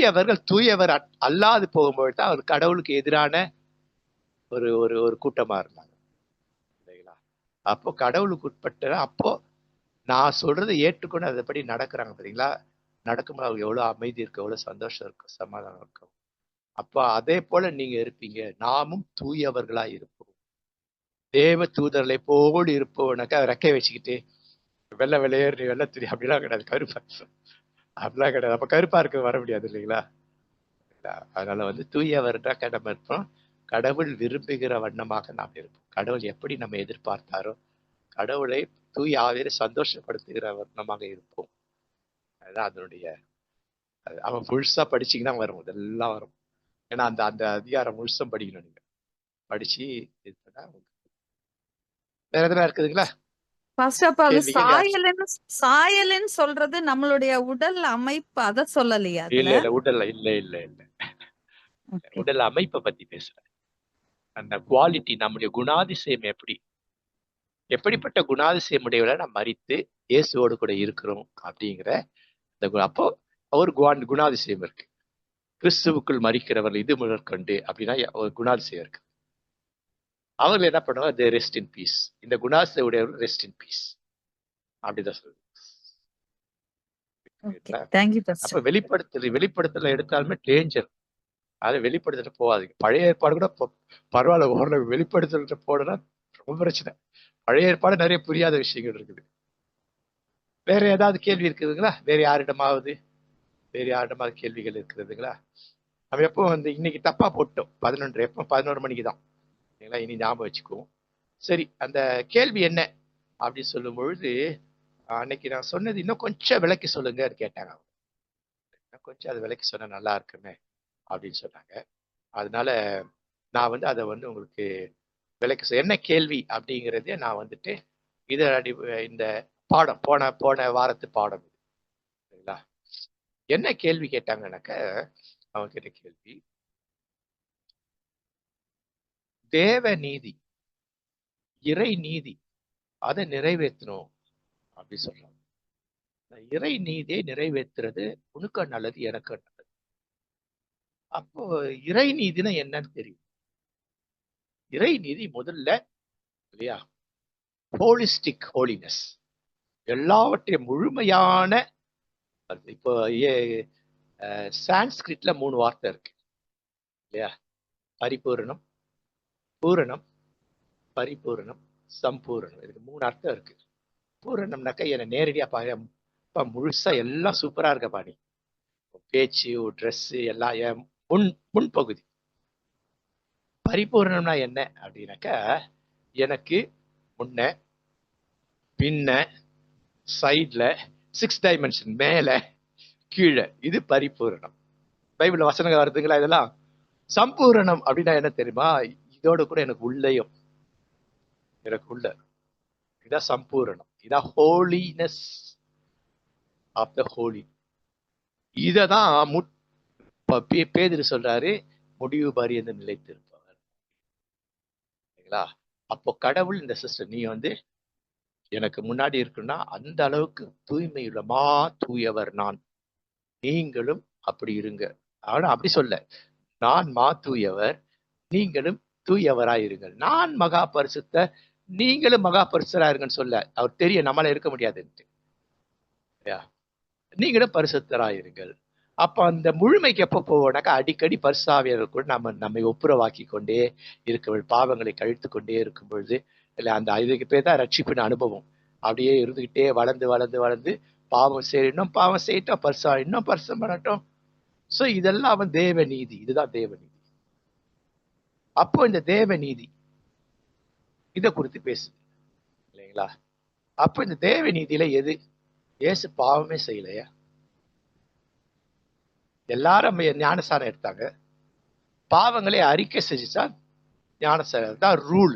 அவர்கள் தூயவர் அல்லாது போகும்போது தான் அவர் கடவுளுக்கு எதிரான ஒரு ஒரு ஒரு கூட்டமா இருந்தாங்க இல்லைங்களா. அப்போ கடவுளுக்கு உட்பட்ட, அப்போ நான் சொல்றதை ஏற்றுக்கொண்டு அதைப்படி நடக்கிறாங்க பாத்தீங்களா. நடக்கும்போது அவங்க எவ்வளவு அமைதி இருக்கு, எவ்வளவு சந்தோஷம் இருக்கும், சமாதானம் இருக்கும். அப்போ அதே போல நீங்க இருப்பீங்க. நாமும் தூயவர்களா இருப்போம், தேவ தூதர்களை போடு இருப்போம்னாக்கா ரெக்கை வச்சுக்கிட்டு வெள்ளை வெள்ளையேறி வெள்ளை துணி அப்படிலாம் கிடையாது, கருப்பா அப்படிலாம் கிடையாது. அப்ப கருப்பா இருக்க வர முடியாது இல்லைங்களா. அதனால வந்து தூயவர்னா நம்ம இருப்போம், கடவுள் விரும்புகிற வண்ணமாக நாம் இருப்போம். கடவுள் எப்படி நம்ம எதிர்பார்த்தாரோ கடவுளை தூய ஆவியை சந்தோஷப்படுத்துகிற வண்ணமாக இருப்போம். அதுதான் அதனுடைய. அவன் முழுசா படிச்சீங்கன்னா வரும், இதெல்லாம் வரும். ஏன்னா அந்த அந்த அதிகாரம் முழுசும் படிக்கணும் நீங்க. படிச்சு இது பண்ணா வேற எதனா இருக்குதுங்களா? சாயல்னு சொல்றது நம்மளுடைய உடல் அமைப்பு, அத சொல்லலையா? இல்ல உடல் இல்ல உடல் அமைப்பை பத்தி பேசுறேன். அந்த குவாலிட்டி, நம்முடைய குணாதிசயம் எப்படிப்பட்ட குணாதிசயம் உடையவரை நாம் மறித்து இயேசுவோடு கூட இருக்கிறோம் அப்படிங்கிற அப்போ ஒரு குணாதிசயம் இருக்கு. கிறிஸ்துவுக்குள் மறிக்கிறவர்கள் இது முதற்கொண்டு அப்படின்னா ஒரு குணாதிசயம் இருக்கு. அவர்கள் என்ன பண்ணுவாங்க, தே ரெஸ்ட் இன் பீஸ். இந்த குணாசை உடையவர்கள் ரெஸ்ட் இன் பீஸ் அப்படிதான் சொல்லுது. அப்ப வெளிப்படுத்தல எடுத்தாலுமே டேஞ்சர். அதை வெளிப்படுத்திட்டு போகாதீங்க. பழைய ஏற்பாடு கூட பரவாயில்ல, ஓரளவு வெளிப்படுத்திட்டு போனா ரொம்ப பிரச்சனை. பழைய ஏற்பாடு நிறைய புரியாத விஷயங்கள் இருக்குது. வேற ஏதாவது கேள்வி இருக்குதுங்களா? வேற யாரிடமாவது கேள்விகள் இருக்குதுங்களா? நம்ம எப்போ இன்னைக்கு தப்பா போட்டோம் 11, எப்போ 11 மணிக்கு தான். இனி ஞாபகம் வச்சுக்குவோம். சரி, அந்த கேள்வி என்ன அப்படின்னு சொல்லும் பொழுது, அன்னைக்கு நான் சொன்னது இன்னும் கொஞ்சம் விளக்கி சொல்லுங்க கேட்டாங்க. இன்னும் கொஞ்சம் அது விளக்கி சொன்னா நல்லா இருக்குமே அப்படின்னு சொன்னாங்க. அதனால நான் அதை உங்களுக்கு விளக்கி என்ன கேள்வி அப்படிங்கிறதே நான் இந்த பாடம் போன வாரத்து பாடம் சரிங்களா? என்ன கேள்வி கேட்டாங்கன்னாக்க, அவங்க கிட்ட கேள்வி, தேவ நீதி, இறை நீதி அதை நிறைவேற்றணும் அப்படி சொல்றாங்க. இறை நீதியை நிறைவேற்றுறது உனக்கு நல்லது, எனக்கு நல்லது. அப்போ இறை நீதினா என்னன்னு தெரியும். இறை நீதி முதல்ல இல்லையா, ஹோலிஸ்டிக் ஹோலினஸ், எல்லாவற்றையும் முழுமையான. இப்போ சான்ஸ்கிரிட்ல 3 வார்த்தை இருக்கு இல்லையா? பரிபூரணம், பூரணம், பரிபூரணம், சம்பூரணம். இதுக்கு 3 அர்த்தம் இருக்கு. பூரணம்னாக்கா என்ன நேரடியா பாருப்பா, முழுசா எல்லாம் சூப்பரா இருக்க பாணி, பேச்சு, ட்ரெஸ் எல்லாம் முன்பகுதி. பரிபூரணம்னா என்ன அப்படின்னாக்கா, எனக்கு முன்ன பின்ன சைட்ல 6 டைமென்ஷன், மேல கீழே, இது பரிபூரணம். பைபிள்ல வசனங்கள் வருதுங்களா இதெல்லாம்? சம்பூரணம் அப்படின்னா என்ன தெரியுமா? இதோட கூட எனக்கு உள்ளேயும், எனக்கு உள்ள, இதான் சம்பூரணம். இதான் ஹோலினஸ் ஆஃப் த ஹோலி. இததான் பேதுரு சொல்றாரு, முடிவு பரியந்த நிலைத்திருப்பவர். சரிங்களா? அப்போ கடவுள் இந்த சிஸ்டர், நீ எனக்கு முன்னாடி இருக்குன்னா அந்த அளவுக்கு தூய்மையுள்ளமா தூயவர் நான், நீங்களும் அப்படி இருங்க. ஆனா அப்படி சொல்ல, நான் தூயவர், நீங்களும் தூயவராயிருங்கள். நான் மகா பரிசுத்த, நீங்களும் மகா பரிசுத்தராயிருங்கன்னு சொல்ல. அவர் தெரியும் நம்மளால இருக்க முடியாதுன்ட்டு. நீங்களும் பரிசுத்தராயிருங்கள். அப்ப அந்த முழுமைக்கு எப்ப போவோம்னாக்கா, அடிக்கடி பரிசாவியர்கள் கூட நம்மை ஒப்புரவாக்கி கொண்டே இருக்க, பாவங்களை கழித்து கொண்டே இருக்கும் பொழுது, இல்லை அந்த இதுக்கு பேர் தான் ரட்சிப்பின் அனுபவம். அப்படியே இருந்துகிட்டே வளர்ந்து வளர்ந்து வளர்ந்து, பாவம் செய்யணும், பாவம் செய்யட்டும், பரிசா இன்னும் பரிசம் பண்ணட்டும். சோ இதெல்லாம் தேவ நீதி. இதுதான் தேவ நீதி. அப்போ இந்த தேவ நீதி இதை குறித்து பேசுது இல்லைங்களா? அப்போ இந்த தேவ நீதியில எது? இயேசு பாவமே செய்யலையா? எல்லாரும் ஞானசாரம் எடுத்தாங்க, பாவங்களை அறிக்கை செஞ்சுச்சா ஞானசாரம் தான் ரூல்.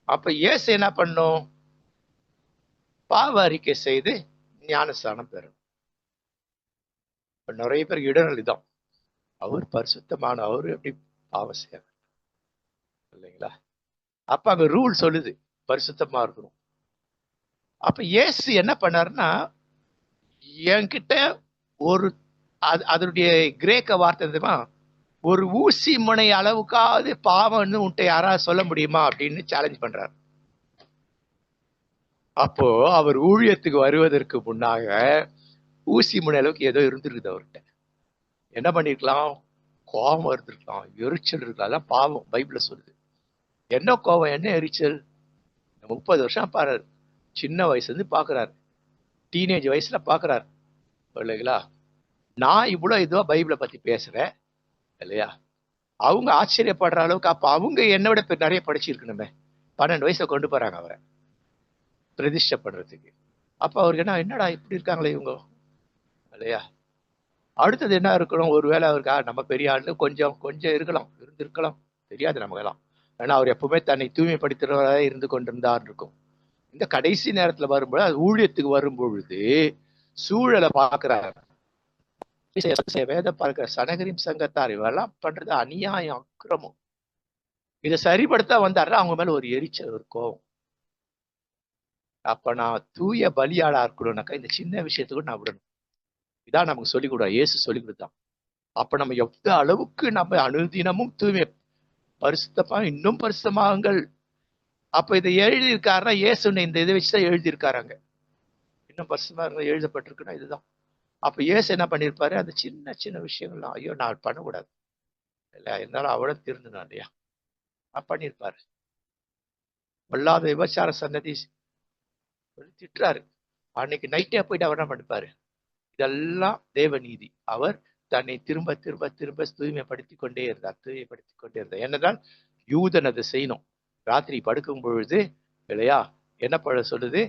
அப்ப இயேசு என்ன பண்ணும்? பாவ அறிக்கை செய்து ஞானஸ்தானம் பெறணும். நிறைய பேர் இடநிலை தான், அவர் பரிசுத்தமான, அவரு எப்படி பாவம் செய்ய இல்லைங்களா? அப்ப அங்க ரூல் சொல்லுது பரிசுத்தமா இருக்கணும். அப்ப இயேசு என்ன பண்ணாருன்னா, என்கிட்ட ஒரு அதனுடைய கிரேக்க வார்த்தை தெரியுமா, ஒரு ஊசி முனை அளவுக்காவது பாவம்னு உன்ட்ட யாராவது சொல்ல முடியுமா அப்படின்னு சேலஞ்ச் பண்றாரு. அப்போ அவர் ஊழியத்துக்கு வருவதற்கு முன்னாக ஊசி முனை அளவுக்கு ஏதோ இருந்திருக்குது அவர்கிட்ட. என்ன பண்ணிருக்கலாம்? கோபம் இருந்திருக்கலாம், எரிச்சல் இருக்கலாம். அதான் பாவம் பைபிள்ல சொல்லுது. என்ன கோபம், என்ன எரிச்சல்? 30 வருஷம் பாரு, சின்ன வயசுல இருந்து பாக்குறாரு, டீனேஜ் வயசுல பாக்குறாரு இல்லைங்களா? நான் இவ்வளவு இதுவா பைபிளை பத்தி பேசுறேன் இல்லையா? அவங்க ஆச்சரியப்படுற அளவுக்கு. அப்ப அவங்க என்னை விட நிறைய படிச்சிருக்கணுமே. 12 வயசுல கொண்டு போறாங்க அவரை பிரதிஷ்டை பண்றதுக்கு. அப்ப அவருக்கு என்னடா இப்படி இருக்காங்களே இவங்க இல்லையா? அடுத்தது என்ன இருக்கணும்? ஒருவேளை அவருக்கு நம்ம பெரிய ஆளு கொஞ்சம் கொஞ்சம் இருந்திருக்கலாம், தெரியாது நமக்கெல்லாம். ஏன்னா அவர் எப்பவுமே தன்னை தூய்மைப்படுத்துறவராக இருந்து கொண்டிருந்தார் இருக்கும். இந்த கடைசி நேரத்துல வரும்போது, அது ஊழியத்துக்கு வரும்பொழுது சூழலை பார்க்கிறார், வேத பார்க்கிற சனகரின் சங்கத்தார் இவெல்லாம் பண்றது அநியாயம், அக்கிரமம். இதை சரிப்படுத்த வந்தாரு, அவங்க மேல ஒரு எரிச்சல், ஒரு கோபம். அப்ப நான் தூய பலியாளா இருக்கணும்னாக்கா இந்த சின்ன விஷயத்துக்கு நான் விடணும். இதான் நமக்கு சொல்லிக் கொடுத்தா, இயேசு சொல்லிக் கொடுத்தான். அப்ப நம்ம எந்த அளவுக்கு நம்ம அனுதினமும் பரிசுத்தமா இன்னும் பரிசுத்தமாகுங்கள். அப்ப இதை எழுதியிருக்காருன்னா இயேசுன்னு இந்த இதை வச்சுதான் எழுதியிருக்காராங்க. இன்னும் பரிசுத்தமாக எழுதப்பட்டிருக்குன்னா இதுதான். அப்ப இயேசு என்ன பண்ணியிருப்பாரு, அந்த சின்ன சின்ன விஷயங்கள்லாம் ஐயோ நான் பண்ணக்கூடாது இல்ல, இருந்தாலும் அவளை திருந்தனா இல்லையா பண்ணியிருப்பாரு. பொல்லாத விபச்சார சன்னதி திட்டுறாரு. அன்னைக்கு நைட்டே போயிட்டு அவர் என்ன பண்ணிப்பாரு, இதெல்லாம் தேவநீதி. அவர் தன்னை திரும்ப திரும்ப திரும்ப தூய்மைப்படுத்தி கொண்டே இருந்தார். என்னதான் யூதன் அதை செய்யணும். ராத்திரி படுக்கும் பொழுது இல்லையா என்ன பண்ண சொல்லுது,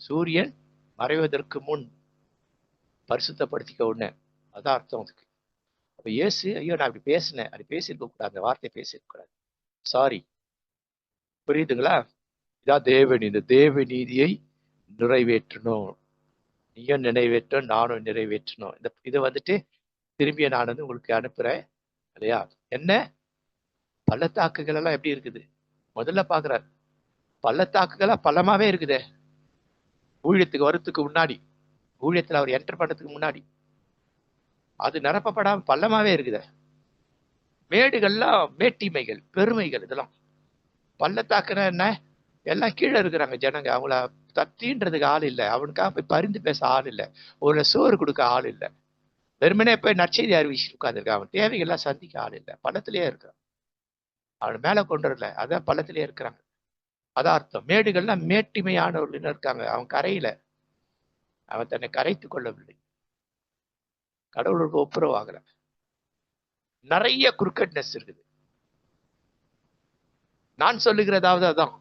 சூரியன் மறைவதற்கு முன் பரிசுத்தப்படுத்திக்க ஒண்ணு. அதான் அர்த்தம் அதுக்கு. அப்ப இயேசு ஐயோ நான் அப்படி பேசினேன், அப்படி பேசியிருக்க கூடாது, அந்த வார்த்தை பேசியிருக்க கூடாது, சாரி. புரியுதுங்களா? இதான் தேவநீதி. இந்த தேவ நீதியை நிறைவேற்றணும். நீயும் நிறைவேற்றணும், நானும் நிறைவேற்றணும். இதை வந்துட்டு திரும்பிய நான் வந்து உங்களுக்கு அனுப்புறேன் இல்லையா. என்ன பள்ளத்தாக்குகள் எல்லாம் எப்படி இருக்குது முதல்ல பாக்குறாரு. பள்ளத்தாக்குகள்லாம் பள்ளமாவே இருக்குதே. ஊழியத்துக்கு வரத்துக்கு முன்னாடி, ஊழியத்துல அவர் என்டர் பண்றதுக்கு முன்னாடி அது நிரப்பப்படாம பள்ளமாவே இருக்குதே. மேடுகள்லாம் மேட்டிமைகள், பெருமைகள், இதெல்லாம். பள்ளத்தாக்குன்னா என்ன, எல்லாம் கீழே இருக்கிறாங்க ஜனங்க. அவங்கள தத்தின்றதுக்கு ஆள் இல்லை, அவனுக்காக போய் பரிந்து பேச ஆள் இல்லை, ஒரு சோறு கொடுக்க ஆள் இல்லை, வெறுமனே போய் நற்செய்தி அறிவிச்சு உட்காந்துருக்கான். அவன் தேவைகள்லாம் சந்திக்க ஆள் இல்லை, பள்ளத்திலேயே இருக்கிறான். அவன் மேல கொண்டு வரல, அதான் பள்ளத்திலேயே இருக்கிறாங்க. அதான் அர்த்தம். மேடுகள்லாம் மேட்டிமையானவர்கள் இருக்காங்க. அவன் கரையில, அவன் தன்னை கரைத்து கொள்ளவில்லை, கடவுளுக்கு ஒப்புரவாகல. நிறைய குறுக்கட்னஸ் இருக்குது. நான் சொல்லுகிறதாவது அதான்,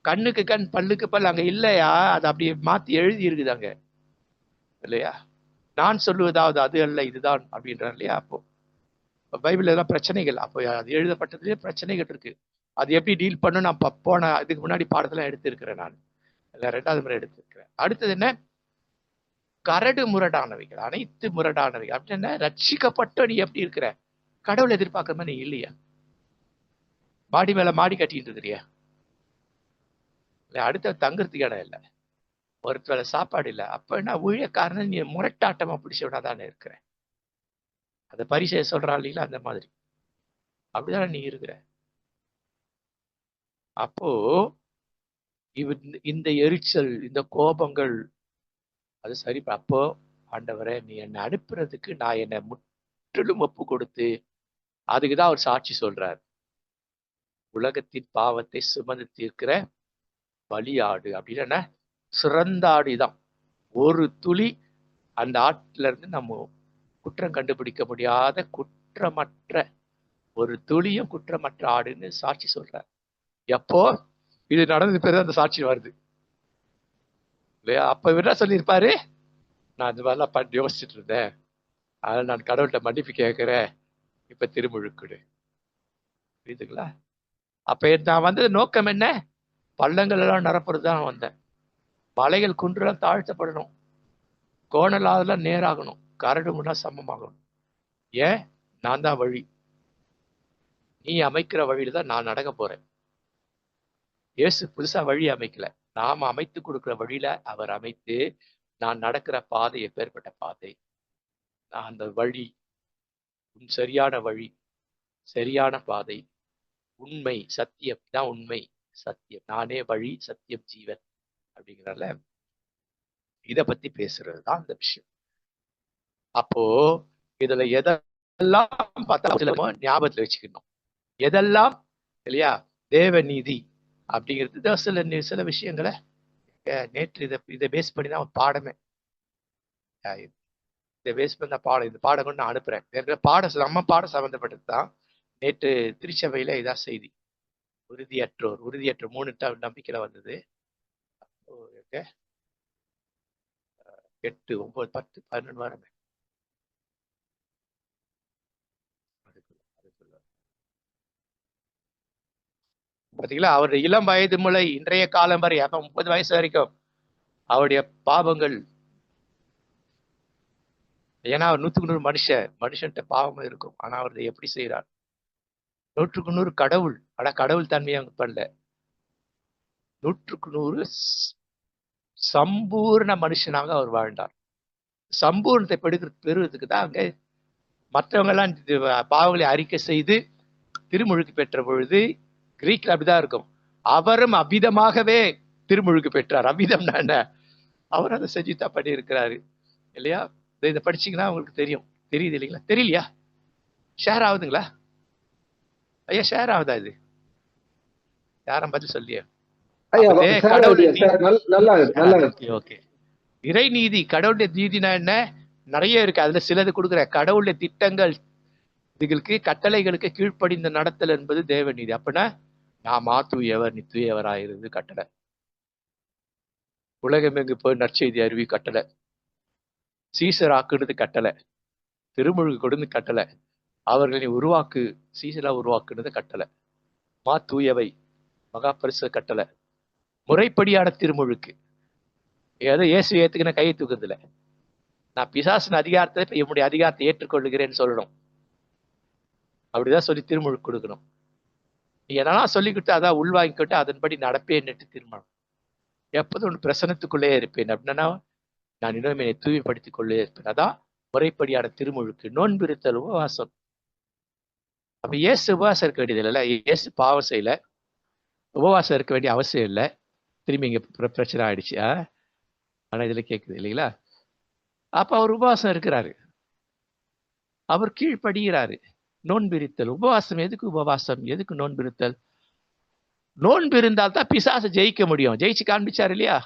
கண்ணுக்கு கண் பல்லுக்கு பல் அங்க இல்லையா, அது அப்படியே மாத்தி எழுதி இருக்குது அங்க இல்லையா. நான் சொல்லுவதாவது அது அல்ல இதுதான் அப்படின்றார் இல்லையா. அப்போ பைபிள் எல்லாம் பிரச்சனைகள், அப்போ அது எழுதப்பட்டதுலேயே பிரச்சனைகள் இருக்கு. அது எப்படி டீல் பண்ணு நான் போன இதுக்கு முன்னாடி பாடத்தெல்லாம் எடுத்திருக்கிறேன். நான் இல்லை 2வது முறை எடுத்திருக்கிறேன். அடுத்தது என்ன, கரடு முரடானவைகள், அனைத்து முரடானவைகள் அப்படின்னா ரட்சிக்கப்பட்ட நீ எப்படி இருக்கிற, கடவுள் எதிர்பார்க்கிற மாதிரி நீ இல்லையா, மாடி மேல மாடி கட்டிட்டு இருக்கிறியா, இல்லை அடுத்த தங்குறதுக்கு இடம் இல்லை, ஒரு வேளை சாப்பாடு இல்லை, அப்ப என்ன ஊழியக்காரன் நீ முரட்டாட்டமா பிடிச்சவனா தானே இருக்கிற. அந்த பரிசைய சொல்றான் இல்லைங்களா, அந்த மாதிரி அப்படிதானே நீ இருக்கிற. அப்போ இந்த எரிச்சல், இந்த கோபங்கள் அது சரி. அப்போ ஆண்டவரே நீ என்னை அனுப்புறதுக்கு நான் என்னை முற்றிலும் ஒப்பு கொடுத்து, அதுக்குதான் அவர் சாட்சி சொல்றார். உலகத்தின் பாவத்தை சுமந்து தீர்க்கிற பலியாடு அப்படின்னா சிறந்த ஆடுதான். ஒரு துளி அந்த ஆட்டுல இருந்து நம்ம குற்றம் கண்டுபிடிக்க முடியாத குற்றமற்ற ஒரு துளியும் குற்றமற்ற ஆடுன்னு சாட்சி சொல்றார். எப்போ இது நடந்தது பேர் அந்த சாட்சி வருது இல்லையா. அப்ப என்ன சொல்லியிருப்பாரு, நான் இந்த மாதிரிலாம் யோசிச்சுட்டு இருந்தேன், அதனால நான் கடவுள்கிட்ட மன்னிப்பு கேட்கிறேன், இப்ப திருமுழுக்குடு. புரியுதுங்களா? அப்ப நான் வந்தது நோக்கம் என்ன, பள்ளங்கள் எல்லாம் நிரப்புறதுதான் வந்தேன். மலைகள் குன்றெல்லாம் தாழ்த்தப்படணும், கோணலாதெல்லாம் நேராகணும், கரடு முன்னா சமமாகணும். ஏன், நான் தான் வழி. நீ அமைக்கிற வழியில தான் நான் நடக்க போறேன். இயேசு புதுசா வழி அமைக்கல, நாம அமைத்து கொடுக்கிற வழியில அவர் அமைத்து, நான் நடக்கிற பாதை எப்பேற்பட்ட பாதை, நான் அந்த வழி சரியான வழி, சரியான பாதை, உண்மை சத்தியம் தான், உண்மை சத்தியம், நானே வழி சத்தியம் ஜீவன் அப்படிங்கிறதுல இதை பத்தி பேசுறது தான் இந்த விஷயம். அப்போ இதுல எதெல்லாம் பார்த்தா ஞாபகத்துல வச்சுக்கணும், எதெல்லாம் இல்லையா தேவ நீதி அப்படிங்கிறது. சில விஷயங்களை நேற்று இதை பேஸ் பண்ணி தான் பாடமே, இதை பேஸ் பண்ண பாடம், இந்த பாடம் கொண்டு நான் அனுப்புறேன். பாடம் நம்ம பாடம் சம்பந்தப்பட்டது தான். நேற்று திருச்சபையில இதான் செய்தி, உறுதியற்றோர் 3 நம்பிக்கையில வந்தது. 8, 9, 10, 11 வாரமே. பாத்தீங்களா, அவருடைய இளம் வயது முறை இன்றைய காலம் வரை 30 வயசு வரைக்கும் அவருடைய பாவங்கள். ஏன்னா அவர் 100க்கு 100 மனுஷன்ட்ட பாவம் இருக்கும். ஆனா அவர் எப்படி செய்யறார், 100க்கு 100 கடவுள். ஆனா கடவுள் தன்மையை அவங்க பண்ணல, 100க்கு 100 சம்பூர்ண மனுஷனாக அவர் வாழ்ந்தார். சம்பூர்ணத்தை பெறுவதற்கு தான் அங்க மற்றவங்க எல்லாம் பாவங்களை அறிக்கை செய்து திருமுழுக்கு பெற்ற பொழுது கிரீக்ல அப்படிதான் இருக்கும். அவரும் அபிதமாகவே திருமுழுக்கு பெற்றார். அபிதம்னா என்ன? அவர் அதை செஞ்சுதான் பண்ணி இருக்கிறாரு இல்லையா? இதை படிச்சீங்கன்னா உங்களுக்கு தெரியும். தெரியுது இல்லைங்களா? தெரியலையா? ஷேர் ஆகுதுங்களா ஐயா? ஷேர் ஆகுதா? இது யாரும் பதில் சொல்லியா? ஓகே. இறை நீதி, கடவுளுடைய நீதினா என்ன? நிறைய இருக்கு. அதுல சிலது கொடுக்குற கடவுளுடைய திட்டங்கள், இதுகளுக்கு கட்டளைகளுக்கு கீழ்ப்படிந்த நடத்தல் என்பது தேவ நீதி. அப்படின்னா நாமா தூயவர், நீ தூயவராயிருந்து கட்டளை. உலகமெங்கு போய் நற்செய்தி அறிவி கட்டளை. சீசர் ஆக்குறது கட்டளை. திருமுழுக்கு கொடுந்து கட்டளை. அவர்களை உருவாக்கு, சீசரா உருவாக்குறது கட்டளை. மா தூயவை மகா பரிசு கட்டளை. முறைப்படியான திருமுழுக்கு. ஏதோ இயேசு ஏத்துக்கின கையை தூக்குறதுல நான் பிசாசின் அதிகாரத்தை இப்ப என்னுடைய அதிகாரத்தை ஏற்றுக்கொள்ளுகிறேன்னு சொல்லணும். அப்படிதான் சொல்லி திருமுழுக்கு கொடுக்கணும். நீ என்னெல்லாம் சொல்லிக்கிட்டு அதான் உள்வாங்கிக்கிட்டு அதன்படி நடப்பேன்னுட்டு தீர்மானம். எப்போதும் ஒன்று பிரசனத்துக்குள்ளே இருப்பேன் அப்படின்னா நான் இன்னும் என்னை தூய்மைப்படுத்திக் கொள்ளே இருப்பேன். அதான் முறைப்படியான திருமுழுக்கு. நோன்பிருத்தல், உபவாசம். அப்ப இயேசு உபவாசம் இருக்க வேண்டியது இல்லைல்ல. இயேசு பாவம் செய்யல, உபவாசம் இருக்க வேண்டிய அவசியம் இல்லை. திரும்பி இங்க பிரச்சனை ஆயிடுச்சு. ஆனா இதுல கேட்குது இல்லைங்களா? அப்ப அவர் உபவாசம் இருக்கிறாரு, அவர் கீழ்ப்படுகிறாரு. நோன்பிருத்தல், உபவாசம். எதுக்கு உபவாசம்? எதுக்கு நோன்பிருத்தல்? நோன்பு இருந்தால் தான் பிசாசை ஜெயிக்க முடியும். ஜெயிச்சு காண்பிச்சார் இல்லையா?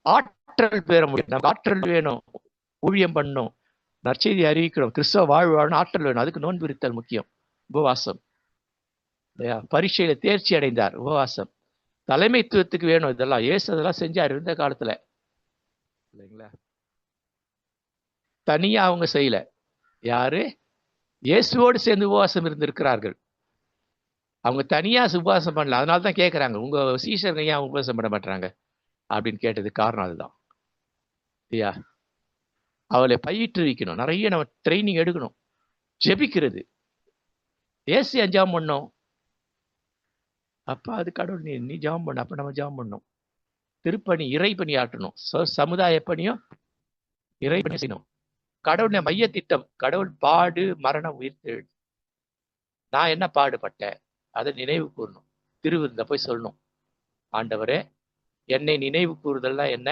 ஆற்றல் பெற முடியும். நமக்கு ஆற்றல் வேணும், ஊழியம் பண்ணணும், நற்செய்தி அறிவிக்கணும், கிறிஸ்தவ வாழ்வாழணும், ஆற்றல் வேணும். அதுக்கு நோன்பிருத்தல் முக்கியம். உபவாசம் இல்லையா? பரீட்சையில தேர்ச்சி அடைந்தார், உபவாசம். தலைமைத்துவத்துக்கு வேணும் இதெல்லாம். இயேசு அதெல்லாம் செஞ்சார் இருந்த காலத்துல இல்லைங்களா? தனியா அவங்க செய்யல. யாரு? இயேசுவோடு சேர்ந்து உபவாசம் இருந்திருக்கிறார்கள். அவங்க தனியா உபவாசம் பண்ணல. அதனால தான் கேட்கறாங்க, உங்க சீஷர்கள் ஏன் உபவாசம் பண்ண மாட்டாங்க அப்படின்னு கேட்டது காரணம் அதுதான் இல்லையா? அவளை பயிற்றுவிக்கணும், நிறைய நம்ம ட்ரைனிங் எடுக்கணும். ஜெபிக்கிறது, ஏசி ஜாம் பண்ணோம். அப்ப அது கடவுள், நீ ஜாம் பண்ண, அப்ப நம்ம ஜாம் பண்ணோம். திருப்பணி, இறைப்பணி ஆற்றணும். சமுதாய பணியும் இறைப்பணி செய்யணும். கடவுளுடைய மைய திட்டம், கடவுள் பாடு மரணம் உயிர்த்தெழு. நான் என்ன பாடுபட்டேன் அதை நினைவு கூறணும். திருவிருந்த போய் சொல்லணும், ஆண்டவரே என்னை நினைவு கூறுதல்னா என்ன?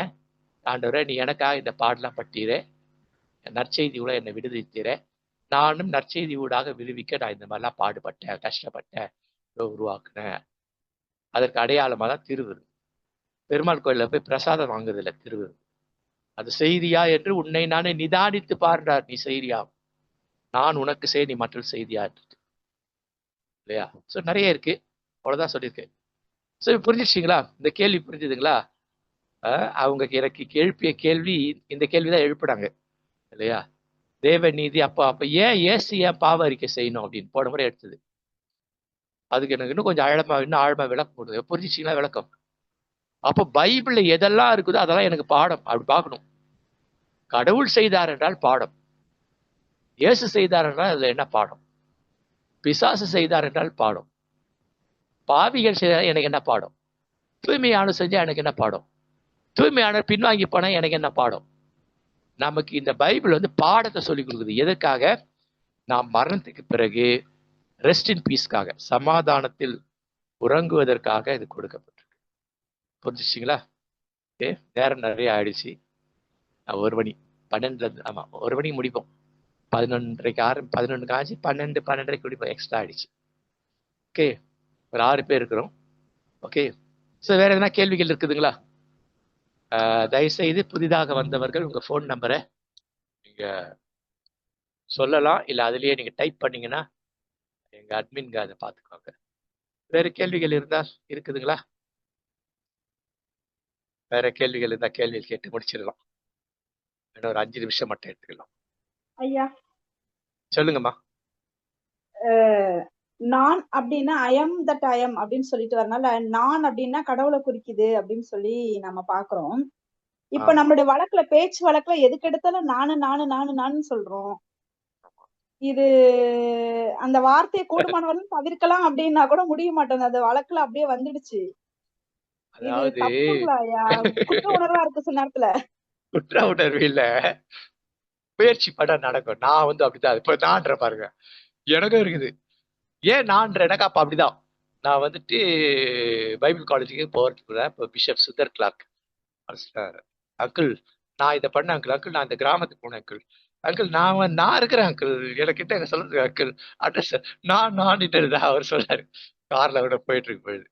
ஆண்டவரே நீ எனக்காக இந்த பாடலாம் பட்டீரே, நற்செய்தி கூட என்னை விடுவித்தீரே, நானும் நற்செய்தி ஊடாக விடுவிக்க நான் இந்த மாதிரிலாம் பாடுபட்டேன், கஷ்டப்பட்டேன், உருவாக்குனேன். அதற்கு அடையாளமாக தான் திருவிருந்து. பெருமாள் கோயிலில் போய் பிரசாதம் வாங்குறதில்ல, திருவிருந்து. அது செய்தியா என்று உன்னை நானே நிதானித்து பாருடார். நீ செய்தியா, நான் உனக்கு செய், நீ மற்ற செய்தியா இல்லையா? ஸோ நிறைய இருக்கு, அவ்வளோதான் சொல்லியிருக்கேன். ஸோ புரிஞ்சிச்சிங்களா? இந்த கேள்வி புரிஞ்சுதுங்களா? அவங்க எனக்கு எழுப்பிய கேள்வி இந்த கேள்விதான் எழுப்பினாங்க இல்லையா? தேவ நீதி. அப்ப ஏன் ஏசு ஏன் பாவ அறிக்கை செய்யணும் அப்படின்னு போன முறை எடுத்தது. அதுக்கு எனக்கு இன்னும் கொஞ்சம் இன்னும் ஆழமா விளக்கம் கொடுங்க. புரிஞ்சிச்சிங்களா விளக்கம்? அப்போ பைபிள்ல எதெல்லாம் இருக்குதோ அதெல்லாம் எனக்கு பாடம். அப்படி பார்க்கணும். கடவுள் செய்தார் என்றால் பாடம், இயேசு செய்தார் என்றால் அதுல என்ன பாடம், பிசாசு செய்தார் என்றால் பாடம், பாவிகள் செய்தால் எனக்கு என்ன பாடம், தூய்மையான செஞ்சா எனக்கு என்ன பாடம், தூய்மையான பின்வாங்கி போனா எனக்கு என்ன பாடம். நமக்கு இந்த பைபிள் பாடத்தை சொல்லிக் கொடுக்குது. எதற்காக? நாம் மரணத்துக்கு பிறகு ரெஸ்ட் இன் பீஸ்க்காக, சமாதானத்தில் உறங்குவதற்காக இது கொடுக்கப்பட்டிருக்கு. புரிஞ்சிச்சிங்களா? ஓகே, நேரம் நிறைய ஆயிடுச்சு. 1 மணி 12, ஆமா 1 மணிக்கு முடிப்போம். 11:30 11 காய்ச்சி 12 12:30 முடிப்போம். எக்ஸ்ட்ரா ஆயிடுச்சு. ஓகே, ஒரு 6 பேர் இருக்கிறோம். ஓகே, ஸோ வேற எதனா கேள்விகள் இருக்குதுங்களா? தயவுசெய்து புதிதாக வந்தவர்கள் உங்க ஃபோன் நம்பரை நீங்க சொல்லலாம், இல்லை அதுலயே நீங்க டைப் பண்ணீங்கன்னா எங்க அட்மின்க அதை பார்த்துக்குவாங்க. வேற கேள்விகள் இருந்தால் இருக்குதுங்களா? வேற கேள்விகள் இருந்தா கேள்விகள் கேட்டு முடிச்சிடலாம். இன்னும் ஒரு 5 நிமிஷம் மட்டும் எடுத்துக்கலாம். ஐயா சொல்லுங்கம்மா. நான் அப்படின்னா ஐஎம் தட் ஐஎம் அப்படின்னு சொல்லிட்டு வரனால நான் அப்படின்னா கடவுளை குறிக்குது அப்படின்னு சொல்லி நம்ம பாக்குறோம். இப்ப நம்மளுடைய வழக்குல, பேச்சு வழக்குல எதுக்கு எடுத்தாலும் நானு நானு நானு நானு சொல்றோம். இது அந்த வார்த்தையை கூடுமானவரை தவிர்க்கலாம் அப்படின்னா கூட முடிய மாட்டேங்குது. அந்த வழக்குல அப்படியே வந்துடுச்சு. இது தப்புங்களா ஐயா? குற்ற உணர்வா இருக்கு சில நேரத்துல. குற்ற உணர்வு இல்ல, முயற்சி பண்ண நடக்கும். நான் அப்படிதான் இப்ப நான்ற பாருங்க, எனக்கும் இருக்குது. ஏன் நான்ற எனக்கு அப்ப அப்படிதான். நான் வந்துட்டு பைபிள் காலேஜுக்கு போறதுக்குள்ள இப்போ பிஷப் சுந்தர் கிளார்க் அங்கிள் நான் இதை பண்ண அங்கிள் நான் இந்த கிராமத்துக்கு போனேன் அங்கிள் நான் இருக்கிறேன் அங்கிள் எனக்கிட்ட எங்க சொல்லுங்க அங்கிள் அட்ரஸ் நான் அவர் சொன்னாரு. கார்ல விட போயிட்டு இருக்கு பொழுது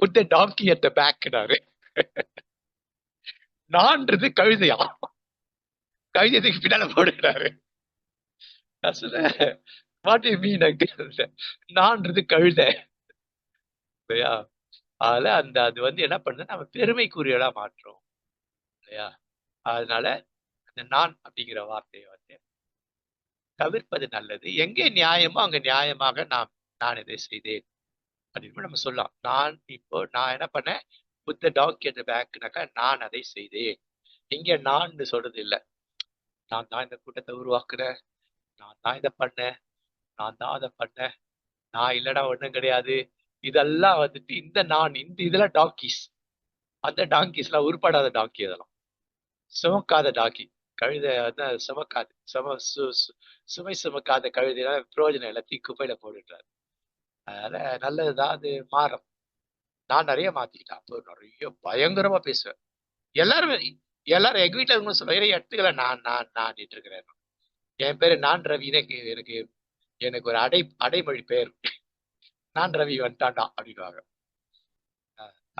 put the Tongi at the பேக்னாரு. நான்றது கழுதையா, கழுதைக்கு பின்னால போடுறாரு. நான் சொன்னேன் வாட் யூ மீன் அங்கிள், நான்றது கழுதை இல்லையா. அதுல அது வந்து என்ன பண்ணுது, நம்ம பெருமைக்குரியலா மாற்றோம் இல்லையா. அதனால அந்த நான் அப்படிங்கிற வார்த்தையை வந்து தவிர்ப்பது நல்லது. எங்கே நியாயமோ அங்க நியாயமாக நான் இதை செய்தேன் அப்படின்னு நம்ம சொல்லலாம். நான் என்ன பண்ணேன், புத்த டாக்கி பேக்னாக்கா நான் அதை செய்தேன். இங்க நான் சொல்றது இல்லை. நான் தான் இந்த கூட்டத்தை உருவாக்குறேன், நான் தான் இதை பண்ணேன், நான் தான் அதை பண்ணேன், நான் இல்லடா ஒண்ணும் கிடையாது. இதெல்லாம் வந்துட்டு இதெல்லாம் டாங்கிஸ். அந்த டாங்கிஸ்லாம் உருப்படாத டாங்கி, அதெல்லாம் சுமக்காத டாங்கி. கழுதை வந்து சுமக்காது, சுமை சுமக்காத கழுதைலாம் பிரயோஜனம் எல்லாத்தையும் குப்பையில போட்டுட்டாரு. அதனால நல்லதுதான், அது மாறும். நான் நிறைய மாத்திக்கிட்டேன். அப்போ நிறைய பயங்கரமா பேசுவேன். எல்லாரும் எங்க வீட்டுல இருக்கவங்க சொல்லுவாங்க இடத்துக்களை நான் இருக்கிறேன். என் பேரு நான் ரவி. எனக்கு ஒரு அடைமொழி பேர் நான் ரவி வந்துட்டான்டா அப்படின்வாங்க.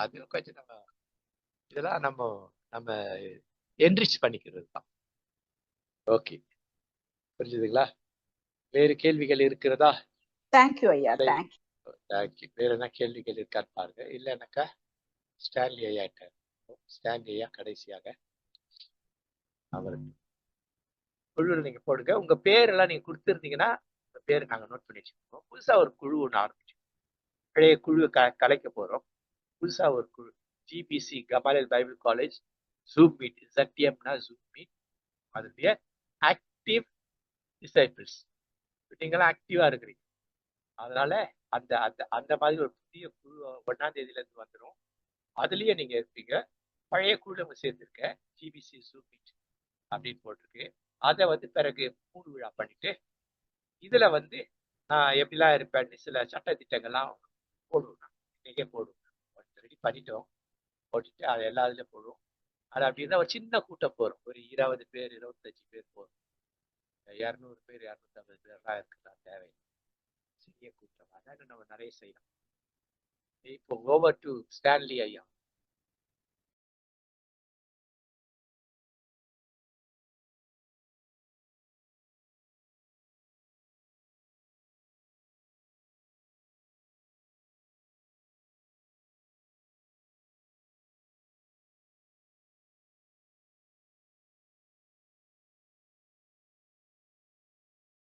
அது கொஞ்சம் இதெல்லாம் நம்ம என்ரிச் பண்ணிக்கிறது தான். ஓகே, புரிஞ்சுதுங்களா? வேறு கேள்விகள் இருக்கிறதா? தேங்க்யூ ஐயா, தேங்க்யூ. வேற என்ன கேள்விகள் இருக்கான்னு பாருங்க. இல்லைன்னாக்கா ஸ்டான்லி ஐயா ஸ்டான்லி ஐயா கடைசியாக அவருக்கு குழுவில் நீங்க போடுங்க. உங்க பேரெல்லாம் நீங்க கொடுத்துருந்தீங்கன்னா உங்க பேரை நாங்க நோட் பண்ணி வச்சுக்கோம். புதுசா ஒரு குழு ஒன்று ஆரம்பிச்சோம். பழைய குழு கலைக்க போறோம். புதுசா ஒரு குழு GPC Gamaliel Bible college Zoom meet. ZTMனா ஜூம் மீட். அதுடைய ஆக்டிவ் டிசைபிள்ஸ். நீங்களாம் ஆக்டிவா இருக்கிறீங்க. அதனால அந்த அந்த அந்த மாதிரி ஒரு புதிய குழு 1ஆம் தேதியில இருந்து வந்துடும். அதுலயே நீங்க இருப்பீங்க. பழைய குழு நம்ம சேர்த்திருக்க ஜிபிசி ஜூம் மீட் அப்படின்னு போட்டிருக்கு. அதை வந்து பிறகு 3 விழா பண்ணிட்டு இதுல வந்து நான் எப்படிலாம் இருப்பேன்னு சில சட்ட திட்டங்கள்லாம் போடுவோம். இன்னைக்கே போடுவோம். ரெடி பண்ணிட்டோம், போட்டுட்டு அதை எல்லா இதுலயும் போடுவோம். அது அப்படின்னா ஒரு சின்ன கூட்டம் போறோம். ஒரு 20 பேர் 25 பேர் போறோம். 200 பேர் 250 பேர்லாம் இருக்குதா தேவை. சிறிய கூட்டம். அதான் நம்ம நிறைய செய்யலாம். இப்போ ஓவர் டு ஸ்டான்லி ஐயா.